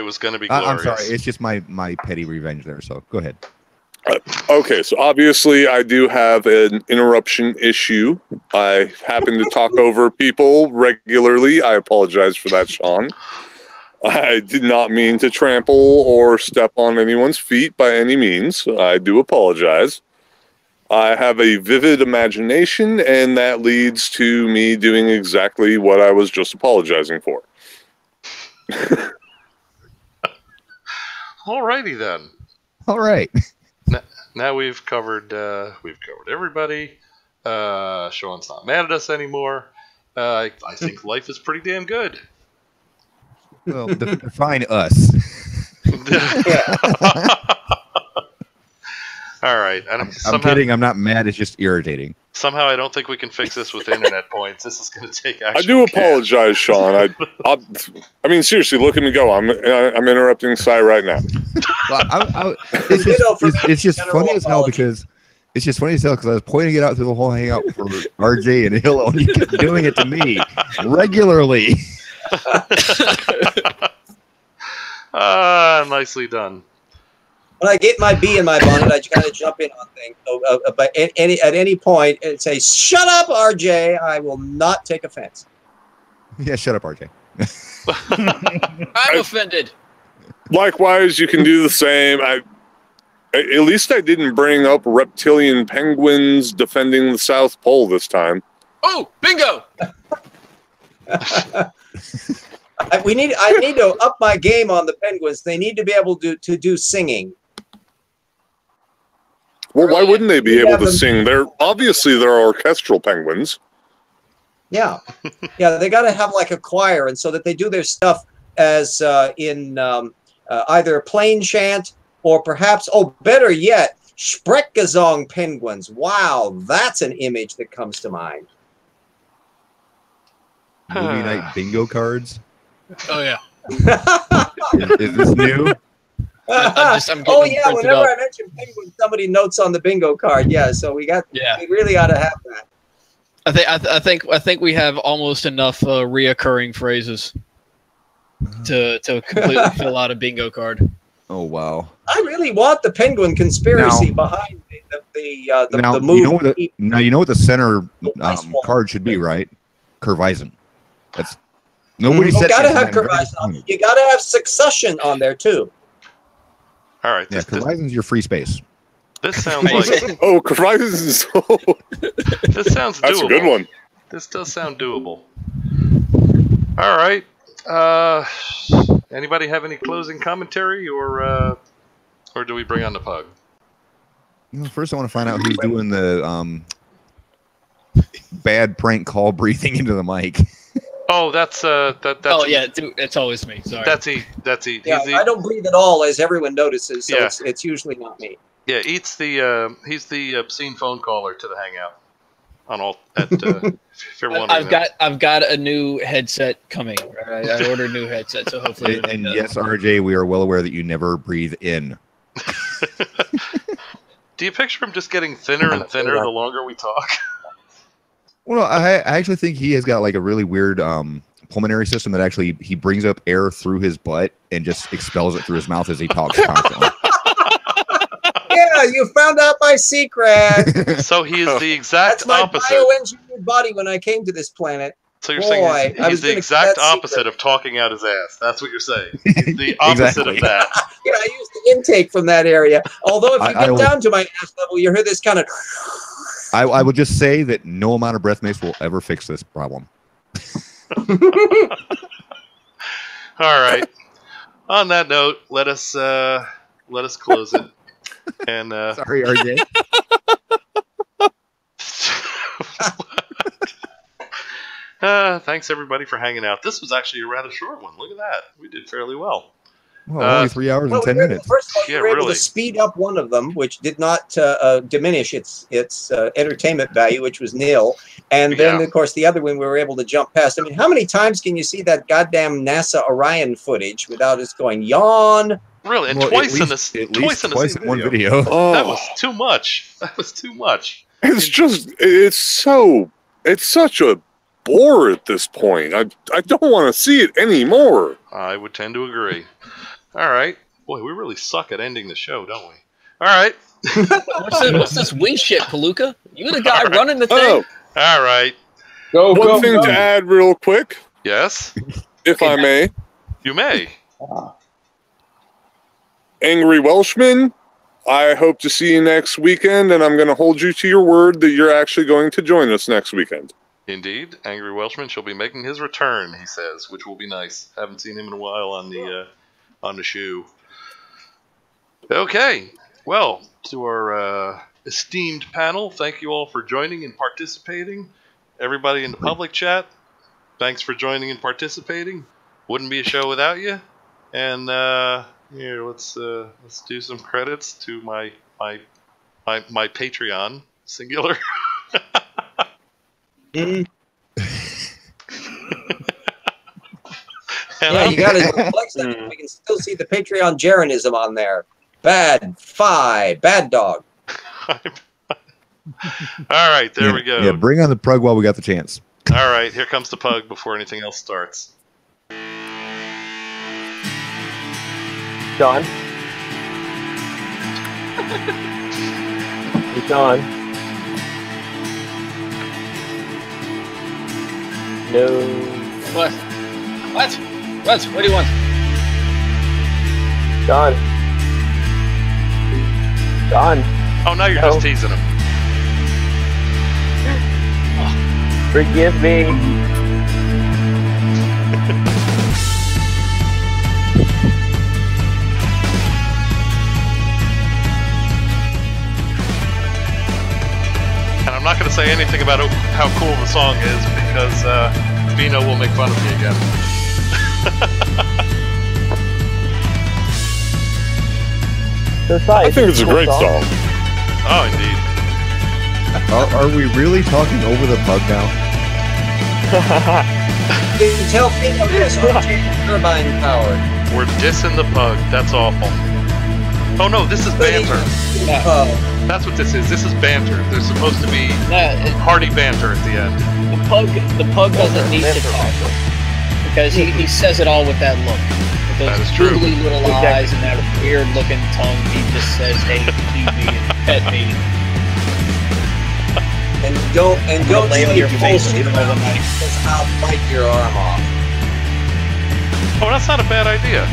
Speaker 2: was going to be glorious.
Speaker 19: I'm sorry. It's just my petty revenge there. So go ahead.
Speaker 5: Okay, so obviously I do have an interruption issue. I happen to talk over people regularly. I apologize for that, Shawn. I did not mean to trample or step on anyone's feet by any means. I do apologize. I have a vivid imagination, and that leads to me doing exactly what I was just apologizing for.
Speaker 2: Alrighty then.
Speaker 19: All right.
Speaker 2: Now we've covered everybody. Shawn's not mad at us anymore. I think life is pretty damn good.
Speaker 19: Well, define us.
Speaker 2: All right.
Speaker 19: I'm kidding. I'm not mad. It's just irritating.
Speaker 2: Somehow I don't think we can fix this with internet points. This is going to take action.
Speaker 5: I do apologize, Shawn. I mean, seriously, look at me go. I'm interrupting Sci right now.
Speaker 19: It's just funny as hell because I was pointing it out through the whole hangout for RJ and Hill, and you kept doing it to me regularly.
Speaker 2: Nicely done.
Speaker 3: When I get my bee in my bonnet, I kind of jump in on things. So, but at any point, and say, "Shut up, RJ." I will not take offense.
Speaker 19: Yeah, shut up, RJ.
Speaker 1: I'm offended.
Speaker 5: Likewise, you can do the same. At least I didn't bring up reptilian penguins defending the South Pole this time.
Speaker 1: Oh, bingo!
Speaker 3: I need to up my game on the penguins. They need to be able to do singing.
Speaker 5: Well, why wouldn't they be able to sing? They're orchestral penguins.
Speaker 3: Yeah, yeah. They got to have like a choir, and so that they do their stuff as in either plain chant or perhaps, better yet, Sprechgesang penguins. Wow, that's an image that comes to mind.
Speaker 19: Movie night bingo cards.
Speaker 1: Oh yeah.
Speaker 19: Is this new?
Speaker 3: Whenever I mention penguins, somebody notes on the bingo card. Yeah, so we really ought to have that.
Speaker 1: I think we have almost enough reoccurring phrases to completely fill out a bingo card.
Speaker 19: Oh wow!
Speaker 3: I really want the penguin conspiracy behind the movie.
Speaker 19: You know what the center card should be, right? Curvizon. That's nobody said.
Speaker 3: You gotta have Curvizon. You gotta have Succession on there too.
Speaker 2: All right.
Speaker 19: Curvizon's your free space.
Speaker 2: This sounds like
Speaker 5: Curvizon's.
Speaker 2: This sounds doable.
Speaker 5: That's a good one.
Speaker 2: This does sound doable. All right. Anybody have any closing commentary, or do we bring on the pug?
Speaker 19: First, I want to find out who's doing the bad prank call breathing into the mic.
Speaker 2: Oh, that's
Speaker 1: it's always me. Sorry.
Speaker 2: That's Eet.
Speaker 3: Yeah, I don't breathe at all, as everyone notices. So it's usually not me.
Speaker 2: Yeah, Eet's he's the obscene phone caller to the hangout. On all
Speaker 1: I've got a new headset coming. Right? I ordered a new headset, so hopefully.
Speaker 19: And yes, RJ, we are well aware that you never breathe in.
Speaker 2: Do you picture him just getting thinner and thinner the longer we talk?
Speaker 19: Well, I actually think he has got like a really weird pulmonary system that actually he brings up air through his butt and just expels it through his mouth as he talks constantly.
Speaker 3: Yeah, you found out my secret.
Speaker 2: So he is the exact opposite.
Speaker 3: That's my bioengineered body when I came to this planet.
Speaker 2: So you're saying he's the exact opposite of talking out his ass. That's what you're saying. He's the opposite of that.
Speaker 3: Yeah, I use the intake from that area. Although if you get down to my ass level, you hear this kind of...
Speaker 19: I would just say that no amount of breath mace will ever fix this problem.
Speaker 2: All right. On that note, let us close it. And
Speaker 19: sorry, RJ.
Speaker 2: Thanks everybody for hanging out. This was actually a rather short one. Look at that. We did fairly well.
Speaker 19: Well, only 3 hours and 10 minutes.
Speaker 3: First of all, we were able to speed up one of them, which did not diminish its entertainment value, which was nil. And then, of course, the other one we were able to jump past. I mean, how many times can you see that goddamn NASA Orion footage without us going, yawn?
Speaker 2: Really? And twice in one video.
Speaker 5: Oh.
Speaker 2: That was too much.
Speaker 5: It's such a bore at this point. I don't want to see it anymore.
Speaker 2: I would tend to agree. All right. Boy, we really suck at ending the show, don't we? All right.
Speaker 1: What's this wing shit, Palooka? You the guy running the thing?
Speaker 2: Oh. All right.
Speaker 5: One thing to add real quick.
Speaker 2: Yes?
Speaker 5: If I may.
Speaker 2: You may.
Speaker 5: Angry Welshman, I hope to see you next weekend, and I'm going to hold you to your word that you're actually going to join us next weekend.
Speaker 2: Indeed. Angry Welshman shall be making his return, he says, which will be nice. Haven't seen him in a while on the shoe. Okay. Well, to our esteemed panel, thank you all for joining and participating. Everybody in the public chat, thanks for joining and participating. Wouldn't be a show without you. And here, let's do some credits to my Patreon singular.
Speaker 3: Yeah, you got to flex that. We can still see the Patreon Jaronism on there. Bad dog.
Speaker 2: All right, there we go.
Speaker 19: Yeah, bring on the Pug while we got the chance.
Speaker 2: All right, here comes the Pug before anything else starts.
Speaker 6: John. Hey, John. No.
Speaker 1: What? What do you want?
Speaker 6: John.
Speaker 2: Oh, now you're just teasing him.
Speaker 6: Forgive me.
Speaker 2: And I'm not going to say anything about how cool the song is because Vino will make fun of me again.
Speaker 5: I think it's a great song.
Speaker 2: Oh, indeed.
Speaker 19: Are we really talking over the Pug now?
Speaker 3: You can tell Vino this turbine powered.
Speaker 2: We're dissing the Pug. That's awful. Oh no, this is banter. That's what this is. This is banter. There's supposed to be hearty banter at the end.
Speaker 1: The Pug doesn't need to talk because he says it all with that look. With those googly little eyes and that weird looking tongue. He just says, "Hey, feed me and pet me."
Speaker 3: And don't
Speaker 1: lay on your face in the middle of the night.
Speaker 3: Because I'll bite your arm off.
Speaker 2: Oh, that's not a bad idea.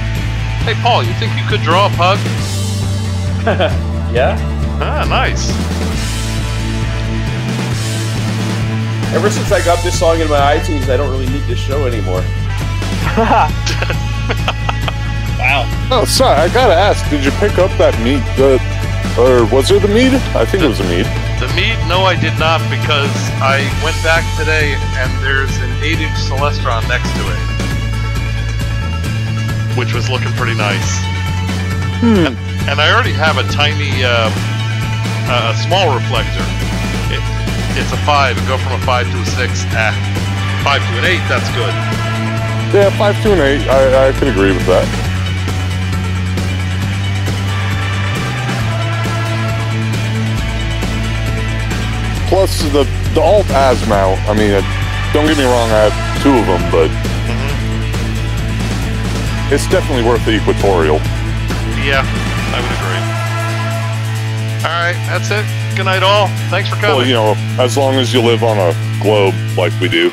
Speaker 2: Hey, Paul, you think you could draw a Pug?
Speaker 8: Yeah.
Speaker 2: Ah, nice.
Speaker 8: Ever since I got this song in my iTunes, I don't really need this show anymore.
Speaker 1: Wow.
Speaker 5: Oh, sorry, I gotta ask, did you pick up that meat? Or was it the mead? I think it was the mead.
Speaker 2: The mead? No, I did not because I went back today and there's an 8-inch Celestron next to it. Which was looking pretty nice. And I already have a tiny, small reflector. It's a 5, and go from a 5 to a 6. 5 to an 8, that's good.
Speaker 5: Yeah, 5 to an 8, I can agree with that. Plus, the alt-as mount, I mean, don't get me wrong, I have 2 of them, but it's definitely worth the equatorial.
Speaker 2: Yeah, I would agree. Alright, that's it. Good night, all. Thanks for coming.
Speaker 5: Well, you know, as long as you live on a globe like we do.